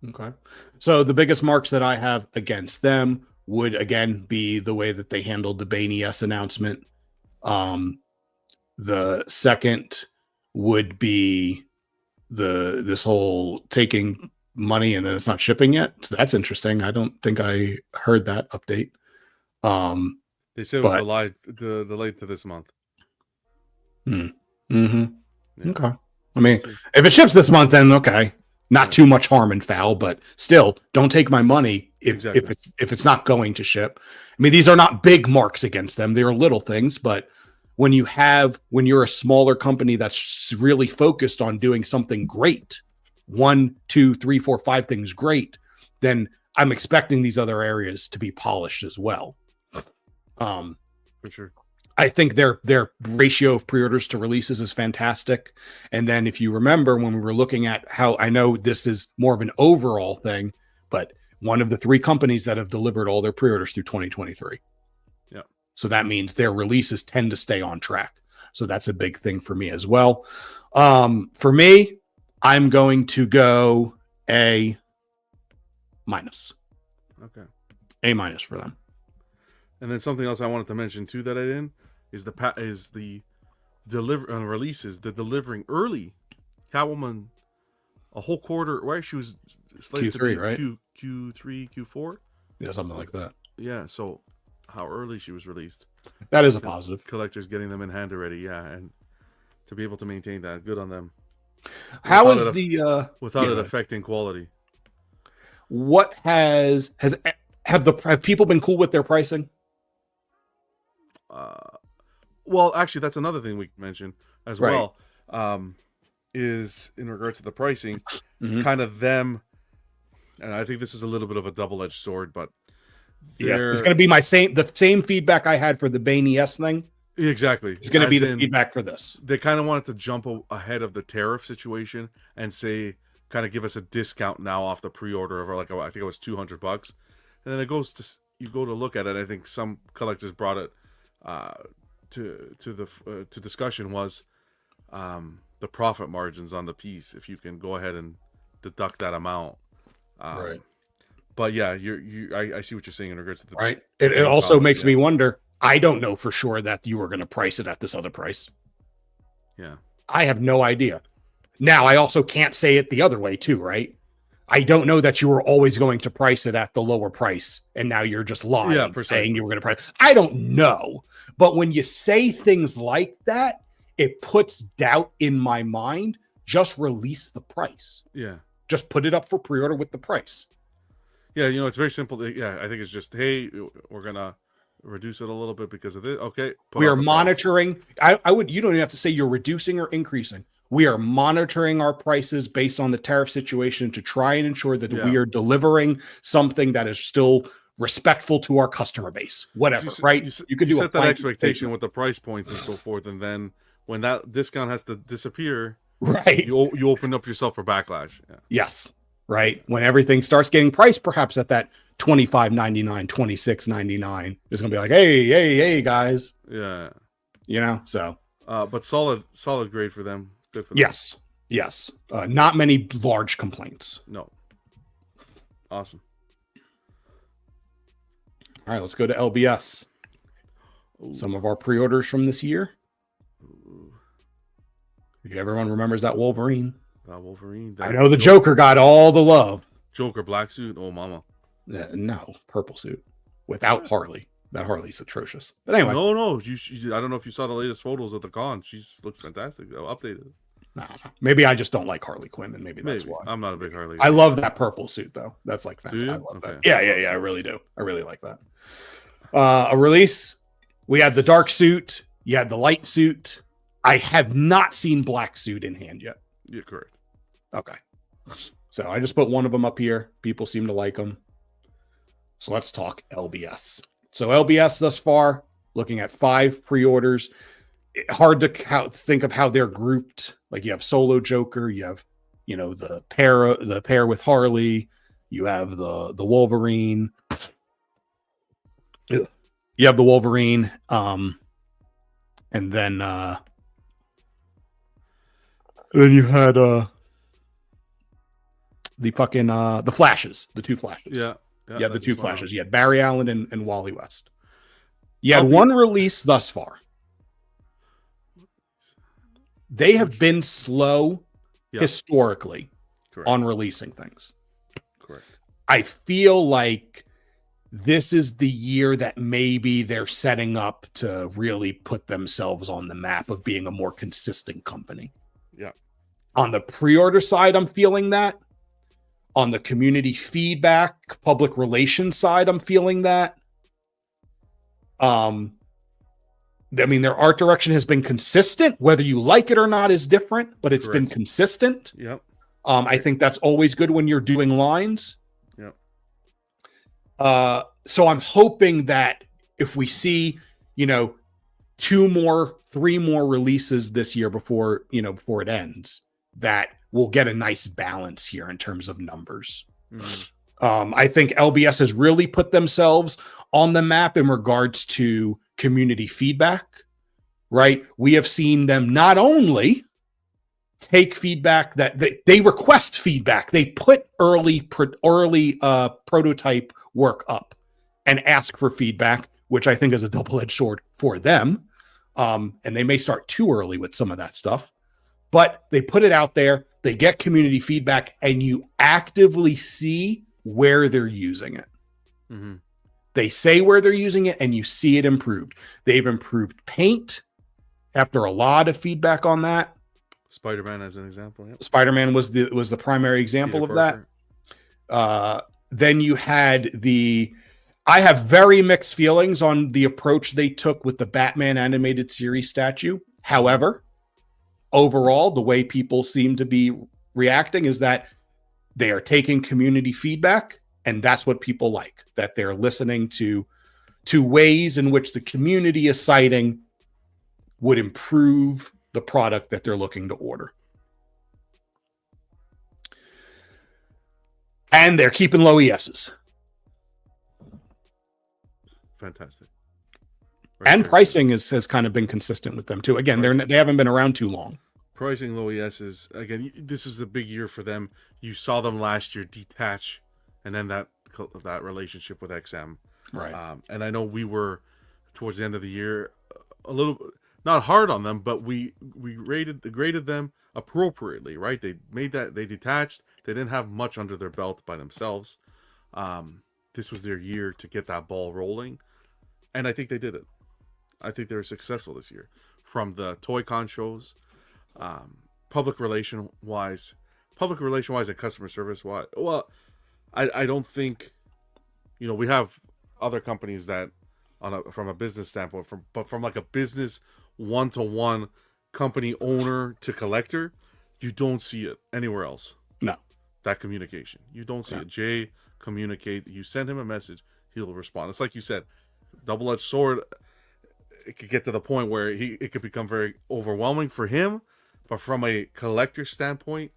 Okay. So the biggest marks that I have against them would again be the way that they handled the Bane ES announcement. The second would be this whole taking money and then it's not shipping yet. So that's interesting. I don't think I heard that update. They said it was delayed to this month. Mm-hmm. Yeah. Okay. I mean, See. if it ships this month, then okay. Not too much harm and foul, but still, don't take my money if it's not going to ship. I mean, these are not big marks against them; they are little things. But when you're a smaller company that's really focused on doing something great, 1, 2, 3, 4, 5 things great, then I'm expecting these other areas to be polished as well. For sure. I think their ratio of pre-orders to releases is fantastic. And then if you remember when we were looking at how, I know this is more of an overall thing, but one of the 3 companies that have delivered all their pre-orders through 2023. Yeah. So that means their releases tend to stay on track. So that's a big thing for me as well. For me, I'm going to go A-. Okay. A- for them. And then something else I wanted to mention too that I didn't is the releases, the delivering early. Catwoman, a whole quarter. Right, she was slated to be Q3, right? Q3, Q4. Yeah, something like that. Yeah. So how early she was released. That is a positive. Collectors getting them in hand already. Yeah, and to be able to maintain that, good on them. How Without is without it yeah. affecting quality? What have people been cool with their pricing? Well, actually, that's another thing we can mention as Right. well. Is in regards to the pricing, Mhm. kind of them, and I think this is a little bit of a double-edged sword, but Yeah, it's going to be the same feedback I had for the Bane ES thing. exactly. It's going to be As the in, feedback for this. They kind of wanted to jump ahead of the tariff situation and say, kind of give us a discount now off the pre-order of I think it was $200, and then you go to look at it. I think some collectors brought it to discussion was the profit margins on the piece. If you can go ahead and deduct that amount, Right. But yeah, I see what you're saying in regards to the Right. It Bane also product, makes yeah. me wonder. I don't know for sure that you were going to price it at this other price. Yeah, I have no idea. Now, I also can't say it the other way too, right? I don't know that you were always going to price it at the lower price, and now you're just lying, Yeah, precisely. saying you were going to price. I don't know. But when you say things like that, it puts doubt in my mind. Just release the price. yeah. Just put it up for pre-order with the price. Yeah, it's very simple. Yeah, I think it's just, hey, we're gonna reduce it a little bit because of this. Okay, put We out are the price. monitoring. I would, you don't even have to say you're reducing or increasing. We are monitoring our prices based on the tariff situation to try and ensure that we Yeah. are delivering something that is still respectful to our customer base, whatever, right? You could do a set that blanket expectation statement. with the price points and so forth, and then when that discount has to disappear, Right. you open up yourself for backlash. Yeah. Yes. Right. When everything starts getting priced, perhaps at that $25.99, $26.99, it's gonna be like, hey, guys. Yeah. So But solid grade for them. Good for them. yes. Not many large complaints. No. Awesome. All right, let's go to LBS. Ooh. Some of our pre-orders from this year. Ooh. Everyone remembers that Wolverine. Wolverine. I know the Joker got all the love. Joker black suit. Oh, mama. No, purple suit without Harley. That Harley's atrocious. But anyway, No. I don't know if you saw the latest photos at the con. She looks fantastic. Updated. no. Maybe I just don't like Harley Quinn, and maybe that's why. I'm not a big Harley. I love that purple suit though. That's like Do you? fantastic. I love that. Okay. Yeah. I really do. I really like that. A release. We had the dark suit. You had the light suit. I have not seen black suit in hand yet. Yeah, correct. Okay. So I just put one of them up here. People seem to like them. So let's talk LBS. So LBS thus far, looking at 5 pre-orders. Hard to think of how they're grouped. Like you have Solo Joker, you have, the pair with Harley, you have the Wolverine. You have the Wolverine, and then you had the fucking the Flashes, the 2 Flashes. Yeah. Yeah, the 2 Flashes. You had Barry Allen and Wally West. You had one release thus far. They have been slow historically on releasing things. Correct. I feel like this is the year that maybe they're setting up to really put themselves on the map of being a more consistent company. Yeah. On the pre-order side, I'm feeling that. On the community feedback, public relations side, I'm feeling that. Their art direction has been consistent. Whether you like it or not is different, but it's been consistent. Yep. I think that's always good when you're doing lines. Yep. So I'm hoping that if we see, 2 more, 3 more releases this year before it ends, that we'll get a nice balance here in terms of numbers. Mm-hmm. I think LBS has really put themselves on the map in regards to community feedback, right? We have seen them not only take feedback that they request feedback, they put early prototype work up and ask for feedback, which I think is a double-edged sword for them. And they may start too early with some of that stuff, but they put it out there, they get community feedback, and you actively see where they're using it. Mm-hmm. They say where they're using it, and you see it improved. They've improved paint after a lot of feedback on that. Spider-Man as an example. Yep. Spider-Man was the primary example Peter of Parker. that. Then you had I have very mixed feelings on the approach they took with the Batman animated series statue. However, overall, the way people seem to be reacting is that they are taking community feedback, and that's what people like, that they're listening to ways in which the community is citing would improve the product that they're looking to order. And they're keeping low ESs. Fantastic. And pricing has kind of been consistent with them too. Again, they haven't been around too long. Pricing low ESs, again, this is a big year for them. You saw them last year detach, and then that relationship with XM. Right. And I know we were towards the end of the year a little not hard on them, but we graded them appropriately, right? They detached. They didn't have much under their belt by themselves. This was their year to get that ball rolling, and I think they did it. I think they were successful this year, from the Toy Con shows, public relation wise and customer service wise. Well, I don't think we have other companies that, from a business standpoint, but from like a business one-to-one company owner to collector, you don't see it anywhere else. No. That communication, you don't see it. Jay communicate. You send him a message, he'll respond. It's like you said, double-edged sword. It could get to the point where it could become very overwhelming for him, but from a collector standpoint,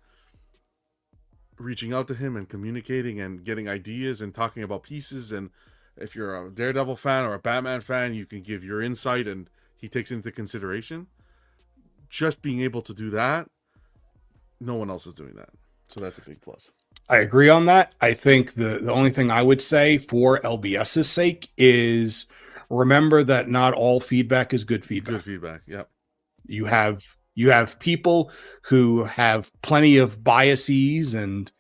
reaching out to him and communicating and getting ideas and talking about pieces, and if you're a Daredevil fan or a Batman fan, you can give your insight and he takes into consideration. Just being able to do that, no one else is doing that. So that's a big plus. I agree on that. I think the only thing I would say for LBS's sake is remember that not all feedback is good feedback. Good feedback. Yep. You have people who have plenty of biases and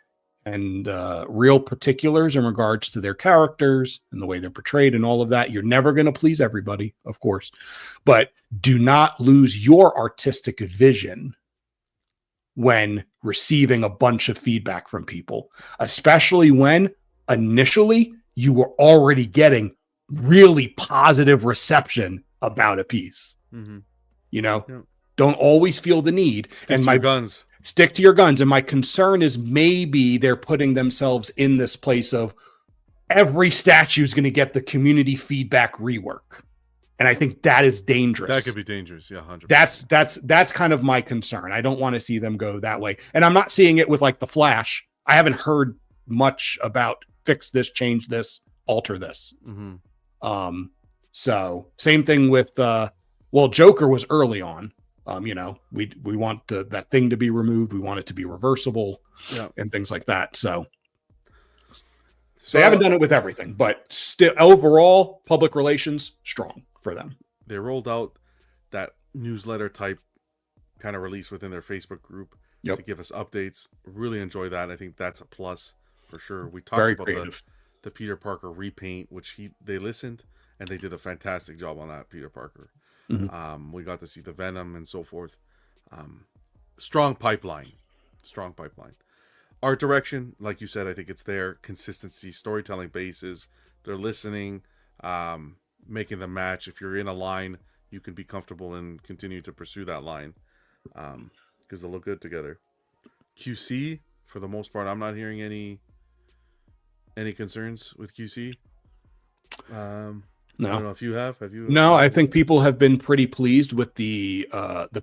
real particulars in regards to their characters and the way they're portrayed and all of that. You're never going to please everybody, of course, but do not lose your artistic vision when receiving a bunch of feedback from people, especially when initially you were already getting really positive reception about a piece. Mm-hmm. Don't always feel the need. Stick to your guns. Stick to your guns. And my concern is maybe they're putting themselves in this place of every statue is going to get the community feedback rework. And I think that is dangerous. That could be dangerous. Yeah, 100%. That's kind of my concern. I don't want to see them go that way. And I'm not seeing it with like the Flash. I haven't heard much about fix this, change this, alter this. Mm-hmm. So same thing with Joker was early on. We want that thing to be removed. We want it to be reversible, and things like that. So they haven't done it with everything, but still overall public relations strong for them. They rolled out that newsletter type kind of release within their Facebook group to give us updates. Really enjoy that. I think that's a plus for sure. We talked about the Peter Parker repaint, which they listened and they did a fantastic job on that, Peter Parker. Mm-hmm. We got to see the Venom and so forth. Strong pipeline. Art direction, like you said, I think it's there. Consistency, storytelling bases. They're listening, making the match. If you're in a line, you can be comfortable and continue to pursue that line because they look good together. QC, for the most part, I'm not hearing any concerns with QC. No. I don't know if you have. Have you? No, I think people have been pretty pleased with the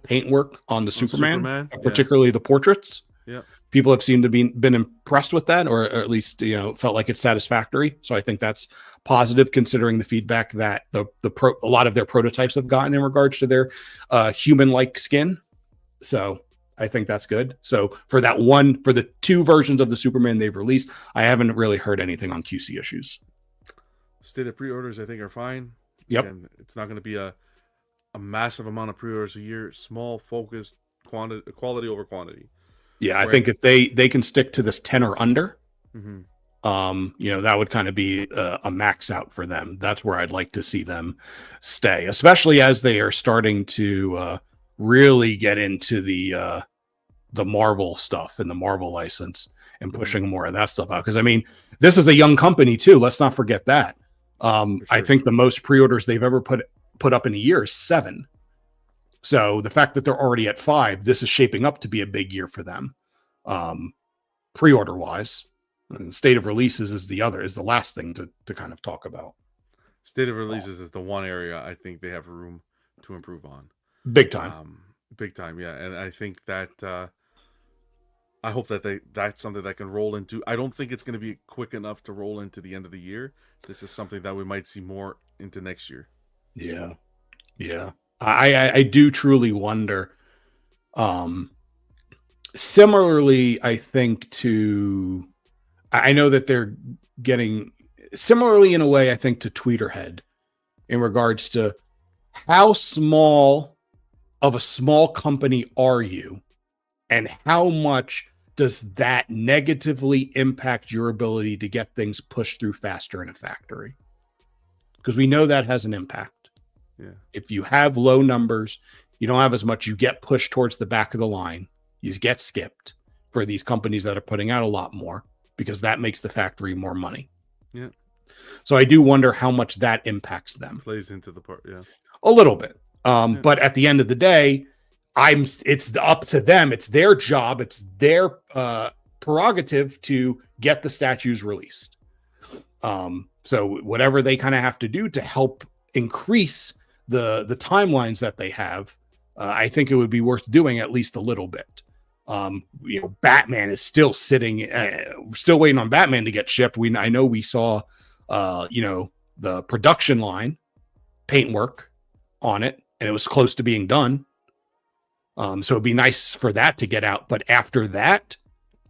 paintwork on the Superman, particularly the portraits. Yeah, people have seemed to been impressed with that, or at least felt like it's satisfactory. So I think that's positive, considering the feedback that a lot of their prototypes have gotten in regards to their human-like skin. So I think that's good. So for the 2 versions of the Superman they've released, I haven't really heard anything on QC issues. Stated pre-orders, I think, are fine. Yep. Again, it's not going to be a massive amount of pre-orders a year. Small, focused, quality over quantity. Yeah, I think if they can stick to this 10 or under, mm-hmm. That would kind of be a max out for them. That's where I'd like to see them stay, especially as they are starting to really get into the Marvel stuff and the Marvel license and pushing more of that stuff out. Because this is a young company too. Let's not forget that. Sure. I think the most pre-orders they've ever put up in a year is 7. So the fact that they're already at 5, this is shaping up to be a big year for them, pre-order wise. And state of releases is the last thing to kind of talk about. State of releases is the one area I think they have room to improve on. Big time. Yeah. And I think that I hope that that's something that can roll into. I don't think it's going to be quick enough to roll into the end of the year. This is something that we might see more into next year. Yeah. I do truly wonder. Similarly, I think I know that they're getting similarly in a way, I think, to Tweeterhead in regards to how small of a small company are you and how much does that negatively impact your ability to get things pushed through faster in a factory? Because we know that has an impact. Yeah. If you have low numbers, you don't have as much, you get pushed towards the back of the line. You get skipped for these companies that are putting out a lot more because that makes the factory more money. Yeah. So I do wonder how much that impacts them. Plays into the part, yeah. A little bit. Yeah. But at the end of the day, it's up to them. It's their job. It's their prerogative to get the statues released. So whatever they kind of have to do to help increase the timelines that they have, I think it would be worth doing at least a little bit. Batman is still sitting, still waiting on Batman to get shipped. I know we saw, the production line paintwork on it, and it was close to being done. So it'd be nice for that to get out. But after that,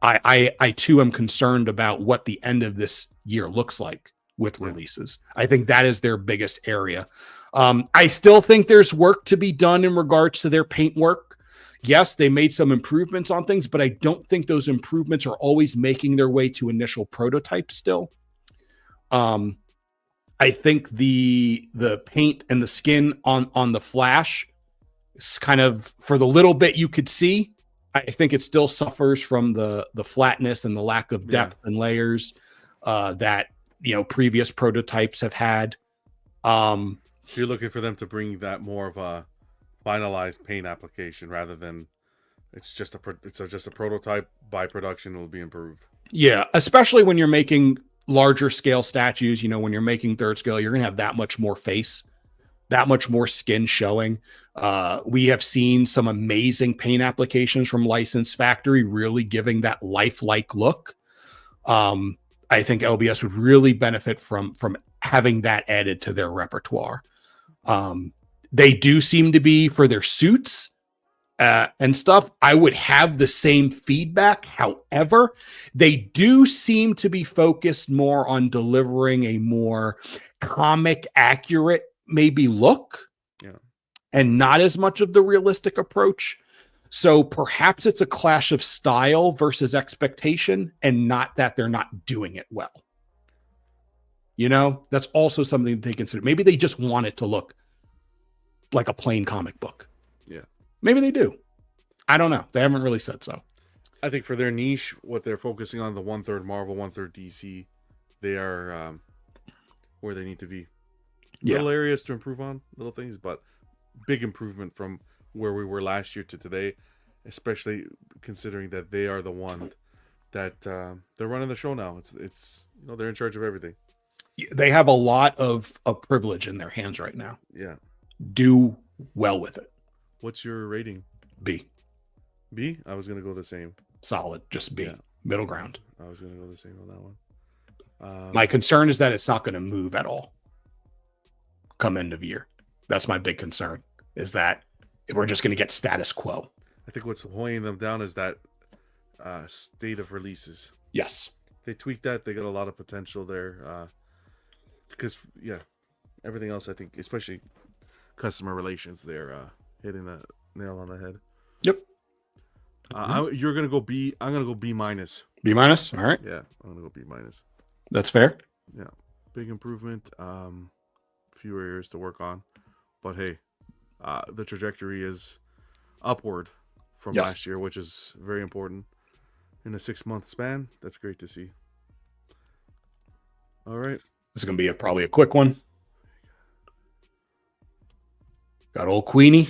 I too am concerned about what the end of this year looks like with releases. I think that is their biggest area. I still think there's work to be done in regards to their paint work. Yes, they made some improvements on things, but I don't think those improvements are always making their way to initial prototypes still. I think the paint and the skin on the Flash is kind of, for the little bit you could see, I think it still suffers from the flatness and the lack of depth and layers that previous prototypes have had. You're looking for them to bring that more of a finalized paint application rather than it's just a prototype. By production, it will be improved. Yeah, especially when you're making larger scale statues. When you're making third scale, you're gonna have that much more face, that much more skin showing. We have seen some amazing paint applications from License Factory, really giving that lifelike look. I think LBS would really benefit from having that added to their repertoire. They do seem to be, for their suits and stuff, I would have the same feedback. However, they do seem to be focused more on delivering a more comic accurate maybe look, and not as much of the realistic approach. So perhaps it's a clash of style versus expectation, and not that they're not doing it well. That's also something to consider. Maybe they just want it to look like a plain comic book. Yeah. Maybe they do. I don't know. They haven't really said so. I think for their niche, what they're focusing on, the 1/3 Marvel, 1/3 DC, they are where they need to be. Little areas to improve on, little things, but big improvement from where we were last year to today, especially considering that they are the one that they're running the show now. It's they're in charge of everything. They have a lot of privilege in their hands right now. Yeah. Do well with it. What's your rating? B. B? I was going to go the same. Solid. Just B. Yeah. Middle ground. I was going to go the same on that one. My concern is that it's not going to move at all come end of year. That's my big concern, is that we're just going to get status quo. I think what's weighing them down is that state of releases. Yes. They tweaked that. They got a lot of potential there. Because, everything else, I think, especially customer relations, they're hitting the nail on the head. Yep. You're going to go B. I'm going to go B-. B-? All right. Yeah, I'm going to go B-. That's fair. Yeah. Big improvement. Few areas to work on. But hey, the trajectory is upward from last year, which is very important. In a 6-month span, that's great to see. All right. This is going to be probably a quick one. Got old Queenie.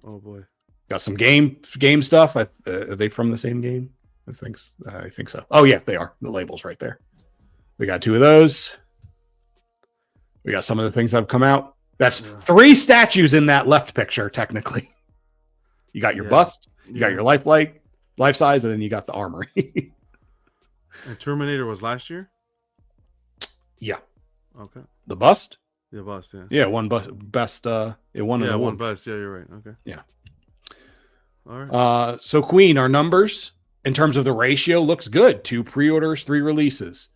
Oh, boy. Got some game stuff. Are they from the same game? I think so. Oh, yeah, they are. The label's right there. We got 2 of those. We got some of the things that have come out. That's 3 statues in that left picture, technically. You got your bust, you got your life size, and then you got the armory. And Terminator was last year? Yeah. Okay. The bust? The bust, yeah. Yeah, one best. It won. Yeah, one best. Yeah, you're right. Okay. Yeah. All right. So Queen, our numbers in terms of the ratio looks good. 2 pre-orders, 3 releases.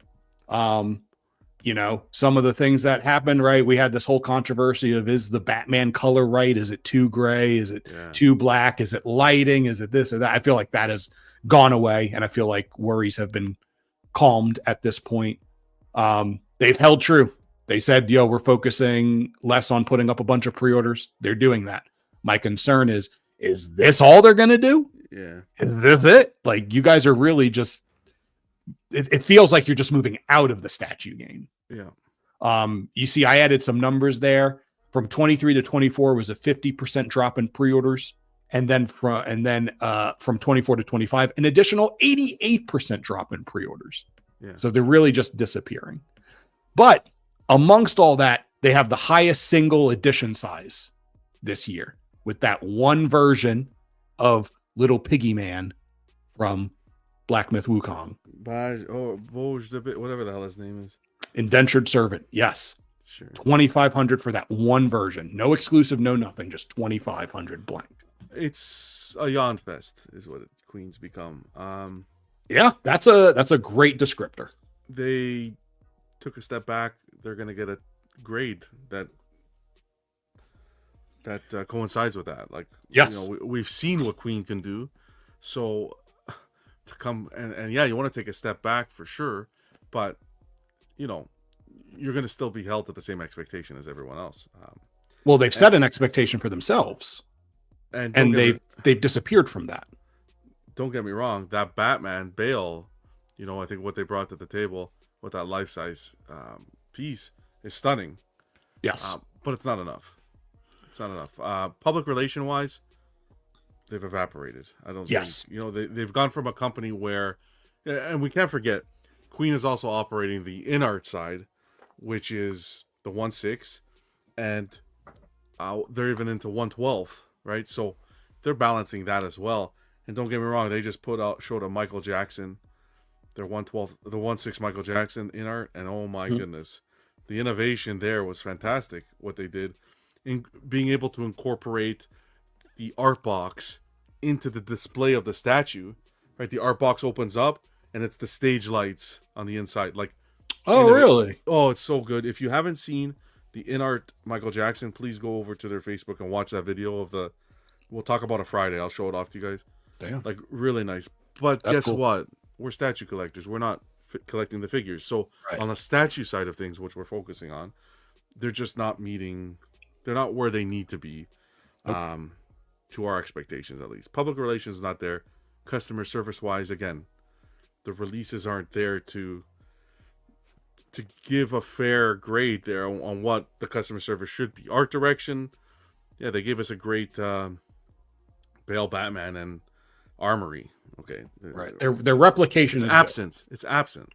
Some of the things that happened, right? We had this whole controversy of, is the Batman color right? Is it too gray? Is it too black? Is it lighting? Is it this or that? I feel like that has gone away, and I feel like worries have been calmed at this point. They've held true. They said, we're focusing less on putting up a bunch of pre-orders. They're doing that. My concern is this all they're going to do? Yeah. Is this it? Like, you guys are really just, it feels like you're just moving out of the statue game Yeah. You see, I added some numbers there. From 23 to 24 was a 50% drop in pre-orders, and then from 24 to 25, an additional 88% drop in pre-orders. Yeah. So they're really just disappearing. But amongst all that, they have the highest single edition size this year with that one version of Little Piggy Man from Black Myth Wukong. Boj the bit, whatever the hell his name is. Indentured Servant. Yes. Sure. 2,500 for that one version. No exclusive, no nothing, just 2,500 blank. It's a yawn fest, is what Queen's become. Yeah, that's a great descriptor. They took a step back. They're going to get a grade that coincides with that. Like, yes, we've seen what Queen can do. So to come and yeah, you want to take a step back for sure, but you're going to still be held to the same expectation as everyone else. Well, they've set an expectation for themselves, and they've disappeared from that. Don't get me wrong, that Batman Bale, I think what they brought to the table with that life-size piece is stunning. Yes, but it's not enough. It's not enough. Public relation-wise, they've evaporated. I don't think, they've gone from a company where, and we can't forget, Queen is also operating the in-art side, which is the 1/6, and they're even into 1/12, right? So they're balancing that as well. And don't get me wrong, they just showed a Michael Jackson, their 1/12, the 1/6 Michael Jackson in art, and oh my goodness, the innovation there was fantastic. What they did in being able to incorporate the art box into the display of the statue, right? The art box opens up, and it's the stage lights on the inside, like. Oh, really? Oh, it's so good. If you haven't seen the in-art Michael Jackson, please go over to their Facebook and watch that video of the. We'll talk about it Friday. I'll show it off to you guys. Damn. Like, really nice. But That's guess cool. what? We're statue collectors. We're not collecting the figures. So Right. on the statue side of things, which we're focusing on, they're just not meeting. They're not where they need to be, to our expectations at least. Public relations is not there. Customer service wise, again, the releases aren't there to give a fair grade there on what the customer service should be. Art direction, yeah, they gave us a great Bale Batman and Armory. Okay, Right. Their replication it's is absent. It's absent.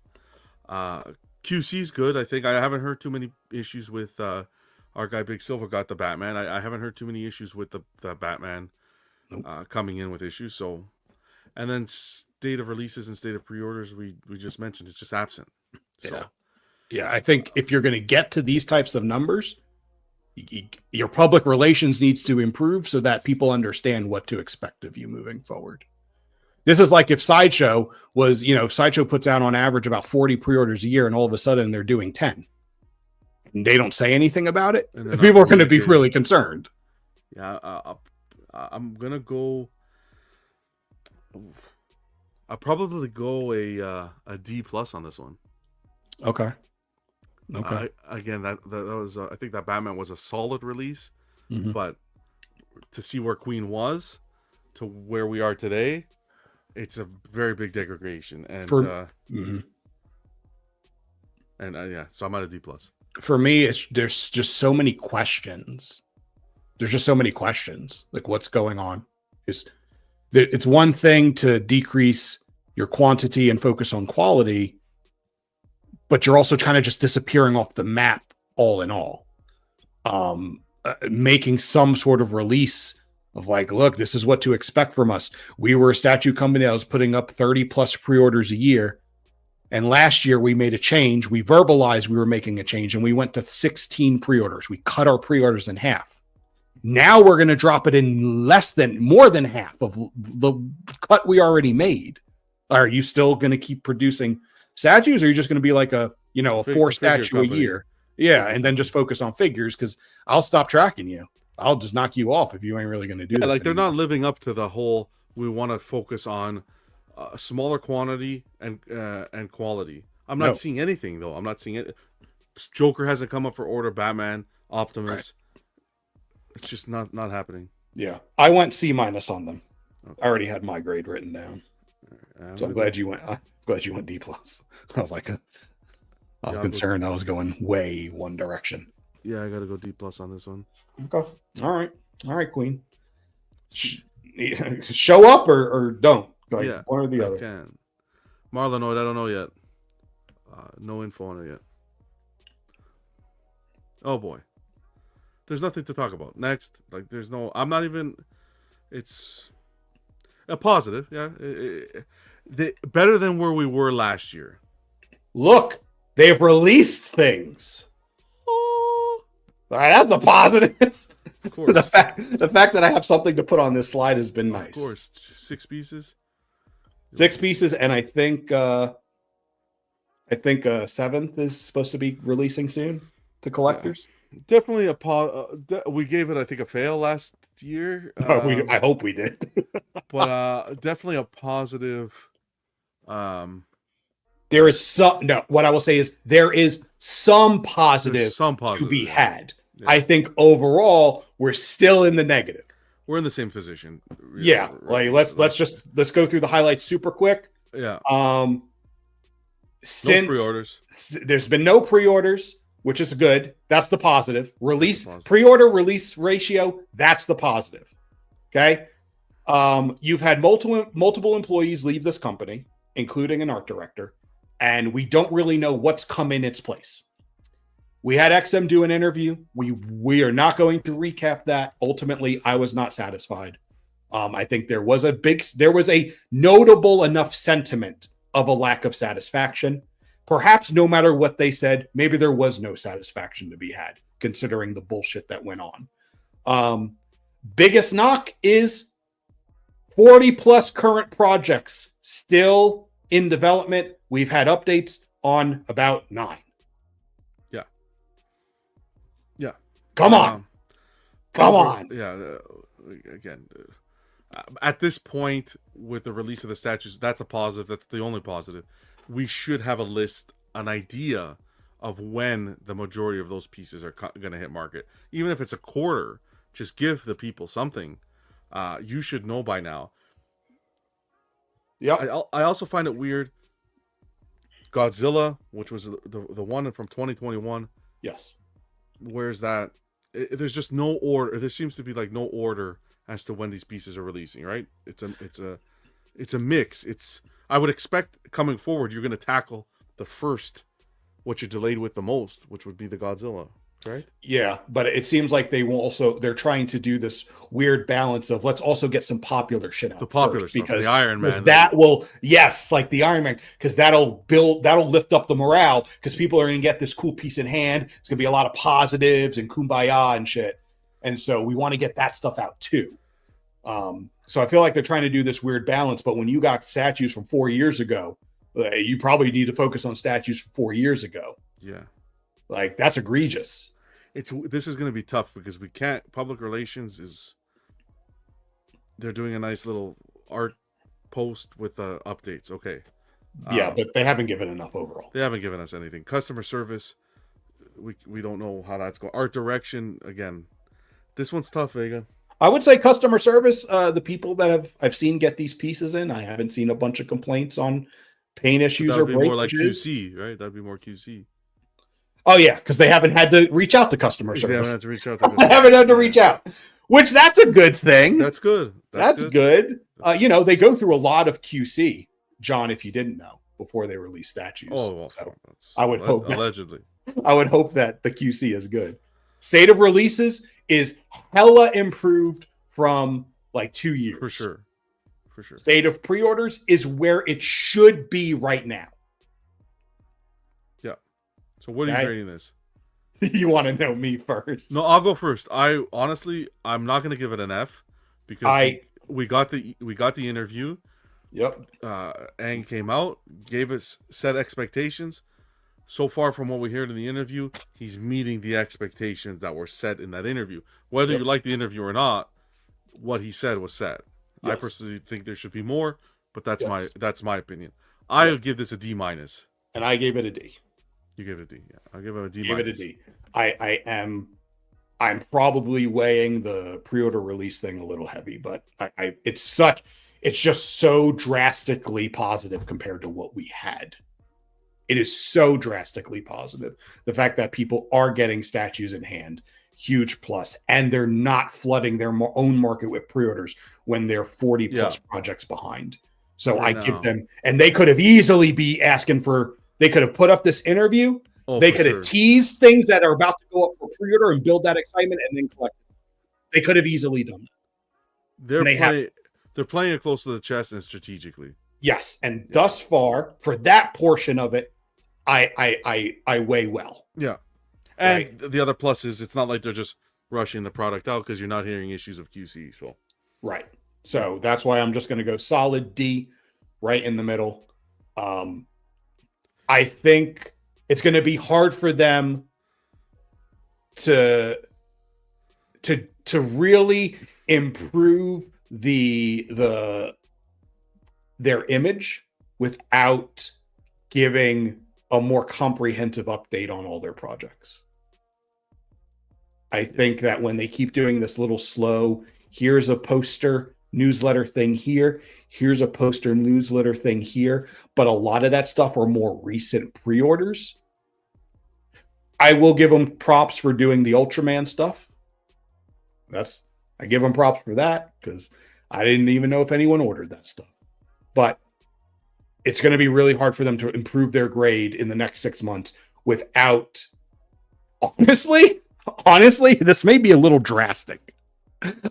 QC's good. I think I haven't heard too many issues with our guy Big Silver got the Batman. I haven't heard too many issues with the Batman coming in with issues. So, and then state of releases and state of pre-orders we just mentioned, it's just absent. So. Yeah, I think if you're going to get to these types of numbers, your public relations needs to improve so that people understand what to expect of you moving forward. This is like if Sideshow was, if Sideshow puts out on average about 40 pre-orders a year and all of a sudden they're doing 10 and they don't say anything about it, people are going to be really concerned. Yeah, I'm going to go. I'll probably go a D+ on this one. Okay. Again, that was I think that Batman was a solid release, but to see where Queen was to where we are today, it's a very big degradation. And so I'm at a D+. For me, there's just so many questions. There's just so many questions. Like, what's going on? It's one thing to decrease your quantity and focus on quality, but you're also kind of just disappearing off the map all in all. Making some sort of release of like, look, this is what to expect from us. We were a statue company that was putting up 30 plus pre-orders a year. And last year we made a change. We verbalized we were making a change and we went to 16 pre-orders. We cut our pre-orders in half. Now we're going to drop it in more than half of the cut we already made. Are you still going to keep producing statues, or are you just going to be like a 4 statue a year? Yeah, and then just focus on figures, because I'll stop tracking you. I'll just knock you off if you ain't really going to do this. Like, they're not living up to the whole, we want to focus on smaller quantity and quality. I'm not seeing anything, though. I'm not seeing it. Joker hasn't come up for order. Batman, Optimus. Right. It's just not happening. Yeah. I went C- on them. Okay. I already had my grade written down. So I'm glad you went D+. I was like, I was Yeah, I'll go- concerned I was going way one direction. Yeah, I gotta go D plus on this one. Okay. All right, Queen. Show up or don't. Like Yeah, one or the I other. can. Marlenoid, I don't know yet. No info on it yet. Oh boy, there's nothing to talk about. Next, like there's no. I'm not even. It's a positive, yeah. Better than where we were last year. Look, they've released things. Oh, All right, that's a positive. of course, the fact that I have something to put on this slide has been nice. of course. 6 pieces. 6 pieces, and I think seventh is supposed to be releasing soon to collectors. Definitely a we gave it, I think, a fail last year. I hope we did. But definitely a positive. There is some. No, what I will say is there is some positive There's some positive to be yeah. had. Yeah. I think overall we're still in the negative. We're in the same position. Yeah, like let's go through the highlights super quick. Yeah. Since No pre-orders. there's been no pre-orders, which is good. That's the positive. Release That's the positive. pre-order release ratio. That's the positive. Okay. You've had multiple employees leave this company, including an art director, and we don't really know what's come in its place. We had XM do an interview. We are not going to recap that. Ultimately, I was not satisfied. I think there was a notable enough sentiment of a lack of satisfaction. Perhaps no matter what they said, maybe there was no satisfaction to be had, considering the bullshit that went on. Biggest knock is 40 plus current projects still in development. We've had updates on about 9. Yeah. Come on. Come on. Yeah. Again, at this point, with the release of the statues, that's a positive. That's the only positive. We should have a list, an idea of when the majority of those pieces are going to hit market. Even if it's a quarter, just give the people something. You should know by now. Yeah. I also find it weird. Godzilla, which was the one from 2021. Yes. Where's that? There's just no order. There seems to be like no order as to when these pieces are releasing. Right? It's a mix. I would expect coming forward, you're going to tackle the first, what you're delayed with the most, which would be the Godzilla. Right? Yeah, but it seems like they're trying to do this weird balance of let's also get some popular shit out. The popular stuff, because the Iron Man. That will, yes, like the Iron Man, because that'll lift up the morale because people are going to get this cool piece in hand. It's going to be a lot of positives and kumbaya and shit. And so we want to get that stuff out too. So I feel like they're trying to do this weird balance, but when you got statues from 4 years ago, you probably need to focus on statues from 4 years ago. Yeah. Like that's egregious. This is going to be tough because we can't. Public relations they're doing a nice little art post with the updates. Okay. Yeah, but they haven't given enough overall. They haven't given us anything. Customer service, we don't know how that's going. Art direction, again, this one's tough, Vega. I would say customer service. The people that I've seen get these pieces in, I haven't seen a bunch of complaints on paint issues or That'd be breakages. more like QC, right? That'd be more QC. Oh yeah, because they haven't had to reach out to customer They haven't service. had to reach out. To They haven't had to reach out, which that's a good thing. That's good. That's good. They go through a lot of QC, John. If you didn't know, before they release statues. Oh, well, So that's I would hope that- allegedly. I would hope that the QC is good. State of releases is hella improved from like 2 years. For sure. For sure. State of pre-orders is where it should be right now. Yeah. So what are you Okay. grading this? You want to know me first? No, I'll go first. I'm not going to give it an F because we got the interview. Yep. Aang came out, gave us set expectations. So far from what we heard in the interview, he's meeting the expectations that were set in that interview. Whether Yep. you like the interview or not, what he said was set. I Yes. personally think there should be more, but that's Yes. my opinion. I would give this a D minus. And I gave it a D. You gave it a D. Yeah, I'll give it a D Give it a minus. D. I'm probably weighing the pre-order release thing a little heavy, but it's just so drastically positive compared to what we had. It is so drastically positive. The fact that people are getting statues in hand, huge plus, and they're not flooding their own market with pre-orders when they're 40 plus projects behind. So I give them, and they could have easily be asking for, they could have put up this interview. They could have teased things that are about to go up for pre-order and build that excitement and then collect it. They could have easily done that. They're playing it close to the chest and strategically. Yes, and thus far, for that portion of it, I weigh well. Yeah, and the other plus is it's not like they're just rushing the product out because you're not hearing issues of QC. So right, so that's why I'm just going to go solid D, right in the middle. I think it's going to be hard for them to really improve their image without giving a more comprehensive update on all their projects. I think that when they keep doing this little slow, here's a poster newsletter thing here, here's a poster newsletter thing here, but a lot of that stuff are more recent pre-orders. I will give them props for doing the Ultraman stuff. I give them props for that because I didn't even know if anyone ordered that stuff. But it's going to be really hard for them to improve their grade in the next 6 months without, honestly, this may be a little drastic.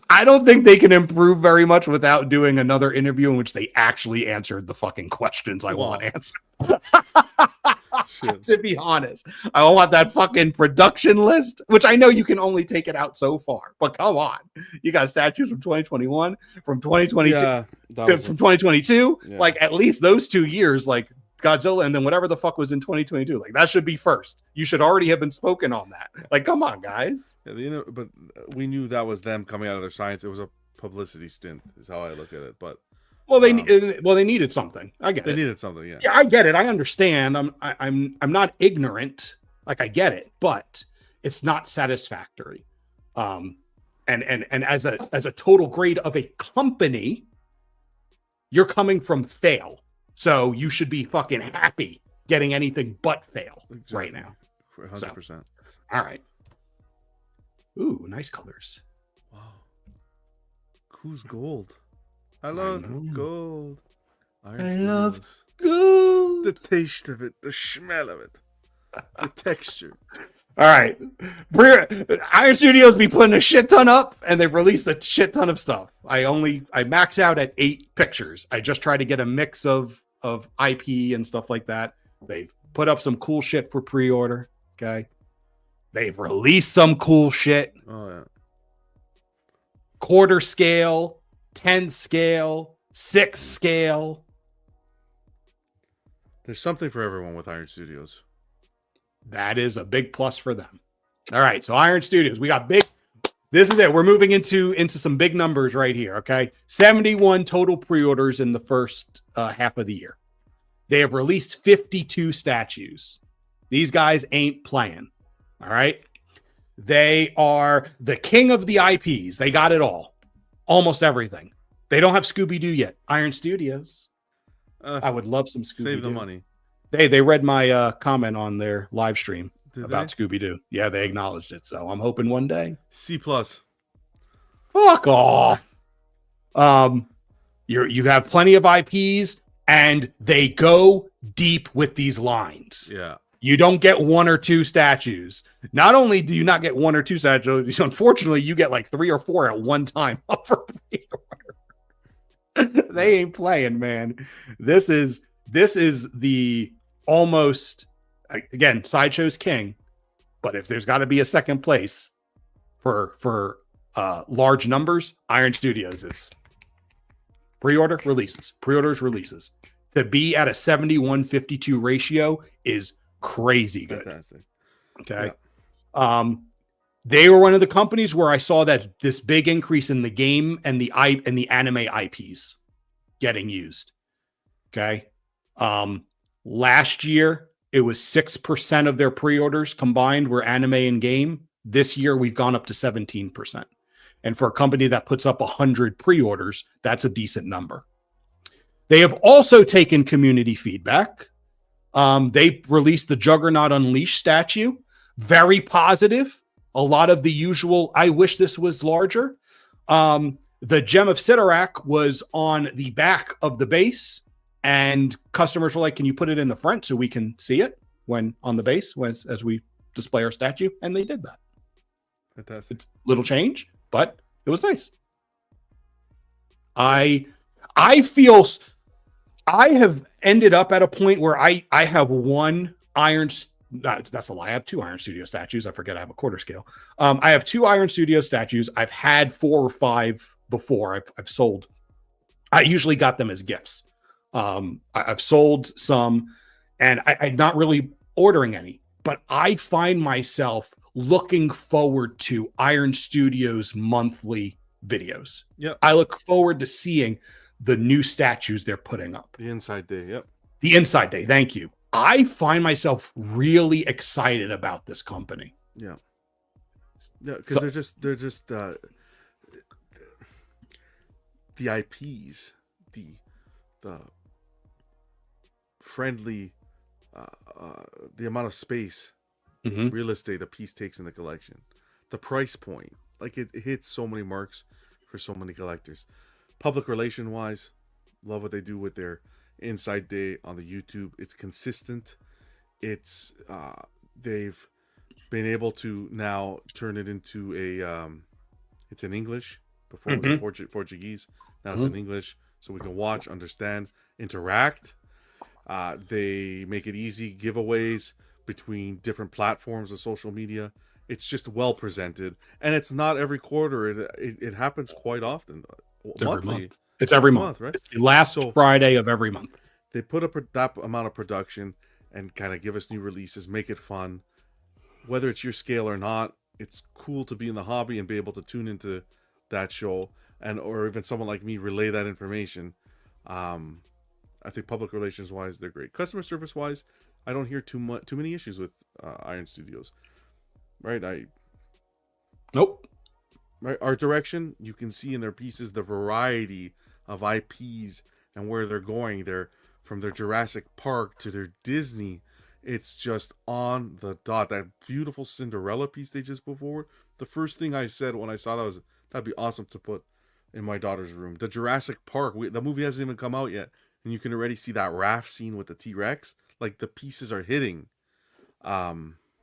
I don't think they can improve very much without doing another interview in which they actually answered the fucking questions I want answered. To be honest, I want that fucking production list, which I know you can only take it out so far, but come on, you got statues from 2021, from 2022, from 2022, like at least those 2 years, like Godzilla, and then whatever the fuck was in 2022, like that should be first. You should already have been spoken on that. Like, come on, guys. Yeah, but we knew that was them coming out of their science. It was a publicity stint, is how I look at it. But they needed something. I get it. They needed something. Yeah, I get it. I understand. I'm not ignorant. Like I get it, but it's not satisfactory. And as a total grade of a company, you're coming from fail. So you should be fucking happy getting anything but fail right now. 100%. So, all right. Ooh, nice colors. Wow. Who's gold? I love gold. I love gold. The taste of it, the smell of it, the texture. All right. Iron Studios be putting a shit ton up, and they've released a shit ton of stuff. I max out at 8 pictures. I just try to get a mix of IP and stuff like that. They've put up some cool shit for pre-order. Okay. They've released some cool shit. Oh yeah. Quarter scale, 10 scale, 6 scale. There's something for everyone with Iron Studios. That is a big plus for them. All right. So Iron Studios, we got big. This is it. We're moving into some big numbers right here. Okay. 71 total pre-orders in the first half of the year. They have released 52 statues. These guys ain't playing. All right. They are the king of the IPs. They got it all. Almost everything. They don't have Scooby-Doo yet. Iron Studios. I would love some Scooby-Doo. Save the money. They read my comment on their live stream about Scooby-Doo. Yeah, they acknowledged it. So I'm hoping one day. C+. Fuck off. You have plenty of IPs, and they go deep with these lines. Yeah. You don't get 1 or 2 statues. Not only do you not get 1 or 2 statues, unfortunately, you get like 3 or 4 at one time up for pre-order. They ain't playing, man. This is the almost, again, Sideshow's king. But if there's got to be a second place for large numbers, Iron Studios is pre-orders, releases. To be at a 71-52 ratio is crazy good. Fantastic. Okay. Yeah. They were one of the companies where I saw that this big increase in the game and the anime IPs getting used. Okay. Last year it was 6% of their pre-orders combined were anime and game. This year we've gone up to 17%. And for a company that puts up 100 pre-orders, that's a decent number. They have also taken community feedback. They released the Juggernaut Unleashed statue. Very positive. A lot of the usual, I wish this was larger. The Gem of Sidorak was on the back of the base, and customers were like, can you put it in the front so we can see it when on the base as we display our statue? And they did that. Fantastic. It's a little change, but it was nice. I feel I have ended up at a point where I have one Iron. That's a lie. I have two Iron Studio statues. I forget I have a quarter scale. I have two Iron Studio statues. I've had 4 or 5 before. I've sold. I usually got them as gifts. I've sold some, and I'm not really ordering any. But I find myself looking forward to Iron Studios monthly videos. Yep. I look forward to seeing the new statues they're putting up. The Inside Day. Yep. The Inside Day. Thank you. I find myself really excited about this company. Yeah. Yeah, because they're just the IPs, the friendly, the amount of space, real estate a piece takes in the collection, the price point, like it hits so many marks for so many collectors. Public relation wise, love what they do with their Inside Day on the YouTube. It's consistent. It's they've been able to now turn it into a it's in English. Before it was in Portuguese, now it's in English, so we can watch, understand, interact. They make it easy, giveaways between different platforms of social media. It's just well presented, and it's not every quarter. It happens quite often. Monthly. It's every month, right? It's the last Friday of every month. They put up that amount of production and kind of give us new releases, make it fun. Whether it's your scale or not, it's cool to be in the hobby and be able to tune into that show, and or even someone like me relay that information. I think public relations wise, they're great. Customer service wise, I don't hear too many issues with Iron Studios. Right? Nope. Right, art direction, you can see in their pieces the variety of IPs and where they're going. They're from their Jurassic Park to their Disney. It's just on the dot. That beautiful Cinderella piece they just put forward. The first thing I said when I saw that was, that'd be awesome to put in my daughter's room. The Jurassic Park, the movie hasn't even come out yet, and you can already see that raft scene with the T-Rex. Like, the pieces are hitting.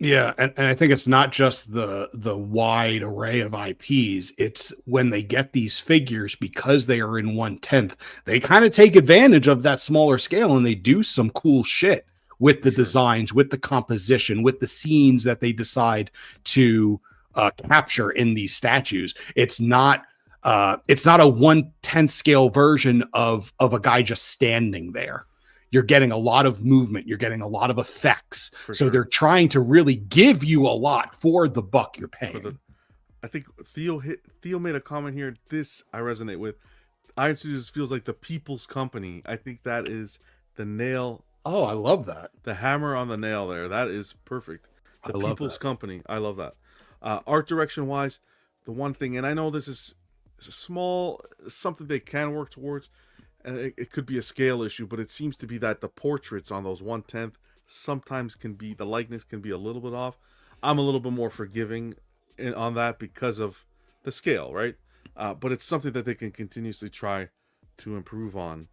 Yeah, and I think it's not just the wide array of IPs. It's when they get these figures, because they are in 1/10, they kind of take advantage of that smaller scale, and they do some cool shit with the designs, with the composition, with the scenes that they decide to capture in these statues. It's not a 1/10 scale version of a guy just standing there. You're getting a lot of movement. You're getting a lot of effects. So they're trying to really give you a lot for the buck you're paying. I think Theo made a comment here. This I resonate with. Iron Studios feels like the people's company. I think that is the nail. Oh, I love that. The hammer on the nail there. That is perfect. The people's company. I love that. Art direction wise, the one thing, and I know this is a small, something they can work towards, and it could be a scale issue, but it seems to be that the portraits on those 1/10 sometimes the likeness can be a little bit off. I'm a little bit more forgiving on that because of the scale, right? But it's something that they can continuously try to improve on.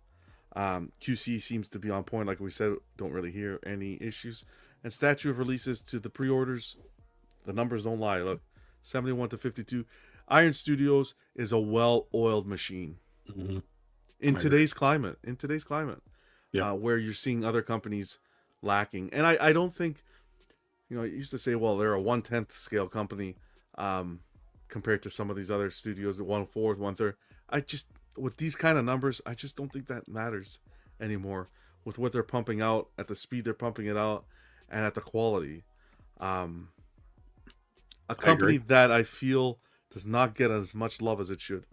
QC seems to be on point, like we said. Don't really hear any issues. And statue of releases to the pre-orders, the numbers don't lie. Look, 71 to 52. Iron Studios is a well-oiled machine. In today's climate, where you're seeing other companies lacking. And I don't think, I used to say, well, they're a 1/10 scale company compared to some of these other studios at 1/4, 1/3. With these kind of numbers, I just don't think that matters anymore with what they're pumping out, at the speed they're pumping it out, and at the quality. A company that I feel does not get as much love as it should.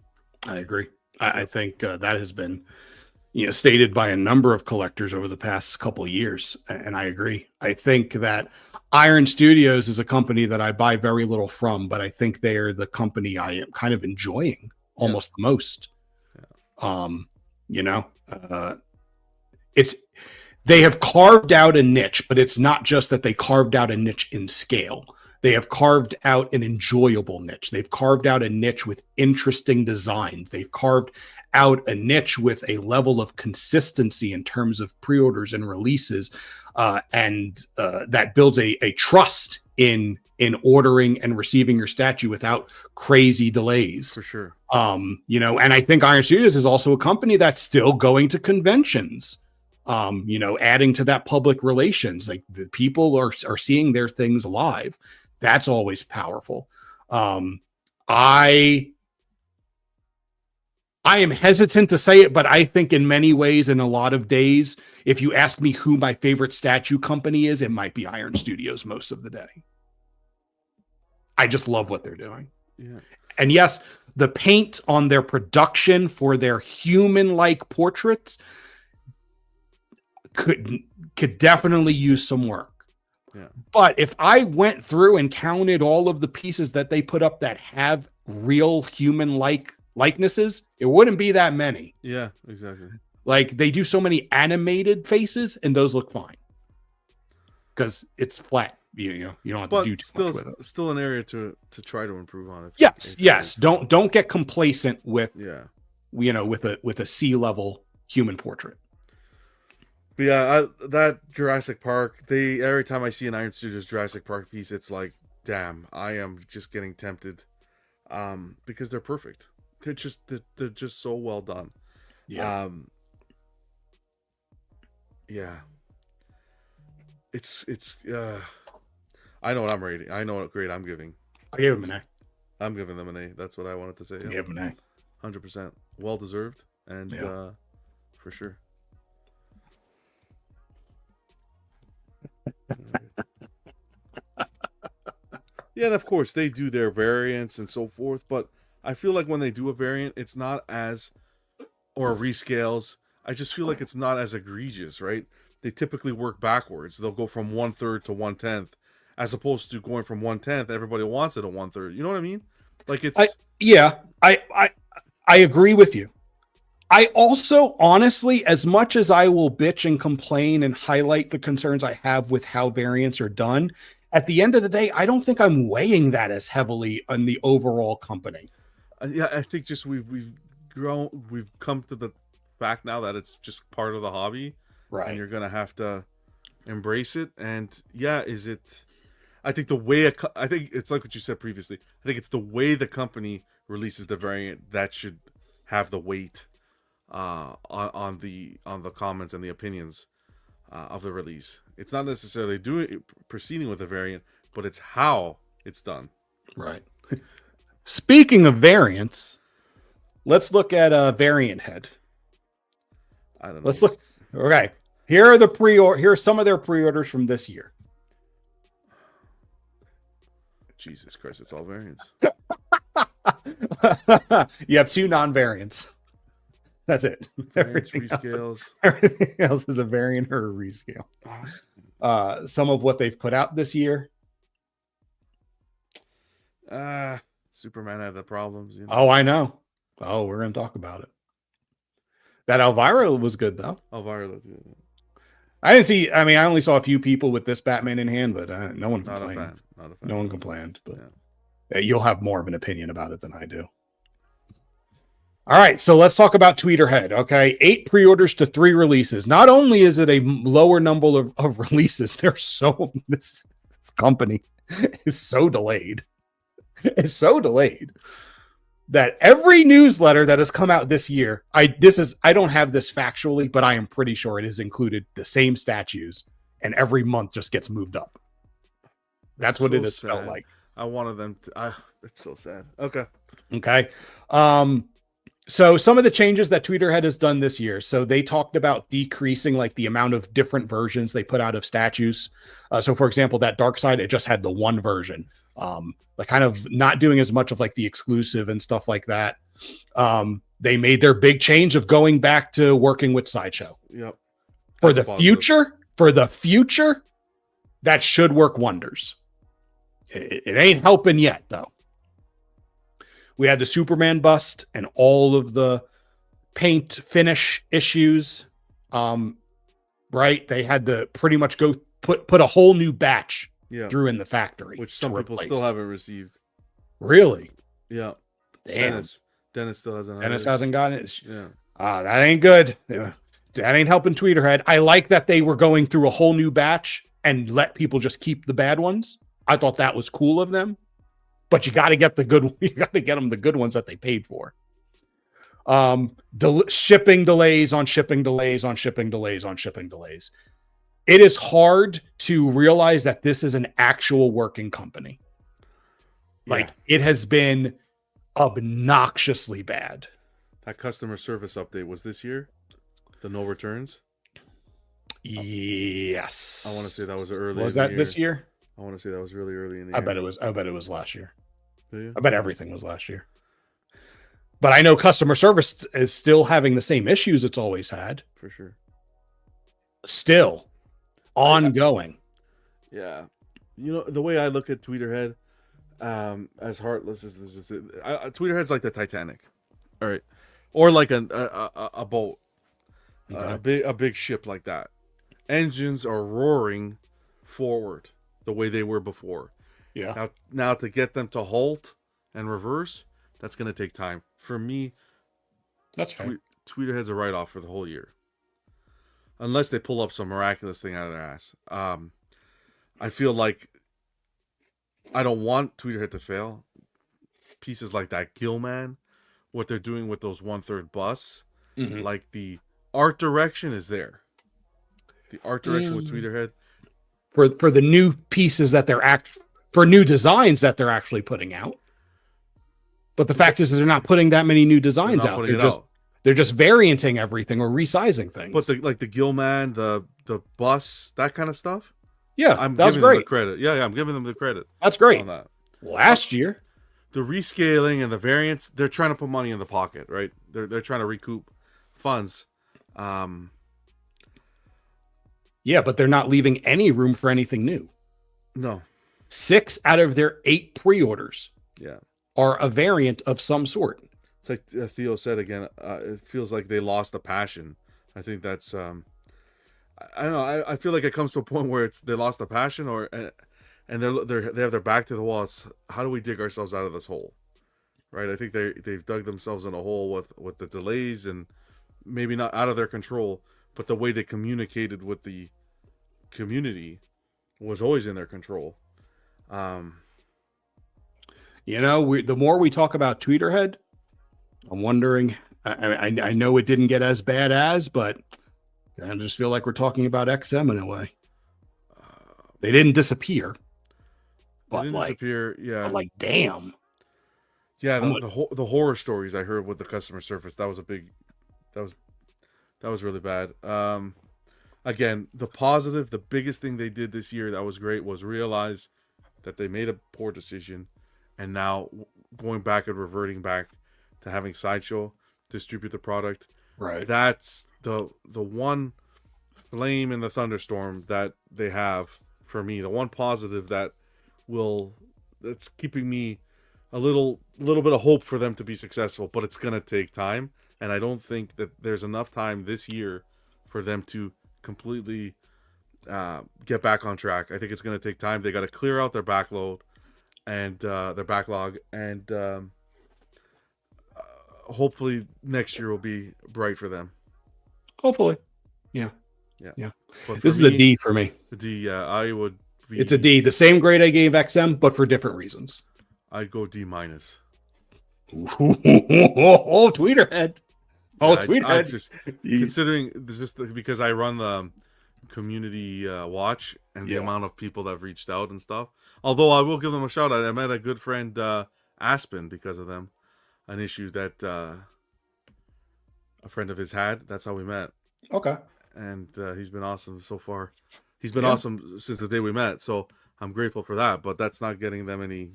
I agree. I think that has been, stated by a number of collectors over the past couple of years, and I agree. I think that Iron Studios is a company that I buy very little from, but I think they are the company I am kind of enjoying almost the most. It's They have carved out a niche, but it's not just that they carved out a niche in scale. They have carved out an enjoyable niche. They've carved out a niche with interesting designs. They've carved out a niche with a level of consistency in terms of pre-orders and releases, and that builds a trust in ordering and receiving your statue without crazy delays. For sure. And I think Iron Studios is also a company that's still going to conventions. Adding to that public relations, like the people are seeing their things live. That's always powerful. I am hesitant to say it, but I think in many ways, in a lot of days, if you ask me who my favorite statue company is, it might be Iron Studios most of the day. I just love what they're doing. Yeah. And yes, the paint on their production for their human-like portraits could definitely use some work. Yeah. But if I went through and counted all of the pieces that they put up that have real human-like likenesses, it wouldn't be that many. Yeah, exactly. Like they do so many animated faces, and those look fine because it's flat. You don't have to do too much with it. Still an area to try to improve on it. Yes. Don't get complacent with with a C-level human portrait. But yeah, that Jurassic Park. Every time I see an Iron Studios Jurassic Park piece, it's like, damn, I am just getting tempted, because they're perfect. They're just so well done. Yeah. Yeah. It's I know what I'm rating. I know what grade I'm giving. I gave him an A. I'm giving them an A. That's what I wanted to say. I gave him an A. 100%. Well deserved, and for sure. Yeah, and of course they do their variants and so forth, but I feel like when they do a variant, it's not as, or rescales, I just feel like it's not as egregious, right? They typically work backwards. They'll go from 1/3 to 1/10, as opposed to going from 1/10. Everybody wants it at 1/3. You know what I mean? Like it's. I agree with you. I also, honestly, as much as I will bitch and complain and highlight the concerns I have with how variants are done, at the end of the day, I don't think I'm weighing that as heavily on the overall company. Yeah, I think just we've come to the fact now that it's just part of the hobby, right? And you're gonna have to embrace it. And yeah, is it? I think the way I think it's like what you said previously. I think it's the way the company releases the variant that should have the weight on the comments and the opinions of the release. It's not necessarily proceeding with the variant, but it's how it's done. Right. Speaking of variants, let's look at a variant head. I don't know. Let's look. Okay. Here are some of their pre-orders from this year. Jesus Christ, it's all variants. You have 2 non-variants. That's it. Variants, rescales. Everything else is a variant or a rescale. Some of what they've put out this year. Superman had the problems. Oh, I know. Oh, we're going to talk about it. That Elvira was good, though. Elvira looked good. I didn't see. I mean, I only saw a few people with this Batman in hand, but no one complained. Not a fan. No one complained, but you'll have more of an opinion about it than I do. All right, so let's talk about Tweeterhead. Okay, 8 pre-orders to 3 releases. Not only is it a lower number of releases, this company is so delayed. It's so delayed that every newsletter that has come out this year, I don't have this factually, but I am pretty sure it has included the same statues, and every month just gets moved up. That's what it has felt like. I wanted them to. It's so sad. Okay. So some of the changes that Tweeterhead has done this year. So they talked about decreasing like the amount of different versions they put out of statues. So for example, that Darkseid, it just had the one version. Like kind of not doing as much of like the exclusive and stuff like that. They made their big change of going back to working with Sideshow. Yep. For the future, that should work wonders. It ain't helping yet though. We had the Superman bust and all of the paint finish issues right? They had to pretty much go put a whole new batch Yeah. through in the factory, Which some to people replace. still haven't received. Really? Yeah. Damn. Dennis still hasn't. Dennis had it. hasn't gotten it. Yeah. That ain't good. That ain't helping Tweeterhead. I like that they were going through a whole new batch and let people just keep the bad ones. I thought that was cool of them. But you got to get the good. You got to get them the good ones that they paid for. Shipping delays on shipping delays on shipping delays on shipping delays. It is hard to realize that this is an actual working company. Like, it has been obnoxiously bad. That customer service update was this year. The no returns. Yes. I want to say that was early. Was in the that this year? I want to say that was really early in the I year. bet it was. I bet it was last year. Do you? I bet everything was last year. But I know customer service is still having the same issues it's always had. For sure. Still ongoing. Yeah. You know, the way I look at Tweeterhead, as heartless as this is, Tweeterhead's like the Titanic. All right. Or like a boat. Okay. A big ship like that. Engines are roaring forward the way they were before. Yeah. Now to get them to halt and reverse, that's going to take time. For me, That's fine. Tweeterhead's a write-off for the whole year. Unless they pull up some miraculous thing out of their ass. I feel like I don't want Tweeterhead to fail. Pieces like that Gilman, what they're doing with those 1/3 busts, Mhm. like the art direction is there. The art direction with Tweeterhead. For the new pieces that for new designs that they're actually putting out. But the fact is that they're not putting that many new designs not out. putting They're it just out. they're just varianting everything or resizing things. But the Gilman, the bus, that kind of stuff. yeah, I'm that's giving them the great. credit. Yeah, I'm giving them the credit That's great. on that. Last year, The rescaling and the variants, they're trying to put money in the pocket, right? They're trying to recoup funds. yeah, but they're not leaving any room for anything new. No. 6 out of their 8 pre-orders Yeah. are a variant of some sort. It's like Theo said again. It feels like they lost the passion. I think that's. I don't know. I feel like it comes to a point where they lost the passion, and they have their back to the wall. It's, how do we dig ourselves out of this hole, right? I think they've dug themselves in a hole with the delays and maybe not out of their control, but the way they communicated with the community was always in their control. You know, the more we talk about Tweeterhead, I'm wondering. I know it didn't get as bad as, but I just feel like we're talking about XM in a way. They didn't disappear, They but didn't disappear. Yeah. but like, damn. Yeah, I'm the horror stories I heard with the customer service, that was really bad. Again, the positive, the biggest thing they did this year that was great was realize that they made a poor decision, and now going back and reverting back to having Sideshow distribute the product. Right. That's the one flame in the thunderstorm that they have for me. The one positive that's keeping me a little bit of hope for them to be successful, but it's gonna take time, and I don't think that there's enough time this year for them to completely get back on track. I think it's gonna take time. They got to clear out their backlog and hopefully next year will be bright for them. Hopefully. Yeah. But This is a D for me. The D. I would. It's a D. The same grade I gave XM, but for different reasons. I'd go D minus. Oh, Tweeterhead. Oh, Yeah, Tweeterhead. I just considering just because I run the community watch and the Yeah. amount of people that have reached out and stuff. Although I will give them a shout out. I met a good friend Aspen because of them. An issue that a friend of his had. That's how we met, Okay. and he's been awesome so far. He's been Yeah. awesome since the day we met. So I'm grateful for that. But that's not getting them any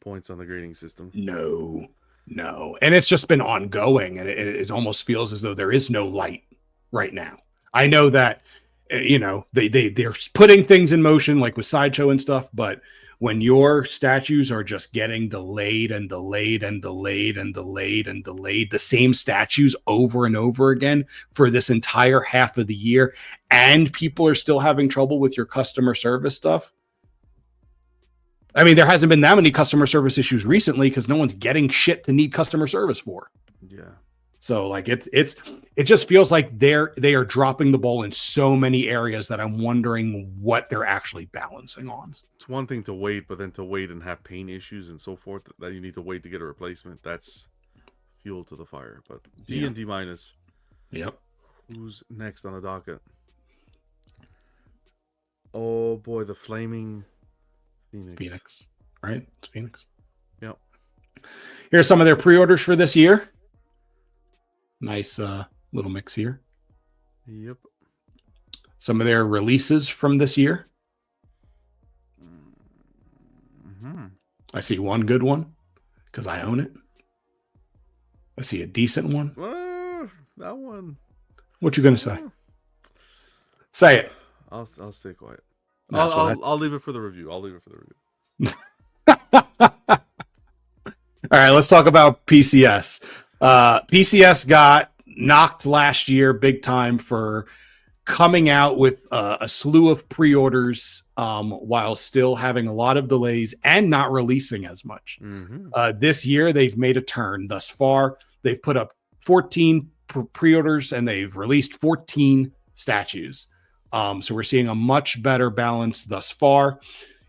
points on the grading system. No. And it's just been ongoing, and it almost feels as though there is no light right now. I know that you know, they're putting things in motion like with Sideshow and stuff, but when your statues are just getting delayed and delayed and delayed and delayed and delayed, the same statues over and over again for this entire half of the year, and people are still having trouble with your customer service stuff. I mean, there hasn't been that many customer service issues recently because no one's getting shit to need customer service for. Yeah. So like it just feels like they are dropping the ball in so many areas that I'm wondering what they're actually balancing on. It's one thing to wait, but then to wait and have pain issues and so forth that you need to wait to get a replacement. That's fuel to the fire. But D and D minus. Yep. Who's next on the docket? Oh boy, the Flaming Phoenix. Right? It's Phoenix. Yep. Here's some of their pre-orders for this year. Nice little mix here. Yep. Some of their releases from this year. Mm-hmm. I see one good one because I own it. I see a decent one. That one. What you gonna say? Say it. I'll stay quiet. That's I'll leave it for the review. All right, let's talk about PCS. PCS got knocked last year big time for coming out with a slew of pre-orders while still having a lot of delays and not releasing as much. Mm-hmm. This year, they've made a turn thus far. They've put up 14 pre-orders and they've released 14 statues. So we're seeing a much better balance thus far.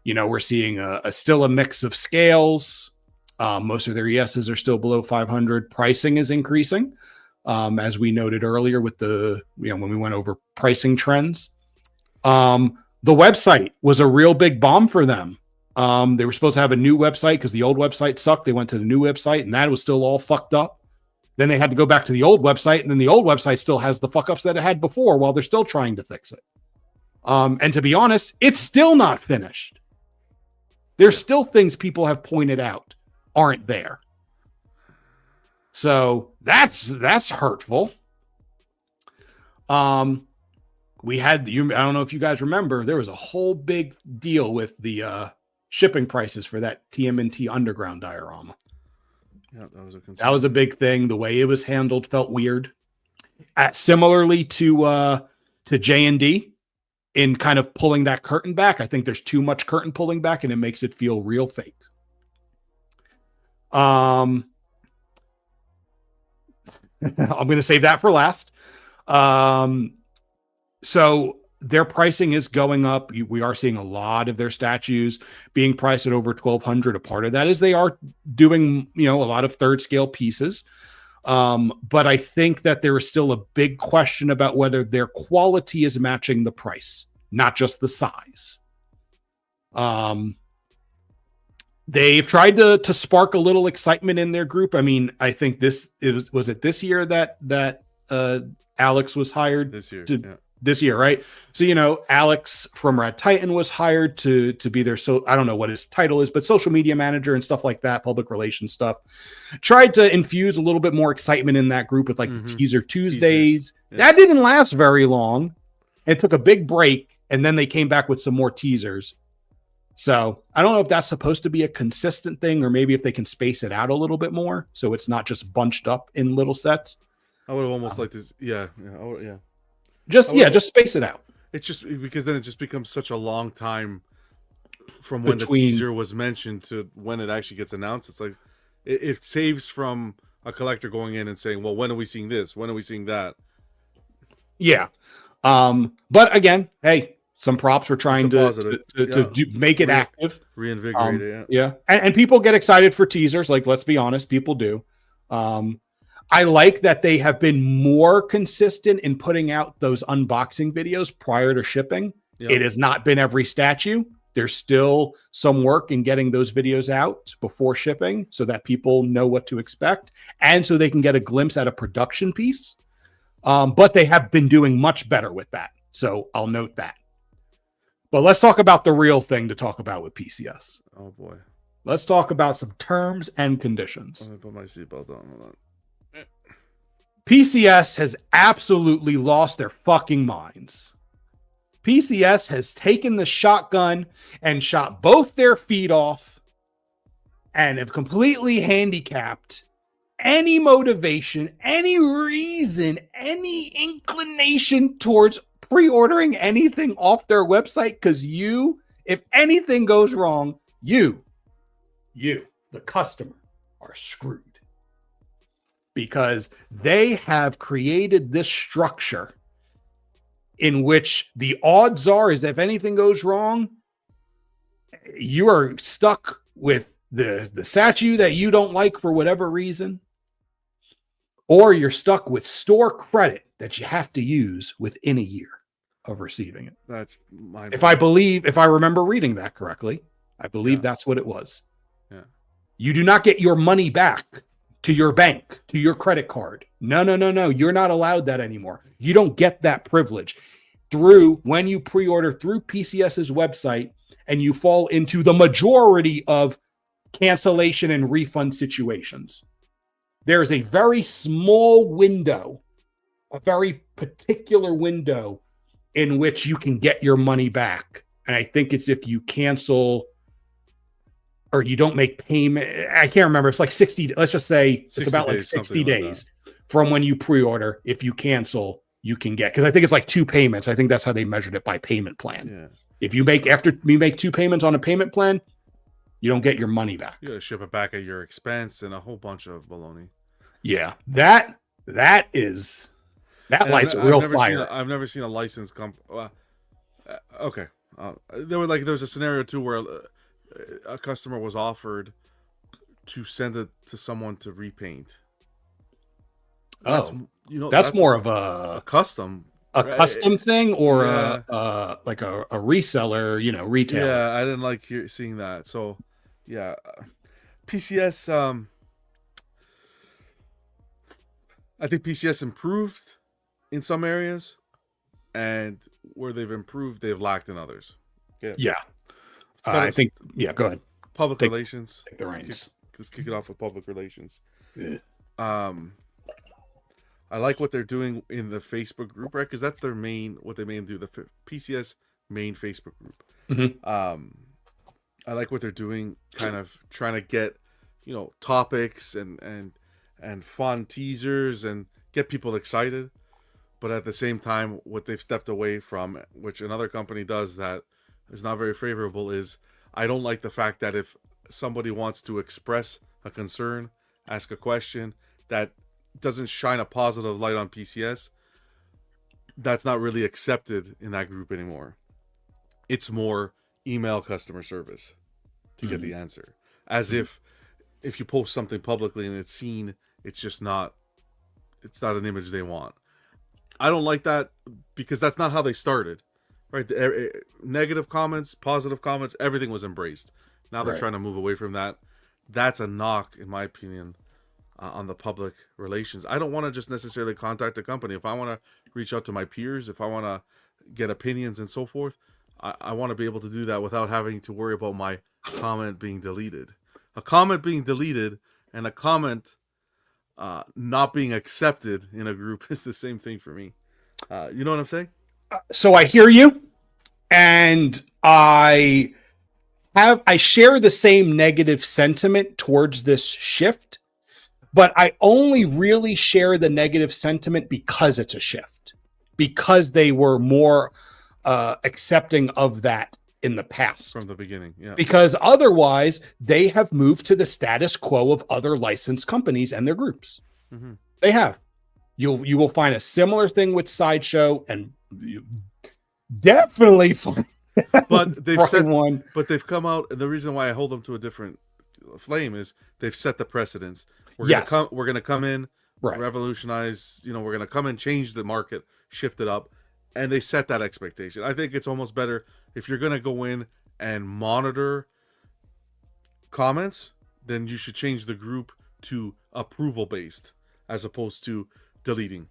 You know, we're seeing still a mix of scales. Most of their ESs are still below 500. Pricing is increasing, as we noted earlier with when we went over pricing trends. The website was a real big bomb for them. They were supposed to have a new website because the old website sucked. They went to the new website and that was still all fucked up. Then they had to go back to the old website, and then the old website still has the fuck ups that it had before while they're still trying to fix it. And to be honest, it's still not finished. There's still things people have pointed out aren't there. So that's hurtful. We had I don't know if you guys remember, there was a whole big deal with the shipping prices for that TMNT Underground diorama. Yeah, that was a concern. That was a big thing. The way it was handled felt weird. Similarly to J&D in kind of pulling that curtain back. I think there's too much curtain pulling back and it makes it feel real fake. I'm going to save that for last. So their pricing is going up. We are seeing a lot of their statues being priced at over 1,200. A part of that is they are doing, a lot of third scale pieces. But I think that there is still a big question about whether their quality is matching the price, not just the size. They've tried to spark a little excitement in their group. I mean, I think was it this year that Alex was hired? This year, yeah. This year, right? So, Alex from Rad Titan was hired to be their, I don't know what his title is, but social media manager and stuff like that, public relations stuff. Tried to infuse a little bit more excitement in that group with the Teaser Tuesdays. Yeah. That didn't last very long. It took a big break, and then they came back with some more teasers. So I don't know if that's supposed to be a consistent thing, or maybe if they can space it out a little bit more so it's not just bunched up in little sets. I would have almost liked this. Yeah. Just space it out. It's just because then it just becomes such a long time from when the teaser was mentioned to when it actually gets announced. It's like it saves from a collector going in and saying, well, when are we seeing this? When are we seeing that? Yeah. But again, hey, some props for trying to make it active. Reinvigorate it. Yeah. And people get excited for teasers. Like, let's be honest, people do. I like that they have been more consistent in putting out those unboxing videos prior to shipping. Yep. It has not been every statue. There's still some work in getting those videos out before shipping so that people know what to expect and so they can get a glimpse at a production piece. But they have been doing much better with that. So I'll note that. But let's talk about the real thing to talk about with PCS. Oh, boy. Let's talk about some terms and conditions. Let me put my seatbelt on. Hold on. PCS has absolutely lost their fucking minds. PCS has taken the shotgun and shot both their feet off and have completely handicapped any motivation, any reason, any inclination towards pre-ordering anything off their website. Because if anything goes wrong, you, the customer, are screwed. Because they have created this structure in which the odds are is if anything goes wrong, you are stuck with the statue that you don't like for whatever reason, or you're stuck with store credit that you have to use within a year of receiving it. That's my. If I remember reading that correctly, I believe that's what it was. Yeah. You do not get your money back to your bank, to your credit card. No. You're not allowed that anymore. You don't get that privilege when you pre-order through PCS's website and you fall into the majority of cancellation and refund situations. There is a very small window, a very particular window in which you can get your money back. And I think it's if you cancel or you don't make payment. I can't remember. It's like 60. Let's just say it's about like 60 days from when you pre-order. If you cancel, you can get, because I think it's like 2 payments. I think that's how they measured it by payment plan. Yeah. If you make 2 payments on a payment plan, you don't get your money back. You got to ship it back at your expense and a whole bunch of baloney. Yeah, that lights a real fire. I've never seen a licensed okay. There was a scenario too where a customer was offered to send it to someone to repaint. That's more of a custom. Custom thing, or like a reseller, retailer. Yeah, I didn't like seeing that. So, yeah, PCS. I think PCS improved in some areas, and where they've improved, they've lacked in others. Yeah. I think. Yeah, go ahead. Public relations. Take the reins. Let's kick it off with public relations. Yeah. I like what they're doing in the Facebook group, right? Because that's what they mainly do, the PCS main Facebook group. Mm-hmm. I like what they're doing, kind of trying to get, topics and fun teasers and get people excited. But at the same time, what they've stepped away from, which another company does that is not very favorable, is I don't like the fact that if somebody wants to express a concern, ask a question, that doesn't shine a positive light on PCS, that's not really accepted in that group anymore. It's more email customer service to get the answer. As if you post something publicly and it's seen, it's not an image they want. I don't like that because that's not how they started, right? Negative comments, positive comments, everything was embraced. Now they're trying to move away from that. That's a knock, in my opinion, on the public relations. I don't want to just necessarily contact a company. If I want to reach out to my peers, if I want to get opinions and so forth, I want to be able to do that without having to worry about my comment being deleted. A comment being deleted and a comment not being accepted in a group is the same thing for me. You know what I'm saying? So I hear you, and I share the same negative sentiment towards this shift, but I only really share the negative sentiment because it's a shift, because they were more accepting of that in the past from the beginning. Yeah. Because otherwise they have moved to the status quo of other licensed companies and their groups. Mm-hmm. They have. You will find a similar thing with Sideshow, and you definitely find but they've said one. But they've come out. The reason why I hold them to a different flame is they've set the precedence. We're gonna come in, revolutionize. We're gonna come and change the market, shift it up, and they set that expectation. I think it's almost better if you're gonna go in and monitor comments, then you should change the group to approval based as opposed to deleting.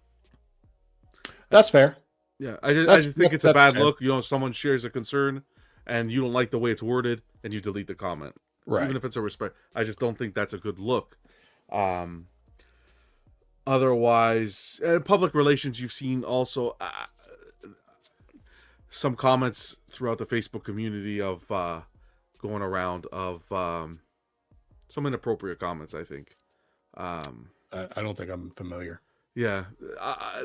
That's fair. Yeah, I just think it's a bad look. Someone shares a concern and you don't like the way it's worded and you delete the comment. Right. Even if it's a respect. I just don't think that's a good look. Otherwise, public relations, you've seen also some comments throughout the Facebook community of going around of some inappropriate comments, I think. I don't think I'm familiar. Yeah,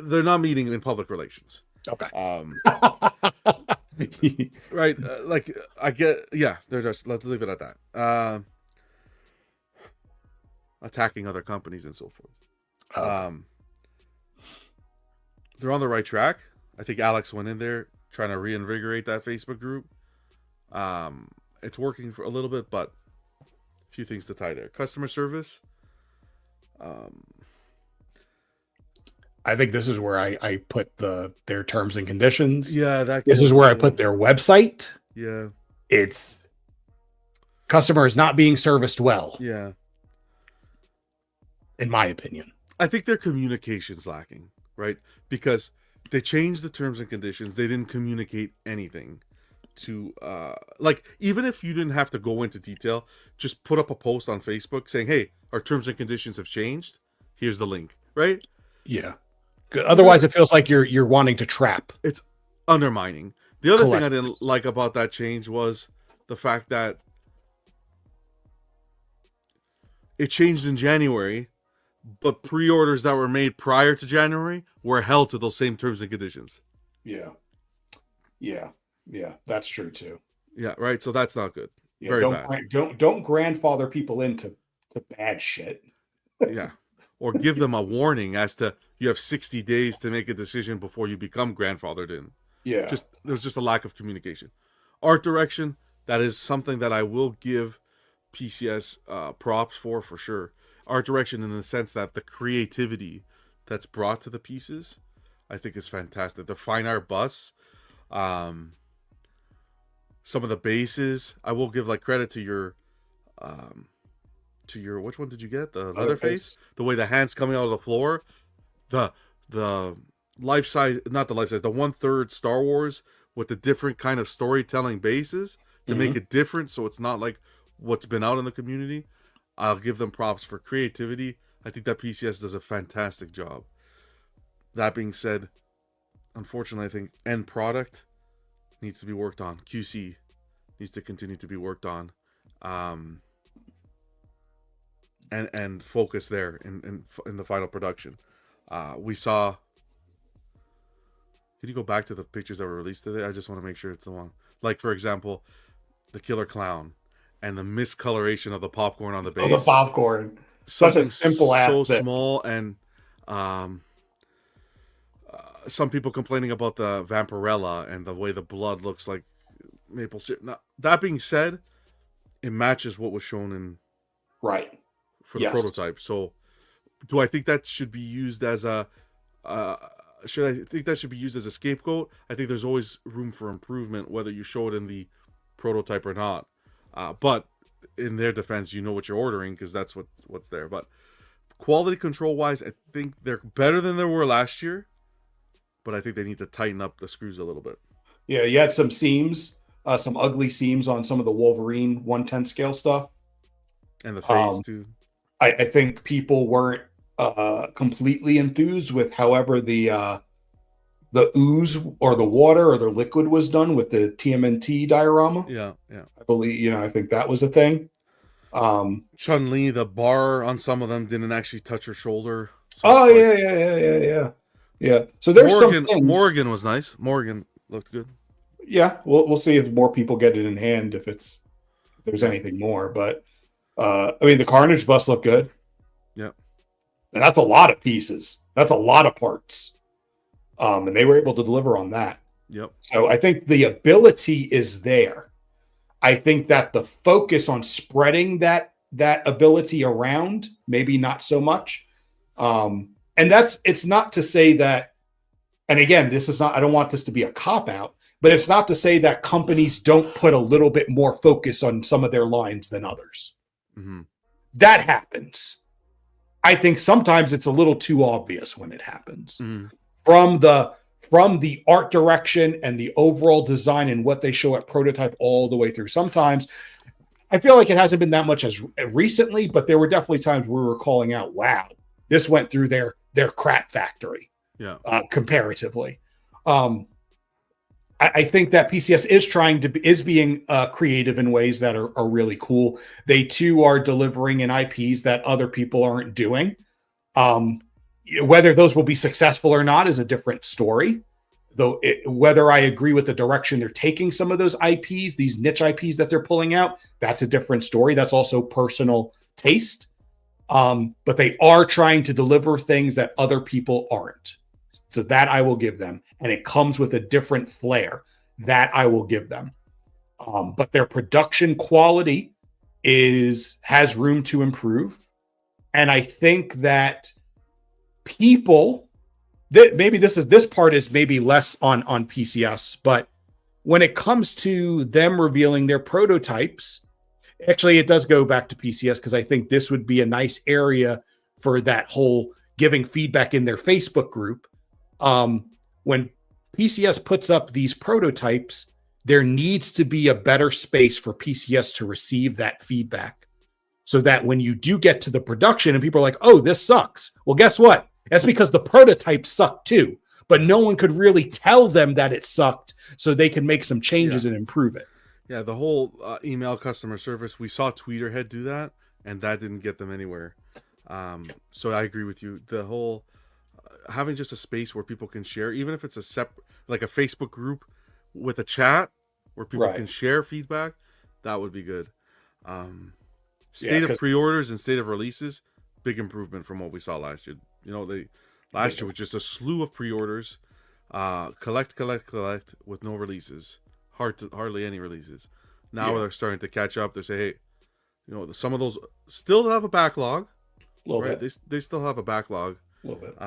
they're not meeting in public relations. Okay. Right, like I get, yeah, they're just, let's leave it at that. Attacking other companies and so forth. They're on the right track. I think Alex went in there trying to reinvigorate that Facebook group. It's working for a little bit, but a few things to tie there. Customer service. I think this is where I put their terms and conditions. Yeah, this is where I put their website. Yeah. It's customer is not being serviced well. Yeah. In my opinion. I think their communication's lacking, right? Because they changed the terms and conditions. They didn't communicate anything to, like, even if you didn't have to go into detail, just put up a post on Facebook saying, hey, our terms and conditions have changed. Here's the link, right? Yeah. Good. Otherwise, it feels like you're wanting to trap. It's undermining. The other thing I didn't like about that change was the fact that it changed in January, but pre-orders that were made prior to January were held to those same terms and conditions. Yeah. Yeah. Yeah. That's true too. Yeah. Right. So that's not good. Yeah, Very bad. Don't grandfather people into bad shit. Yeah. Or give them a warning as to you have 60 days to make a decision before you become grandfathered in. Yeah. There's just a lack of communication. Art direction, that is something that I will give PCS props for sure. Art direction in the sense that the creativity that's brought to the pieces, I think is fantastic. The fine art bus, some of the bases, I will give like credit to your which one did you get? The Leatherface? The way the hands coming out of the floor, the life size, not the life size, the 1/3 Star Wars with the different kind of storytelling bases to make it different, so it's not like what's been out in the community. I'll give them props for creativity. I think that PCS does a fantastic job. That being said, unfortunately, I think end product needs to be worked on. QC needs to continue to be worked on. And focus there in the final production. We saw. Can you go back to the pictures that were released today? I just want to make sure it's the one. Like, for example, the killer clown and the miscoloration of the popcorn on the base. Oh, the popcorn. Something Such a simple ass so bit. small, and some people complaining about the Vampirella and the way the blood looks like maple syrup. Now, that being said, it matches what was shown in for the prototype. So, do I think that should be used as a scapegoat? I think there's always room for improvement, whether you show it in the prototype or not. But in their defense, you know what you're ordering because that's what's there. But quality control wise, I think they're better than they were last year. But I think they need to tighten up the screws a little bit. Yeah, you had some seams, some ugly seams on some of the Wolverine 1/10 scale stuff. And the face too. I think people weren't completely enthused with however the ooze or the water or the liquid was done with the TMNT diorama. Yeah. I believe, I think that was a thing. Chun-Li, the bar on some of them didn't actually touch her shoulder. So yeah. So there's some things. Morgan was nice. Morgan looked good. Yeah, we'll see if more people get it in hand if there's anything more. But the Carnage bus looked good. Yeah, and that's a lot of pieces. That's a lot of parts. And they were able to deliver on that. Yep. So I think the ability is there. I think that the focus on spreading that ability around, maybe not so much. And it's not to say that, and again, I don't want this to be a cop-out, but it's not to say that companies don't put a little bit more focus on some of their lines than others. Mm-hmm. That happens. I think sometimes it's a little too obvious when it happens. Mm-hmm. From the art direction and the overall design and what they show at prototype all the way through. Sometimes I feel like it hasn't been that much as recently, but there were definitely times where we were calling out, wow, this went through their crap factory. Yeah. Comparatively. I think that PCS is being creative in ways that are really cool. They too are delivering in IPs that other people aren't doing. Whether those will be successful or not is a different story. Though whether I agree with the direction they're taking some of those IPs, these niche IPs that they're pulling out, that's a different story. That's also personal taste. But they are trying to deliver things that other people aren't. So that I will give them. And it comes with a different flair. That I will give them. But their production quality has room to improve. And I think that people that maybe this part is maybe less on PCS, but when it comes to them revealing their prototypes, actually it does go back to PCS, because I think this would be a nice area for that whole giving feedback in their Facebook group. When PCS puts up these prototypes, there needs to be a better space for PCS to receive that feedback, so that when you do get to the production and people are like, oh, this sucks. Well, guess what? That's because the prototype sucked too, but no one could really tell them that it sucked, so they can make some changes and improve it. Yeah, the whole email customer service, we saw Tweeterhead do that, and that didn't get them anywhere. So I agree with you. The whole having just a space where people can share, even if it's a separate, like a Facebook group with a chat where people can share feedback, that would be good. State of pre-orders and state of releases, big improvement from what we saw last year. You know, last year was just a slew of pre-orders, collect with no releases, hardly any releases. Now they're starting to catch up. They say, hey, you know, some of those still have a backlog, right? They still have a backlog, a little bit,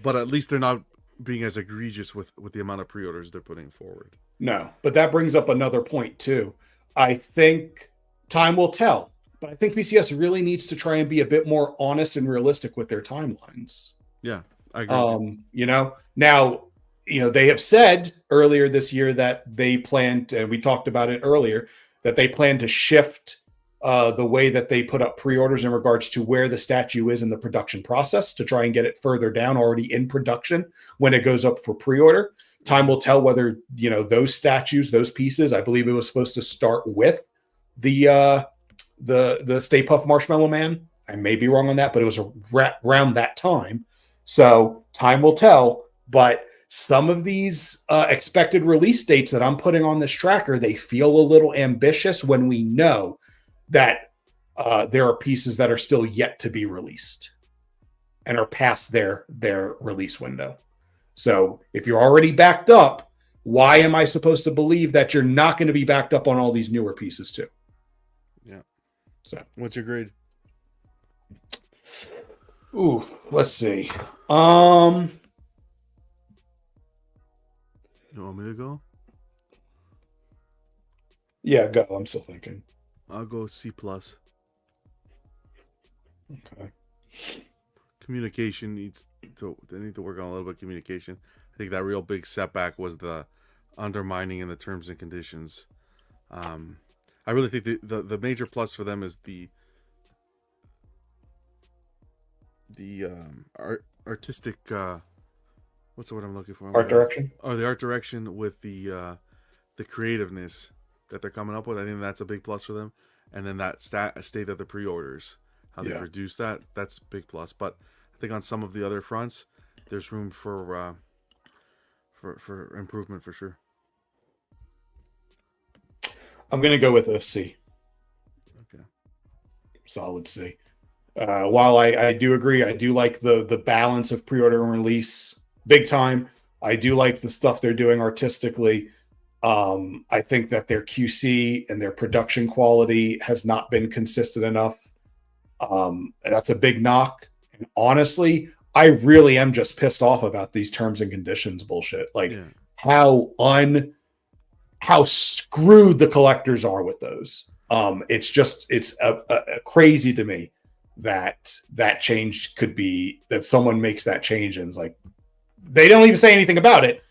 but at least they're not being as egregious with the amount of pre-orders they're putting forward. No, but that brings up another point too. I think time will tell. But I think PCS really needs to try and be a bit more honest and realistic with their timelines. Yeah, I agree. You know, now, you know, they have said earlier this year that they planned, and we talked about it earlier, that they plan to shift the way that they put up pre-orders in regards to where the statue is in the production process, to try and get it further down, already in production when it goes up for pre-order. Time will tell whether, you know, those statues, those pieces, I believe it was supposed to start with the Stay Puft Marshmallow Man. I may be wrong on that, but it was around that time. So time will tell. But some of these expected release dates that I'm putting on this tracker, they feel a little ambitious when we know that there are pieces that are still yet to be released and are past their release window. So if you're already backed up, why am I supposed to believe that you're not going to be backed up on all these newer pieces too? Yeah. So what's your grade? Ooh, let's see. You want me to go? Yeah, go. I'm still thinking. I'll go C+. Okay. Communication they need to work on a little bit of communication. I think that real big setback was the undermining in the terms and conditions. I really think the major plus for them is the artistic what's the word I'm looking for? Art direction? Oh, the art direction with the creativeness that they're coming up with. I think that's a big plus for them. And then that state of the pre-orders, how they produce that's a big plus. But I think on some of the other fronts, there's room for improvement for sure. I'm going to go with a C. Okay. Solid C. While I do agree, I do like the balance of pre-order and release big time. I do like the stuff they're doing artistically. I think that their QC and their production quality has not been consistent enough. That's a big knock. And honestly, I really am just pissed off about these terms and conditions bullshit. Like how screwed the collectors are with those. It's crazy to me that change could be, that someone makes that change and it's like, they don't even say anything about it.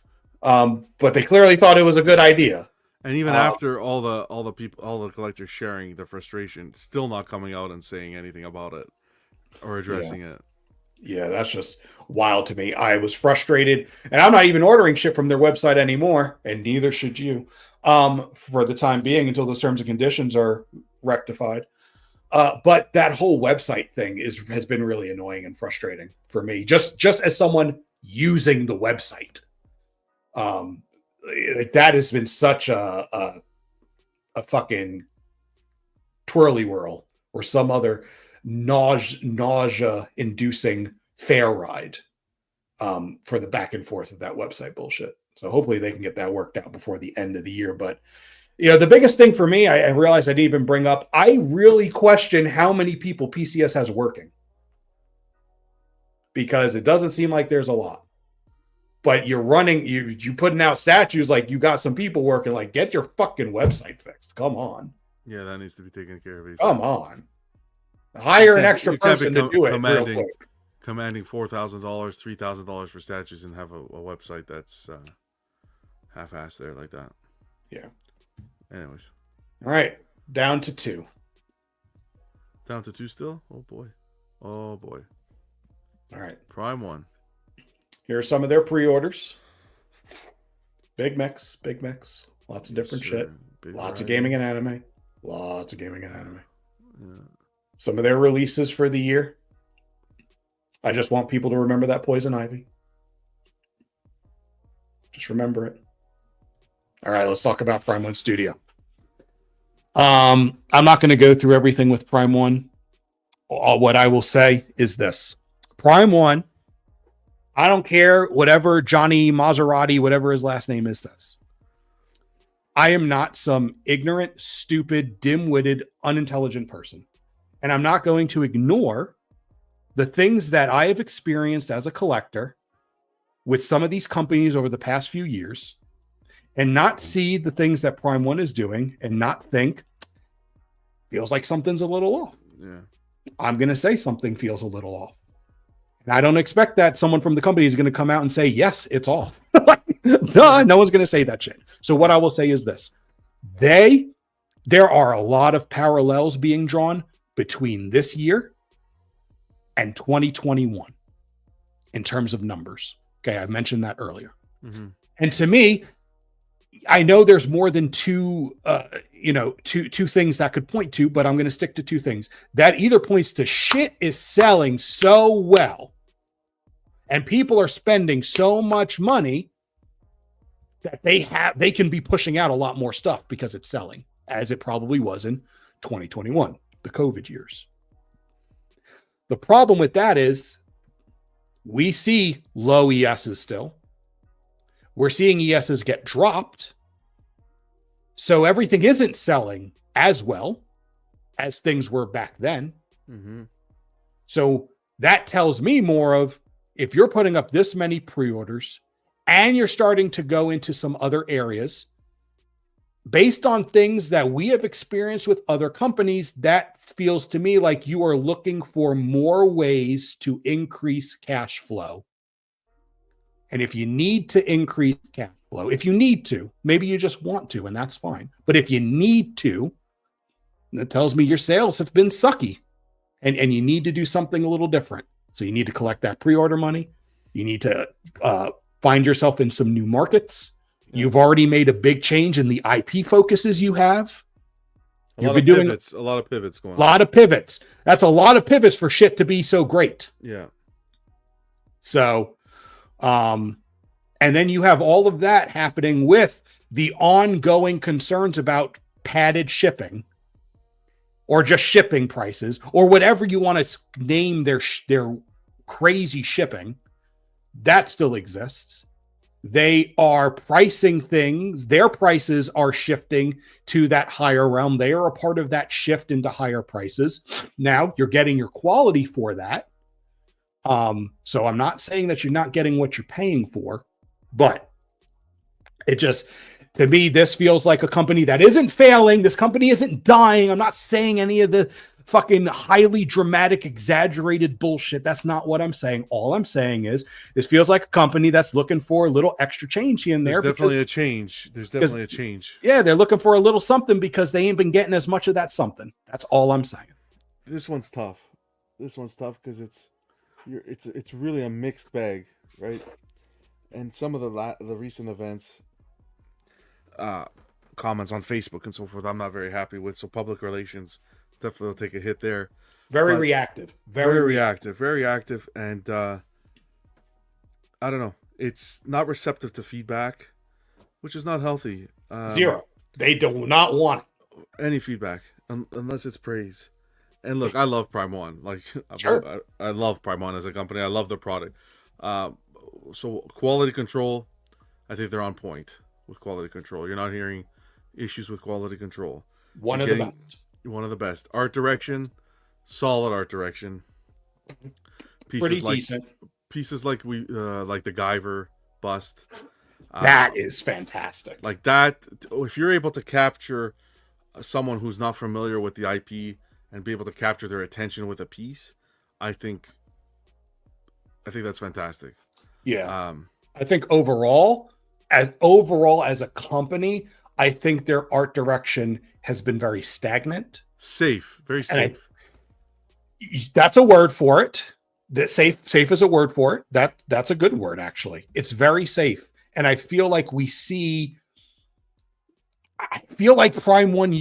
But they clearly thought it was a good idea. And even after all the collectors sharing their frustration, still not coming out and saying anything about it or addressing it. Yeah, that's just wild to me. I was frustrated, and I'm not even ordering shit from their website anymore, and neither should you, for the time being until the terms and conditions are rectified. But that whole website thing has been really annoying and frustrating for me, just as someone using the website. That has been such a fucking twirly whirl or some other nausea inducing fair ride for the back and forth of that website bullshit. So hopefully they can get that worked out before the end of the year. But the biggest thing for me, I realized I didn't even bring up, I really question how many people PCS has working, because it doesn't seem like there's a lot. But you're running, you putting out statues like you got some people working, like, get your fucking website fixed. Come on. Yeah, that needs to be taken care of. Come on. Hire an extra person to do it real quick. Commanding $4,000, $3,000 for statues and have a website that's half-assed there like that. Yeah. Anyways. All right. Down to 2. Down to 2 still? Oh, boy. Oh, boy. All right. Prime 1. Here are some of their pre-orders. Big mix. Lots of different shit. Lots of gaming and anime. Yeah. Some of their releases for the year. I just want people to remember that Poison Ivy. Just remember it. All right, let's talk about Prime 1 Studio. I'm not going to go through everything with Prime 1. What I will say is this. Prime 1, I don't care whatever Johnny Maserati, whatever his last name is, says. I am not some ignorant, stupid, dim-witted, unintelligent person. And I'm not going to ignore the things that I have experienced as a collector with some of these companies over the past few years and not see the things that Prime 1 is doing and not think, feels like something's a little off. Yeah. I'm going to say something feels a little off. And I don't expect that someone from the company is going to come out and say, yes, it's off. Duh, no one's going to say that shit. So what I will say is this. There are a lot of parallels being drawn between this year and 2021 in terms of numbers. Okay, I mentioned that earlier. Mm-hmm. And to me, I know there's more than two things that could point to, but I'm going to stick to 2 things. That either points to shit is selling so well and people are spending so much money that they can be pushing out a lot more stuff because it's selling, as it probably was in 2021, the COVID years. The problem with that is we see low ESs still. We're seeing ESs get dropped. So everything isn't selling as well as things were back then. Mm-hmm. So that tells me more of, if you're putting up this many pre-orders and you're starting to go into some other areas, based on things that we have experienced with other companies, that feels to me like you are looking for more ways to increase cash flow. And if you need to increase cash flow, if you need to, maybe you just want to, and that's fine. But if you need to, that tells me your sales have been sucky and you need to do something a little different. So you need to collect that pre-order money. You need to find yourself in some new markets. You've already made a big change in the IP focuses you have. A lot of pivots going on. A lot of pivots. That's a lot of pivots for shit to be so great. Yeah. So, and then you have all of that happening with the ongoing concerns about padded shipping or just shipping prices or whatever you want to name their crazy shipping. That still exists. They are pricing things. Their prices are shifting to that higher realm. They are a part of that shift into higher prices. Now you're getting your quality for that. So I'm not saying that you're not getting what you're paying for, but it just, to me, this feels like a company that isn't failing. This company isn't dying. I'm not saying any of the fucking highly dramatic, exaggerated bullshit. That's not what I'm saying. All I'm saying is this feels like a company that's looking for a little extra change here and there. There's definitely a change. There's definitely a change. Yeah, they're looking for a little something because they ain't been getting as much of that something. That's all I'm saying. This one's tough. This one's tough because it's it's really a mixed bag, right? And some of the recent events, uh, comments on Facebook and so forth, I'm not very happy with. So public relations definitely will take a hit there. Very But reactive. very reactive, very active, and I don't know. It's not receptive to feedback, which is not healthy. Zero. They do not want Any feedback, unless it's praise. And look, I love Prime One. Like, Sure. I love Prime One as a company. I love their product. So quality control, I think they're on point with quality control. You're not hearing issues with quality control. one You're of the getting best. one of the best. Art direction, solid art direction. Pretty Pieces like decent. like the Guyver bust. That is fantastic. Like that. If you're able to capture someone who's not familiar with the IP and be able to capture their attention with a piece, I think that's fantastic. Yeah. Um, I think overall as a company, I think their art direction has been very stagnant. Safe, very And I- safe. That's a word for it. That safe is a word for it. That's a good word, actually. It's very safe. And I feel like Prime One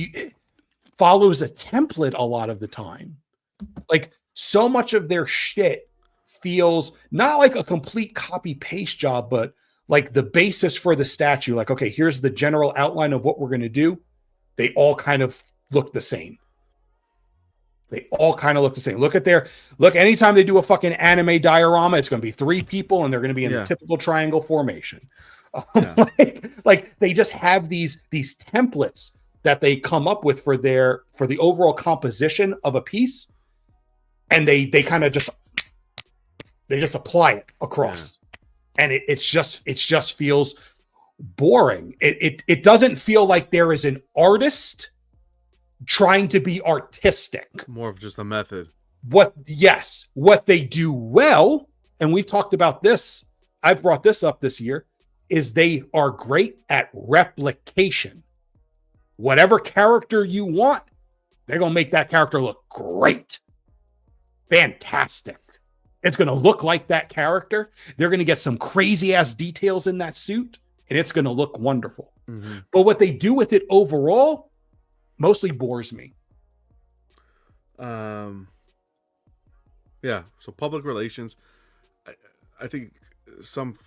follows a template a lot of the time. Like, so much of their shit feels not like a complete copy paste job, but like the basis for the statue. Like, okay, here's the general outline of what we're going to do. They all kind of look the same. Look, anytime they do a fucking anime diorama, it's going to be 3 people and they're going to be in the typical triangle formation. Yeah. Like they just have these templates that they come up with for the overall composition of a piece, and they kind of just apply it across, and it just feels boring. It doesn't feel like there is an artist trying to be artistic. More of just a method. What they do well, and we've talked about this, I've brought this up this year, is they are great at replication. Whatever character you want, they're going to make that character look great. Fantastic. It's going to look like that character. They're going to get some crazy ass details in that suit, and it's going to look wonderful. Mm-hmm. But what they do with it overall mostly bores me. Yeah. So public relations, I think some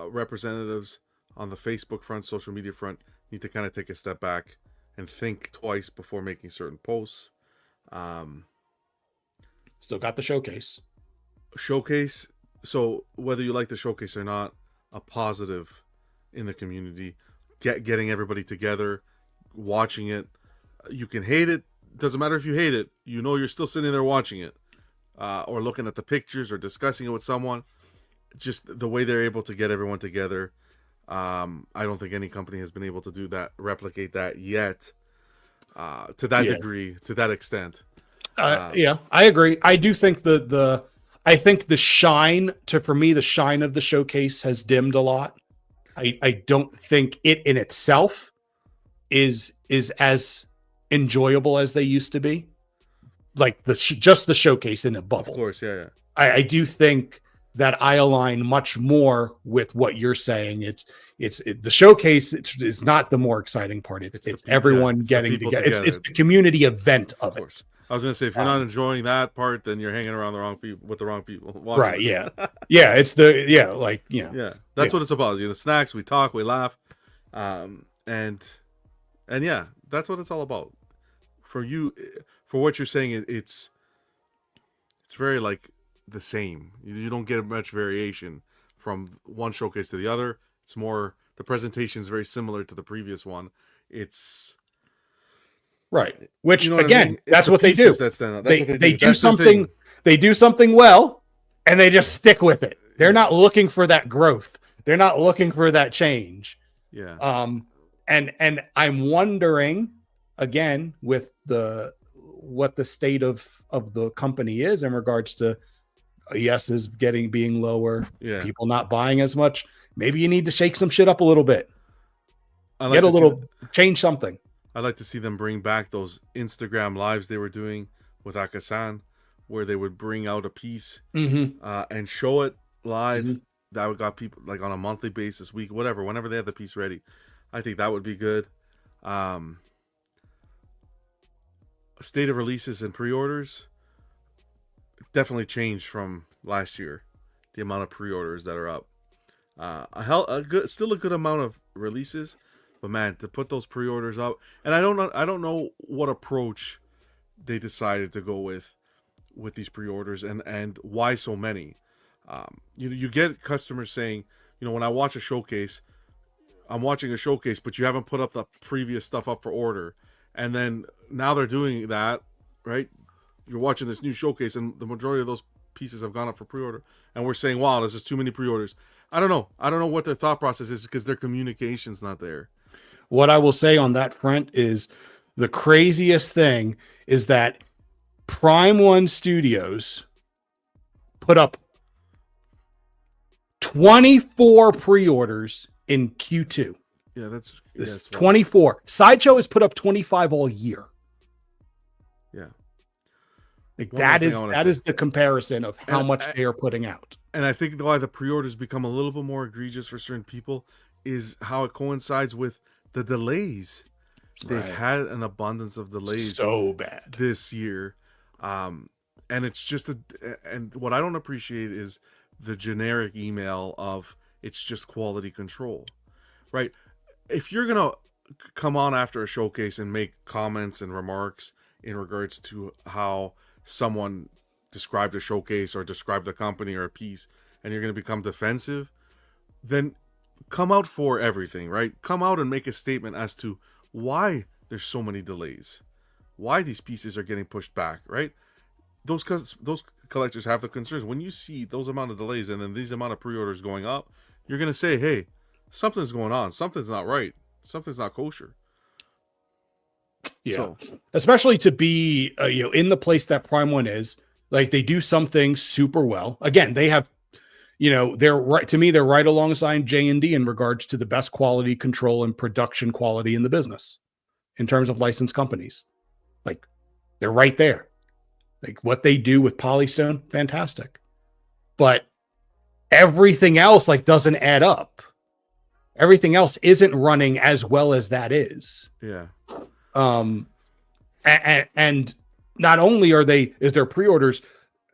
representatives on the Facebook front, social media front, need to kind of take a step back and think twice before making certain posts. Still got the showcase. So whether you like the showcase or not, a positive in the community, getting everybody together, watching it. You can hate it. Doesn't matter if you hate it. You know you're still sitting there watching it, or looking at the pictures or discussing it with someone. Just the way they're able to get everyone together. I don't think any company has been able to do that, replicate that yet, to that degree, to that extent. Yeah, I agree. I do think I think the shine of the showcase has dimmed a lot. I don't think it in itself is as enjoyable as they used to be. Like just the showcase in a bubble. Of course, yeah. I do think that I align much more with what you're saying. It's the showcase. It's not the more exciting part. It's everyone getting together. It's the community event of it. I was gonna say, if you're not enjoying that part, then you're hanging around the wrong people with the wrong people. Right? Yeah. That's what it's about. The snacks, we talk, we laugh, and yeah, that's what it's all about. For you, for what you're saying, it's very like the same. You don't get much variation from one showcase to the other. It's more, the presentation is very similar to the previous one. It's right. Which, you know what again, I mean? that's what they do. They do something. They do something well, and they just stick with it. They're not looking for that growth. They're not looking for that change. Yeah. And I'm wondering, again, with what the state of the company is in regards to yeses being lower, people not buying as much. Maybe you need to shake some shit up a little bit. Change something. I'd like to see them bring back those Instagram lives they were doing with Akasan, where they would bring out a piece Mm-hmm. and show it live. Mhm. That would got people like on a monthly basis, week, whatever, whenever they have the piece ready. I think that would be good. State of releases and pre-orders definitely changed from last year. The amount of pre-orders that are up, still a good amount of releases, but man, to put those pre-orders up, and I don't know what approach they decided to go with these pre-orders and why so many. You get customers saying, when I watch a showcase, I'm watching a showcase, but you haven't put up the previous stuff up for order, and then now they're doing that, right? You're watching this new showcase, and the majority of those pieces have gone up for pre-order, and we're saying, wow, there's just too many pre-orders. I don't know what their thought process is, because their communication's not there. What I will say on that front is the craziest thing is that Prime One Studios put up 24 pre-orders in Q2. Yeah, that's This 24. Sideshow has put up 25 all year. Yeah. Like One that more thing I wanna say. is the comparison of how And much I- they are putting out. And I think why the pre-orders become a little bit more egregious for certain people is how it coincides with the delays. They've Right. had an abundance of delays So bad. this year, and it's just and what I don't appreciate is the generic email of it's just quality control, right? If you're gonna come on after a showcase and make comments and remarks in regards to how someone described a showcase or described a company or a piece, and you're gonna become defensive, then come out for everything, right? Come out and make a statement as to why there's so many delays, why these pieces are getting pushed back, right? Those collectors have the concerns. When you see those amount of delays and then these amount of pre-orders going up, you're gonna say, hey, something's going on, something's not right, something's not kosher. Yeah. So, Especially to be in the place that Prime One is. Like they do some things super well. Again, they have they're right, to me, they're right alongside J&D in regards to the best quality control and production quality in the business in terms of licensed companies. Like they're right there. Like what they do with Polystone, fantastic. But everything else like doesn't add up. Everything else isn't running as well as that is. yeah. And not only is their pre-orders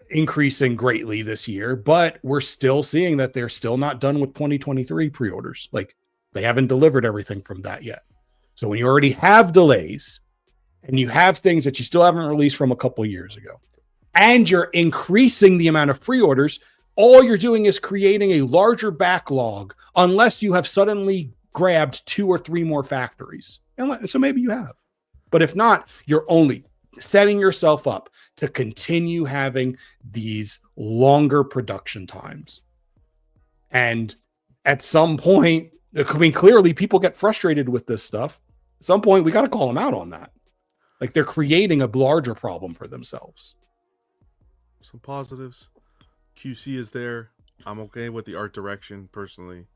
increasing greatly this year, but we're still seeing that they're still not done with 2023 pre-orders. Like they haven't delivered everything from that yet. So when you already have delays and you have things that you still haven't released from a couple years ago, and you're increasing the amount of pre-orders, all you're doing is creating a larger backlog unless you have suddenly grabbed 2 or 3 more factories. And so maybe you have. But if not, you're only setting yourself up to continue having these longer production times. And at some point, I mean, clearly people get frustrated with this stuff. At some point, we got to call them out on that. Like they're creating a larger problem for themselves. Some positives. QC is there. I'm okay with the art direction personally.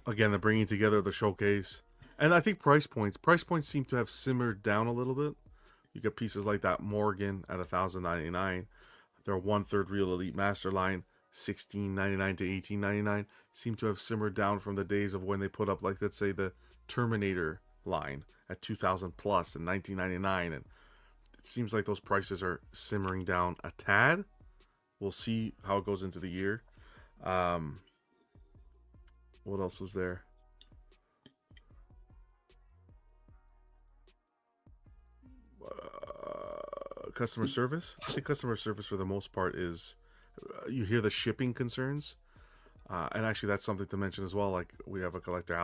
Again, the bringing together of the showcase, and I think price points seem to have simmered down a little bit. You get pieces like that Morgan at $1,099. Their 1/3 Real Elite Master line, $16.99 to $18.99, seem to have simmered down from the days of when they put up, like, let's say, the Terminator line at $2,000 plus and $19.99, and it seems like those prices are simmering down a tad. We'll see how it goes into the year. What else was there? Customer service. I think customer service for the most part is you hear the shipping concerns, and actually that's something to mention as well. Like we have a collector,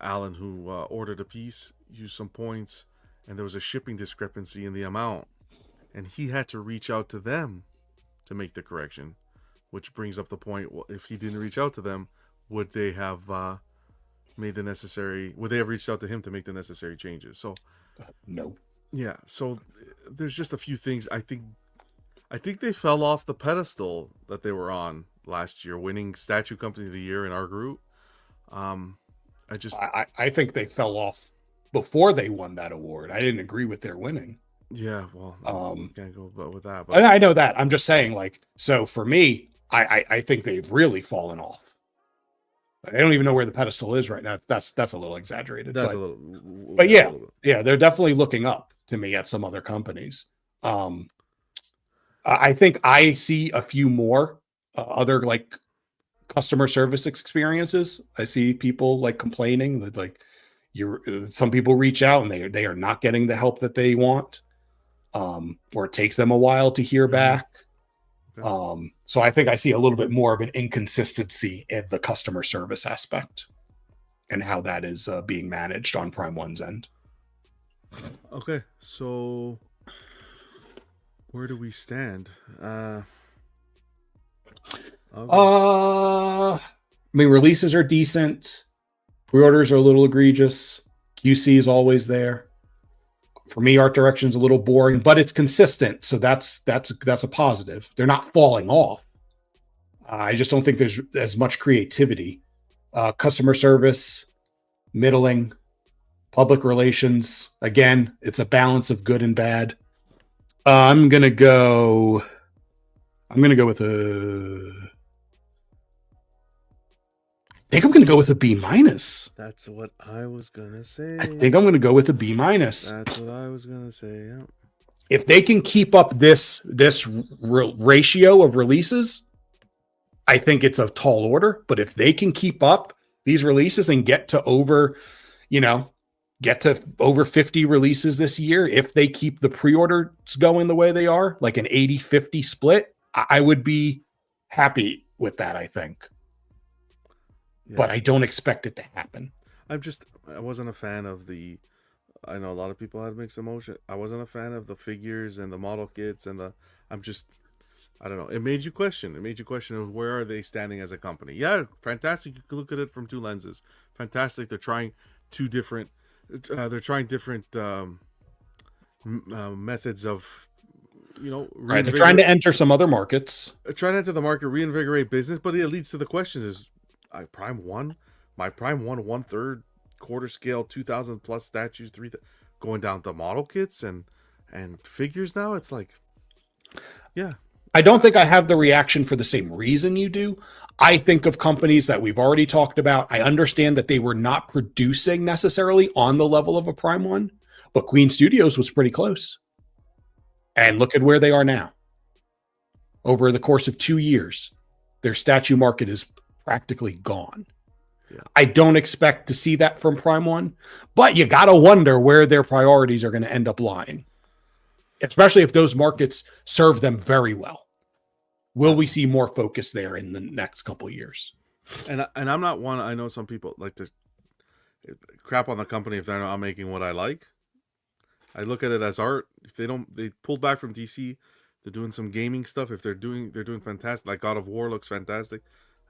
Alan, who ordered a piece, used some points, and there was a shipping discrepancy in the amount, and he had to reach out to them to make the correction, which brings up the point: well, if he didn't reach out to them, would they have made the necessary? Would they have reached out to him to make the necessary changes? So, No. yeah. So there's just a few things. I think they fell off the pedestal that they were on last year, winning Statue Company of the Year in our group. I I think they fell off before they won that award. I didn't agree with their winning. Yeah, well, can't go but with that. And I know that. I'm just saying, like, so for me, I think they've really fallen off. I don't even know where the pedestal is right now. That's a little exaggerated. That's but, a little, but yeah, a little bit. yeah, they're definitely looking up to me at some other companies. I think I see a few more other like customer service experiences. I see people like complaining that like some people reach out and they are not getting the help that they want, or it takes them a while to hear back. Okay. So I think I see a little bit more of an inconsistency in the customer service aspect and how that is being managed on Prime One's end. Okay, so where do we stand? Okay. I mean, releases are decent. Pre-orders are a little egregious. QC is always there. For me, art direction's a little boring, but it's consistent, so that's a positive. They're not falling off. I just don't think there's as much creativity. Customer service, middling. Public relations, again, it's a balance of good and bad. I'm gonna go with a. I think I'm gonna go with a B minus. That's what I was gonna say. I think I'm gonna go with a B minus. That's what I was gonna say. Yeah. If they can keep up this ratio of releases, I think it's a tall order. But if they can keep up these releases and get to over 50 releases this year, if they keep the pre-orders going the way they are, like an 80-50 split, I would be happy with that, I think. Yeah. But I don't expect it to happen. I wasn't a fan of I know a lot of people had mixed emotion. I wasn't a fan of the figures and the model kits and I don't know. It made you question. Of where are they standing as a company? Yeah, fantastic. You can look at it from two lenses. Fantastic. They're trying different methods of, Right. They're trying to enter some other markets. Trying to enter the market, reinvigorate business, but it leads to the questions: is my Prime 1/3 quarter scale 2,000 plus statues, going down to model kits and figures now? It's like, yeah. I don't think I have the reaction for the same reason you do. I think of companies that we've already talked about. I understand that they were not producing necessarily on the level of a Prime One, but Queen Studios was pretty close. And look at where they are now. Over the course of 2 years, their statue market is practically gone. Yeah. I don't expect to see that from Prime One, but you got to wonder where their priorities are going to end up lying, especially if those markets serve them very well. Will we see more focus there in the next couple of years? And I'm not one. I know some people like to crap on the company if they're not making what I like. I look at it as art. If they pulled back from DC, they're doing some gaming stuff. If they're doing fantastic. Like God of War looks fantastic.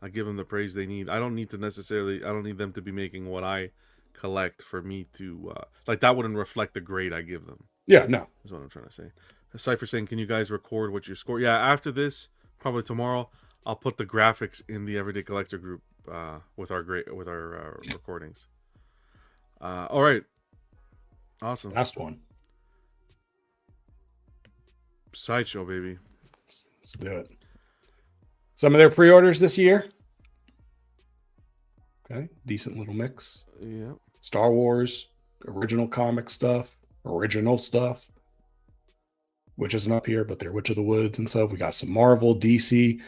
I give them the praise they need. I don't need them to be making what I collect for me to like. That wouldn't reflect the grade I give them. Yeah, no. Is what I'm trying to say. Cypher saying, can you guys record what your score? Yeah, after this, probably tomorrow, I'll put the graphics in the Everyday Collector group with our recordings. All right. Awesome. Last one. Sideshow, baby. Let's do it. Some of their pre-orders this year. Okay, decent little mix. Yeah. Star Wars, original comic stuff, which isn't up here, but they're Witch of the Woods and stuff. We got some Marvel, DC,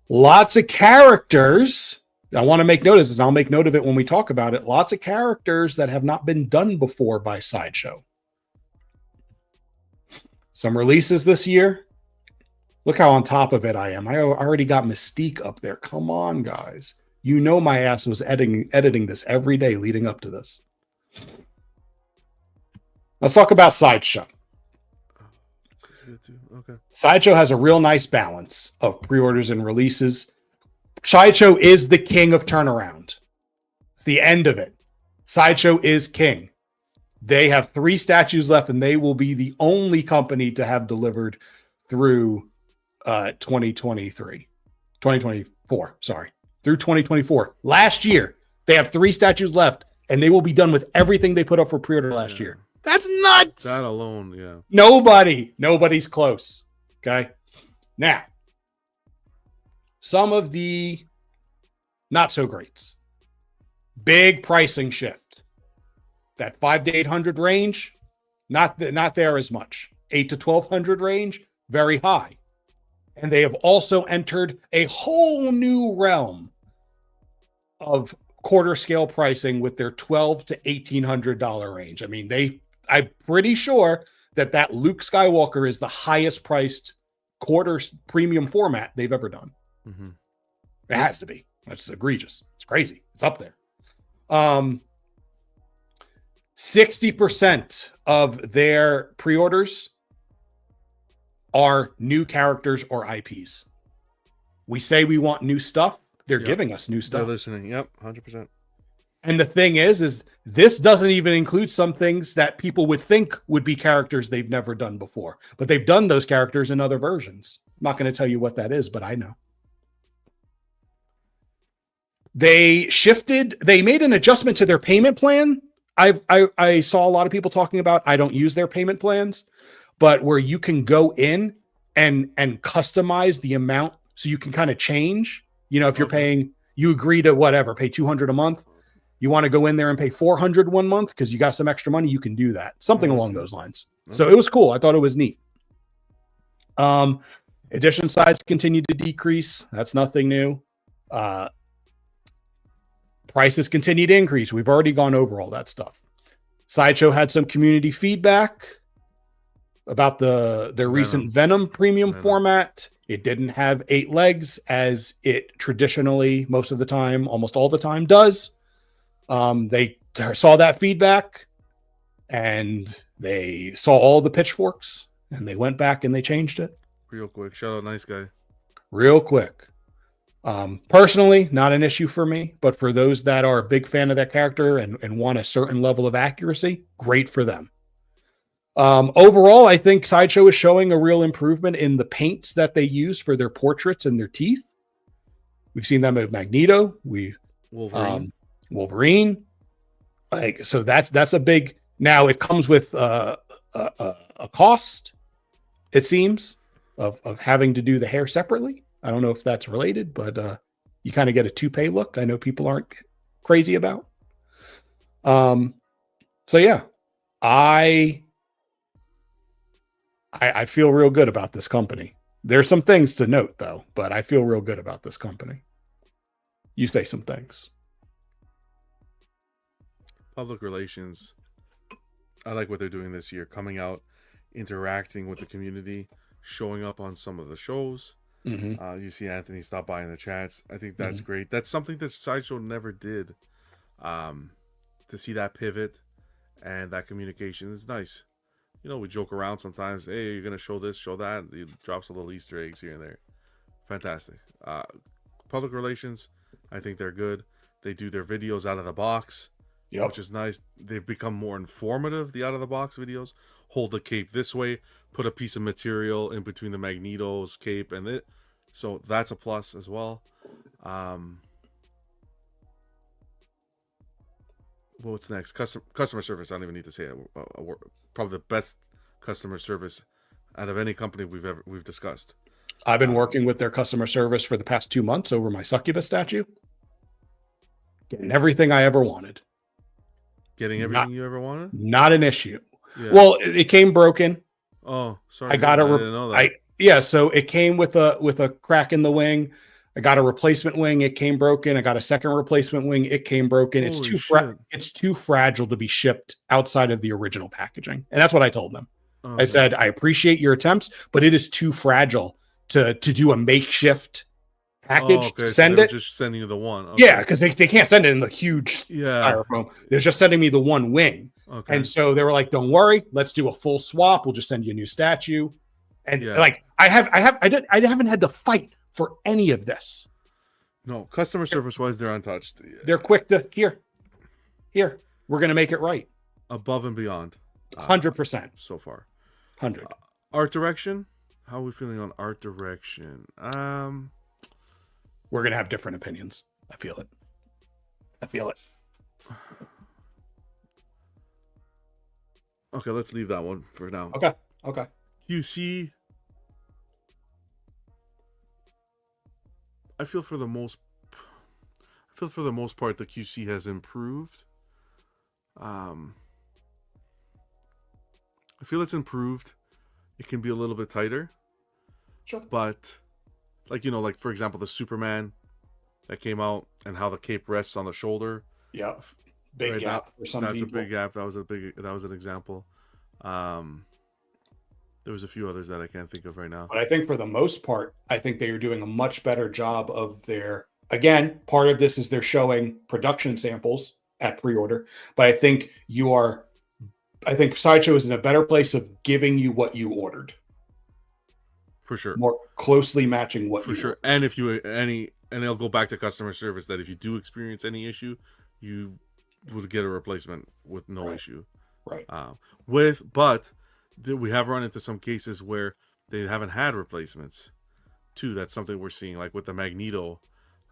lots of characters. I want to make note of this, and I'll make note of it when we talk about it. Lots of characters that have not been done before by Sideshow. Some releases this year. Look how on top of it I am. I already got Mystique up there. Come on, guys. You know my ass was editing this every day leading up to this. Let's talk about Sideshow. This is good too. Okay. Sideshow has a real nice balance of pre-orders and releases. Sideshow is the king of turnaround. It's the end of it. Sideshow is king. They have 3 statues left, and they will be the only company to have delivered through 2024. Through 2024. Last year, they have 3 statues left, and they will be done with everything they put up for pre-order last year. That's nuts. That alone, yeah. Nobody's close. Okay. Now, some of the not so greats. Big pricing shift. That 5 to 800 range, not there as much. 8 to 1200 range, very high. And they have also entered a whole new realm of quarter scale pricing with their $1,200 to $1,800 range. I mean, I'm pretty sure that Luke Skywalker is the highest priced quarter premium format they've ever done. Mm-hmm. It has to be. That's egregious. It's crazy. It's up there. 60% of their pre-orders are new characters or IPs. We say we want new stuff. They're giving us new stuff. They're listening. Yep. 100%. And the thing is this doesn't even include some things that people would think would be characters they've never done before, but they've done those characters in other versions. I'm not going to tell you what that is, but I know. They made an adjustment to their payment plan. I saw a lot of people talking about, I don't use their payment plans, but where you can go in and customize the amount so you can kind of change, if you're paying, you agree to whatever, pay $200 a month. You want to go in there and pay $400 one month because you got some extra money, you can do that. Something along those lines. So it was cool. I thought it was neat. Edition size continued to decrease. That's nothing new. Prices continue to increase. We've already gone over all that stuff. Sideshow had some community feedback about their recent Venom premium format. It didn't have 8 legs as it traditionally, most of the time, almost all the time does. They saw that feedback and they saw all the pitchforks and they went back and they changed it. Real quick. Shout out, nice guy. Real quick. Personally, not an issue for me, but for those that are a big fan of that character and want a certain level of accuracy, great for them. Overall, I think Sideshow is showing a real improvement in the paints that they use for their portraits and their teeth. We've seen them at Magneto. Wolverine. So that's a big. Now it comes with a cost, it seems, of having to do the hair separately. I don't know if that's related, but you kind of get a toupee look. I know people aren't crazy about. So yeah, I feel real good about this company. There's some things to note though, but I feel real good about this company. You say some things. Public relations. I like what they're doing this year, coming out, interacting with the community, showing up on some of the shows. Mm-hmm. You see Anthony stop by in the chats. I think that's great. That's something that Sideshow never did. To see that pivot and that communication is nice. We joke around sometimes. Hey, you're gonna show this, show that. He drops a little Easter eggs here and there. Fantastic. Public relations, I think they're good. They do their videos out of the box, which is nice. They've become more informative. The out of the box videos. Hold the cape this way. Put a piece of material in between the Magneto's cape and it. So that's a plus as well. What's next? Customer service. I don't even need to say it. Probably the best customer service out of any company we've discussed. I've been working with their customer service for the past 2 months over my Succubus statue. Getting everything I ever wanted. Getting everything you ever wanted? Not an issue. Yeah. Well, it came broken. Oh, sorry. I got I didn't know that. So it came with a crack in the wing. I got a replacement wing. It came broken. I got a second replacement wing. It came broken. It's too fragile to be shipped outside of the original packaging. And that's what I told them. I said, I appreciate your attempts, but it is too fragile to do a makeshift package to send it. Just sending you the one. Okay. Yeah, because they can't send it in the huge styrofoam. They're just sending me the one wing. Okay. And so they were like, don't worry, let's do a full swap. We'll just send you a new statue. And I haven't had to fight for any of this. No, customer service wise, they're untouched. They're quick to here. We're gonna make it right. Above and beyond. 100% so far. 100. Art direction. How are we feeling on art direction? We're gonna have different opinions. I feel it. Okay, let's leave that one for now. Okay. Okay. QC, I feel for the most part the QC has improved. I feel it's improved. It can be a little bit tighter, Sure. but like like for example the Superman that came out and how the cape rests on the shoulder. Yep. Big Right, gap for some that's people. a big gap. That was an example. There was a few others that I can't think of right now. But I think for the most part, I think they are doing a much better job of their, again, part of this is they're showing production samples at pre-order, but I think Sideshow is in a better place of giving you what you ordered, For sure. more closely matching what For you sure. ordered. And if you and it'll go back to customer service that if you do experience any issue, you would get a replacement with no Right. issue. Right. But we have run into some cases where they haven't had replacements too. That's something we're seeing, like with the Magneto.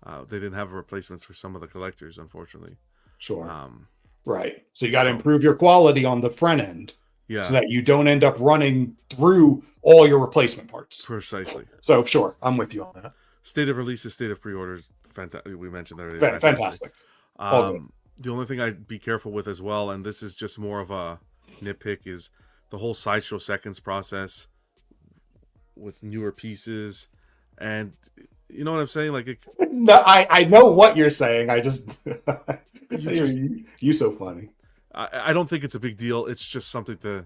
They didn't have replacements for some of the collectors, unfortunately. Sure. Um, Right. So you got to so- improve your quality on the front end yeah, so that you don't end up running through all your replacement parts. precisely. So sure, I'm with you on that. State of releases, state of pre-orders. Fantastic. We mentioned that already. Fantastic. All good. The only thing I'd be careful with as well, and this is just more of a nitpick, is the whole Sideshow Seconds process with newer pieces. And you know what I'm saying? Like, No, I know what you're saying. I just you so funny. I don't think it's a big deal. It's just something to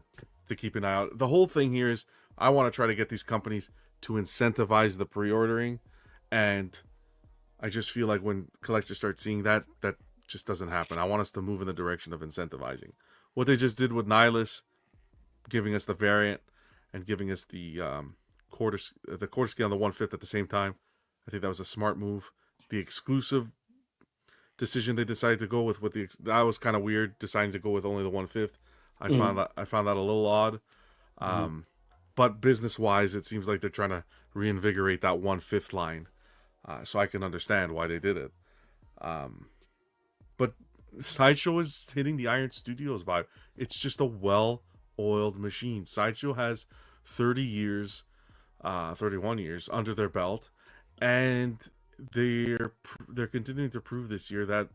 keep an eye out. The whole thing here is I want to try to get these companies to incentivize the pre-ordering, and I just feel like when collectors start seeing that just doesn't happen. I want us to move in the direction of incentivizing. What they just did with Nihilus, giving us the variant and giving us the quarter scale and the 1/5 at the same time, I think that was a smart move. The exclusive decision they decided to go with that was kind of weird, deciding to go with only the 1/5. I found that a little odd. But business wise, it seems like they're trying to reinvigorate that 1/5 line. So I can understand why they did it. But Sideshow is hitting the Iron Studios vibe. It's just a well-oiled machine. Sideshow has 30 years, 31 years under their belt, and they're continuing to prove this year that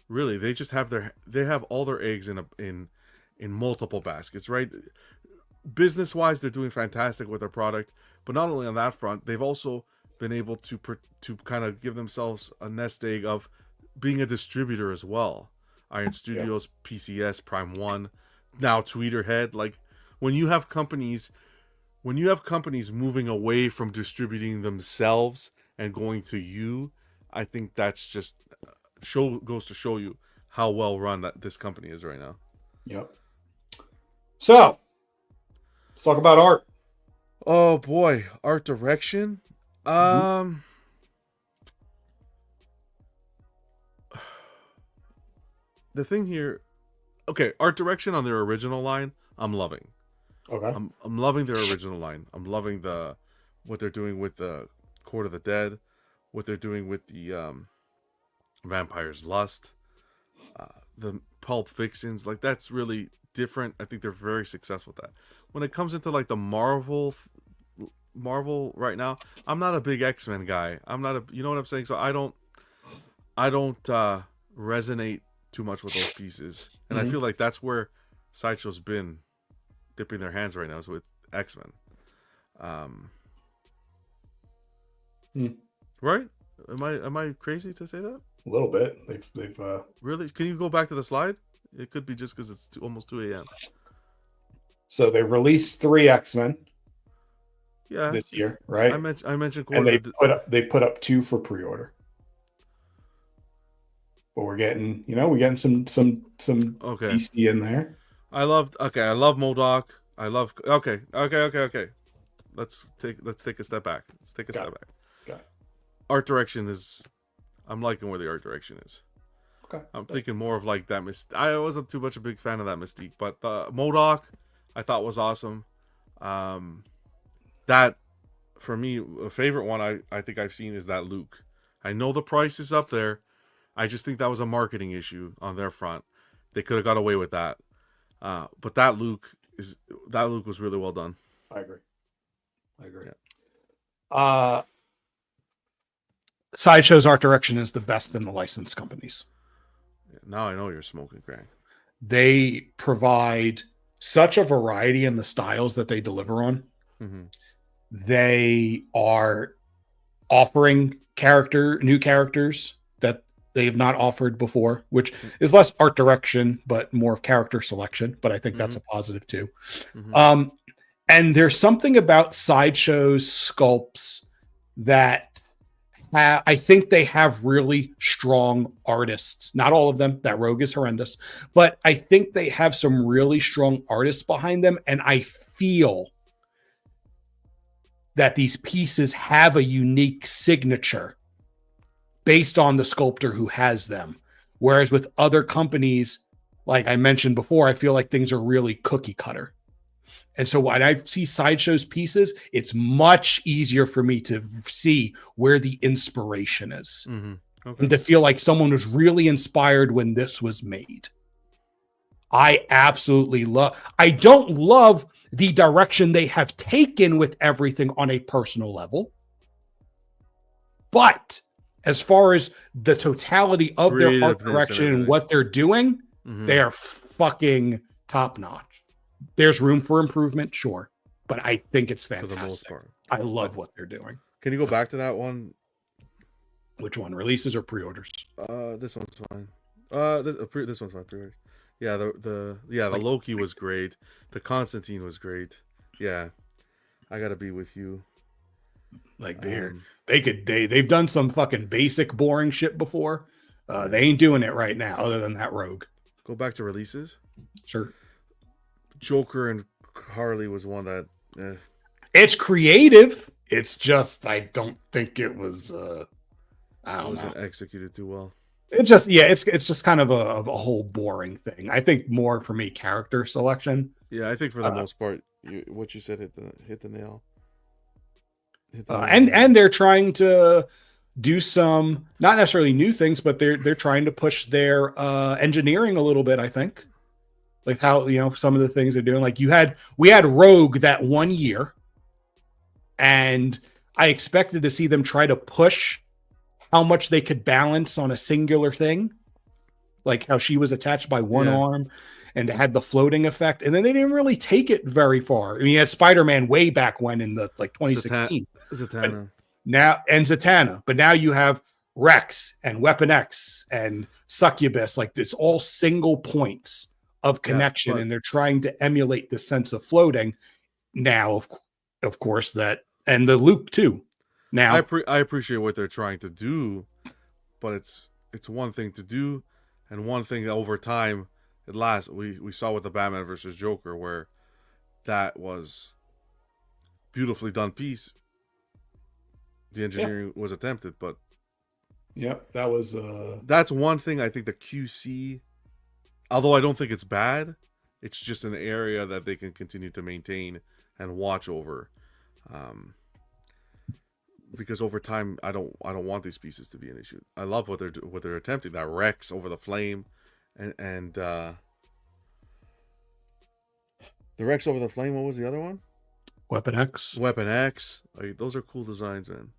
really they just have all their eggs in multiple baskets, right? Business-wise, they're doing fantastic with their product, but not only on that front, they've also been able to kind of give themselves a nest egg of being a distributor as well. Iron Studios, PCS, Prime One, now Tweeterhead. Like when you have companies moving away from distributing themselves and going to you, I think that's just goes to show you how well run that this company is right now. Yep. So let's talk about art. Oh boy, art direction. The thing here, okay, art direction on their original line, I'm loving. Okay. I'm loving their original line. I'm loving what they're doing with the Court of the Dead, what they're doing with the Vampire's Lust, the Pulp Fictions. Like that's really different. I think they're very successful with that. When it comes into like the Marvel right now, I'm not a big X-Men guy. I'm not you know what I'm saying? So I don't resonate too much with those pieces. And I feel like that's where Sideshow's been dipping their hands right now, is with X-Men. Right? Am I crazy to say that? A little bit. They've Really? Can you go back to the slide? It could be just because it's almost 2 a.m. So they released 3 X-Men Yeah. this year, right? I mentioned and Court they put up 2 for pre-order. But we're getting some Okay. DC in there. I love MODOK. Okay. Let's take a step back. Got it. Art direction I'm liking where the art direction is. Okay. I'm thinking more of like that I wasn't too much a big fan of that Mystique, but the MODOK I thought was awesome. That for me, a favorite one I think I've seen is that Luke. I know the price is up there. I just think that was a marketing issue on their front. They could have got away with that. But that Luke was really well done. I agree. Yeah. Sideshow's art direction is the best in the licensed companies. Now I know you're smoking crack. They provide such a variety in the styles that they deliver on. Mm-hmm. They are offering new characters that they have not offered before, which is less art direction, but more of character selection. But I think that's a positive too. Mm-hmm. And there's something about Sideshow's sculpts that I think they have really strong artists. Not all of them. That rogue is horrendous. But I think they have some really strong artists behind them. And I feel that these pieces have a unique signature based on the sculptor who has them. Whereas with other companies, like I mentioned before, I feel like things are really cookie cutter. And so when I see Sideshow's pieces, it's much easier for me to see where the inspiration is. Mm-hmm. Okay. And to feel like someone was really inspired when this was made. I absolutely I don't love the direction they have taken with everything on a personal level. But as far as the totality of their art direction and what they're doing, they are fucking top notch. There's room for improvement, sure, but I think it's fantastic. For the most part. I love what they're doing. Can you go back to that one? Which one? Releases or pre-orders? This one's fine. This one's fine. Pre-orders. Yeah, the Loki was great. The Constantine was great. Yeah, I gotta be with you. Like they've done some fucking basic boring shit before. They ain't doing it right now, other than that rogue. Go back to releases. Sure. Joker and Harley was one that. It's creative. It's just I don't think it was. I don't know. Executed too well. It's just kind of a whole boring thing. I think more for me character selection. Yeah, I think for the most part, what you said hit the nail. And they're trying to do some not necessarily new things, but they're trying to push their engineering a little bit. I think, like how some of the things they're doing. Like we had Rogue that 1 year, and I expected to see them try to push how much they could balance on a singular thing, like how she was attached by one arm and had the floating effect. And then they didn't really take it very far. I mean, you had Spider-Man way back when in the 2016. Zatanna. Zatanna. But now you have Rex and Weapon X and Succubus. Like it's all single points of connection. And they're trying to emulate the sense of floating now, of course, and the Luke too. Now I appreciate what they're trying to do, but it's one thing to do, and one thing that over time it lasts. We saw with the Batman versus Joker where that was beautifully done piece. The engineering was attempted, but that was that's one thing I think the QC, although I don't think it's bad, it's just an area that they can continue to maintain and watch over. Because over time, I don't want these pieces to be an issue. I love what they're attempting. That Rex over the flame, and the Rex over the flame. What was the other one? Weapon X. Weapon X. Those are cool designs, man.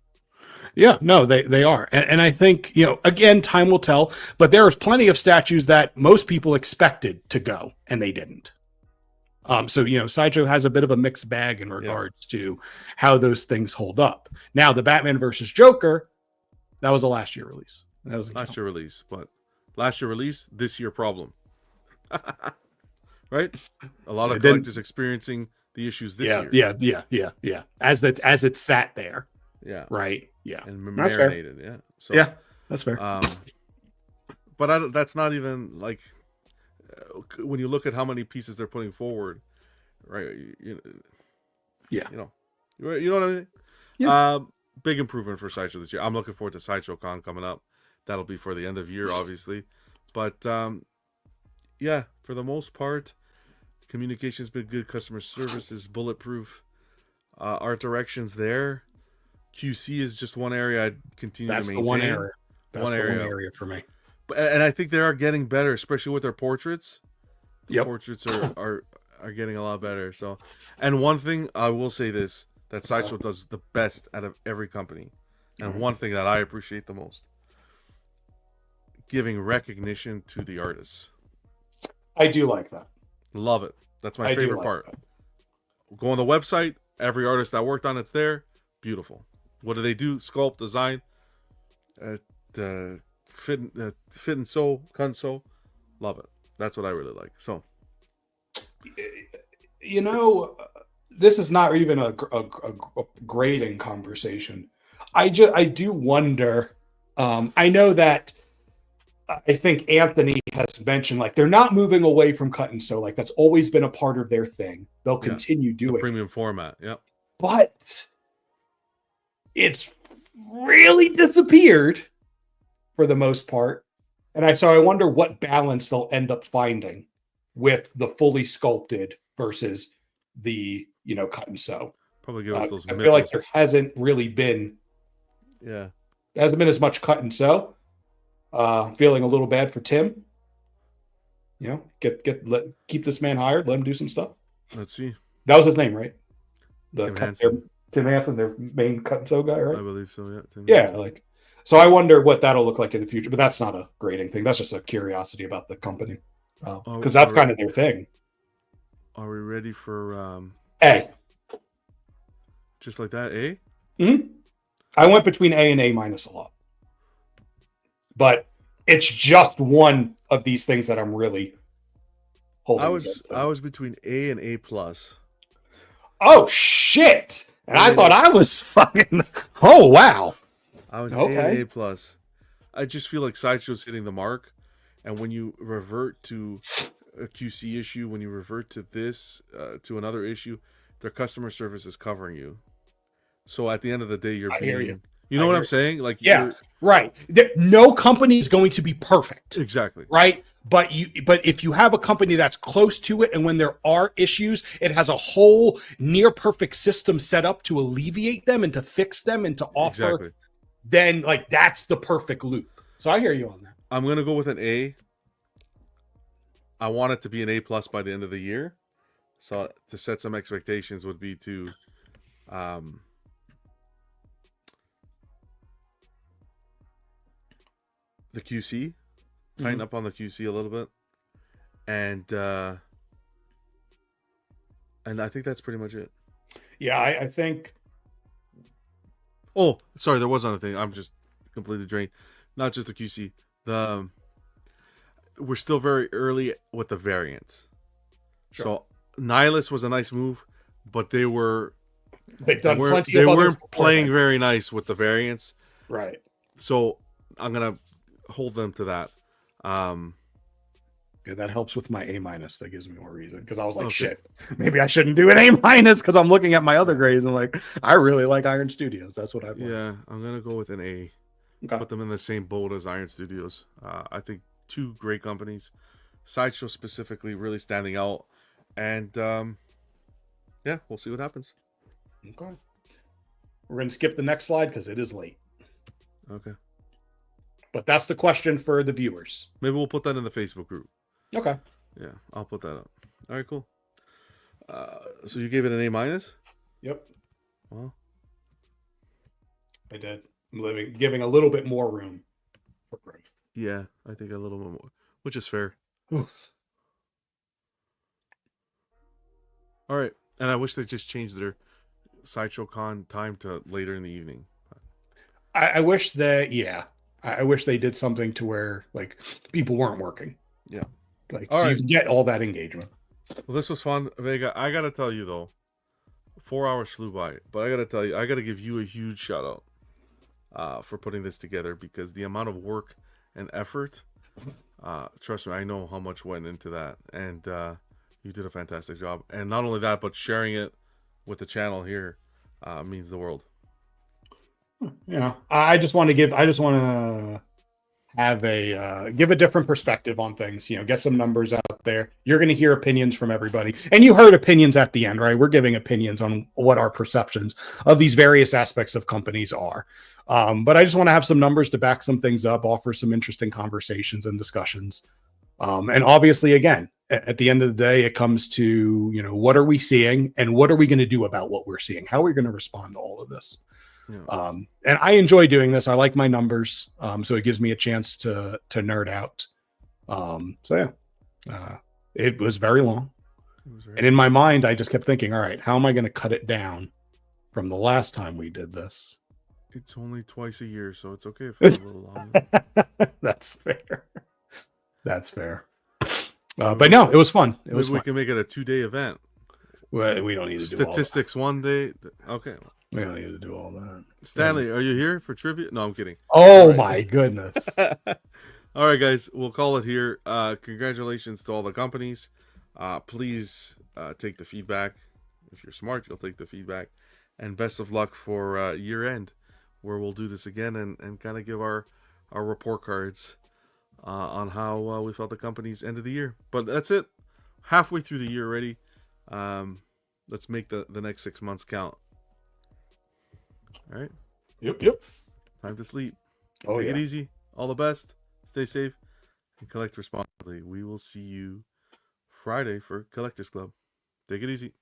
Yeah, no, they are, and I think again, time will tell. But there was plenty of statues that most people expected to go, and they didn't. So Sideshow has a bit of a mixed bag in regards to how those things hold up. Now, the Batman versus Joker, that was a last year release. That was last year release, but last year release, this year problem. Right? A lot of collectors experiencing the issues this year. Yeah. As it sat there. Yeah. Right. Yeah. And marinated. Yeah. So yeah, that's fair. But that's not even like. When you look at how many pieces they're putting forward, right? You know what I mean? Yeah. Big improvement for Sideshow this year. I'm looking forward to Sideshow Con coming up. That'll be for the end of year, obviously. But for the most part, communication's been good. Customer service is bulletproof. Art direction's there. QC is just one area I'd continue to maintain. That's the one area. That's one area for me. And I think they are getting better, especially with their portraits. Yep. Portraits are getting a lot better. So, and one thing I will say this that Sideshow does the best out of every company, and one thing that I appreciate the most, giving recognition to the artists. I do like that. Love it. That's my I do favorite like part. that. Go on the website. Every artist that worked on it's there. Beautiful. What do they do? Sculpt, design, fit and sew, cut and sew. Love it. That's what I really like. So, You know, this is not even a grading conversation. I do wonder. I know that I think Anthony has mentioned like they're not moving away from cut and sew. Like that's always been a part of their thing. They'll continue the doing premium format. Yep. but it's really disappeared for the most part. And I wonder what balance they'll end up finding with the fully sculpted versus the cut and sew. Probably give us those. I feel like there hasn't really been there hasn't been as much cut and sew. Feeling a little bad for Tim. Keep this man hired. Let him do some stuff. Let's see. That was his name, right? Tim Hansen. Tim Hansen, their main cut and sew guy, right? I believe so. Yeah. Tim Yeah, Hansen. so I wonder what that'll look like in the future. But that's not a grading thing. That's just a curiosity about the company because that's kind of their thing. Are we ready for A. just like that? A. Mm-hmm. I went between A and A minus a lot, but it's just one of these things that I'm really holding. I was between A and A plus. Oh shit! And I thought I was fucking. Oh wow! I was A and A plus. I just feel like Sideshow's hitting the mark, and when you revert to a QC issue, when you revert to this to another issue, their customer service is covering you. So at the end of the day, you're being. Hear you. You know what I'm saying? Like, yeah, right. No company is going to be perfect. Exactly. Right. But if you have a company that's close to it, and when there are issues, it has a whole near perfect system set up to alleviate them and to fix them and to offer, Exactly. then like that's the perfect loop. So I hear you on that. I'm gonna go with an A. I want it to be an A plus by the end of the year. So to set some expectations would be to the QC, tighten up on the QC a little bit, and I think that's pretty much it. Yeah, I think. Oh, sorry, there was another thing. I'm just completely drained. Not just the QC. We're still very early with the variants. Sure. So Nihilus was a nice move, but they weren't playing very nice with the variants. Right. So I'm gonna hold them to that. Yeah, that helps with my A minus. That gives me more reason because I was like, shit, maybe I shouldn't do an A minus because I'm looking at my other grades and like, I really like Iron Studios. That's what I've liked. Yeah, I'm gonna go with an A. Okay. Put them in the same boat as Iron Studios. I think two great companies. Sideshow specifically really standing out, and yeah, we'll see what happens. Okay. We're gonna skip the next slide because it is late. Okay. But that's the question for the viewers. Maybe we'll put that in the Facebook group. Okay. Yeah, I'll put that up. All right, cool. So you gave it an A minus? Yep. Well, I did. I'm giving a little bit more room for growth. yeah, I think a little bit more, which is fair. Oof. All right, and I wish they just changed their Sideshow Con time to later in the evening. I wish that, yeah. I wish they did something to where like people weren't working. Yeah. Like All so right. you can get all that engagement. Well, this was fun, Vega. I gotta tell you though, 4 hours flew by, but I gotta tell you, I gotta give you a huge shout out for putting this together because the amount of work and effort, trust me, I know how much went into that, and you did a fantastic job. And not only that, but sharing it with the channel here means the world. I just want to have give a different perspective on things, get some numbers out there. You're going to hear opinions from everybody. And you heard opinions at the end, right? We're giving opinions on what our perceptions of these various aspects of companies are. But I just want to have some numbers to back some things up, offer some interesting conversations and discussions. And obviously, again, at the end of the day, it comes to, what are we seeing and what are we going to do about what we're seeing? How are we going to respond to all of this? Yeah. And I enjoy doing this. I like my numbers. So it gives me a chance to nerd out. It was very long. And in my mind, I just kept thinking, all right, how am I going to cut it down from the last time we did this? It's only twice a year, so it's okay if it's a little longer. That's fair. That's fair. But no, it was fun. It was Maybe we fun. can make it a 2-day event. Well, we don't need to do all that. Statistics one day. Okay. We don't need to do all that. Stanley, are you here for trivia? No, I'm kidding. Oh All right. my goodness. All right, guys, we'll call it here. Congratulations to all the companies. Please take the feedback. If you're smart, you'll take the feedback. And best of luck for year end, where we'll do this again and kind of give our report cards on how we felt the company's end of the year. But that's it. Halfway through the year already. Let's make the next 6 months count. All right. Yep. Time to sleep. Oh, Take yeah. it easy. All the best. Stay safe and collect responsibly. We will see you Friday for Collectors Club. Take it easy.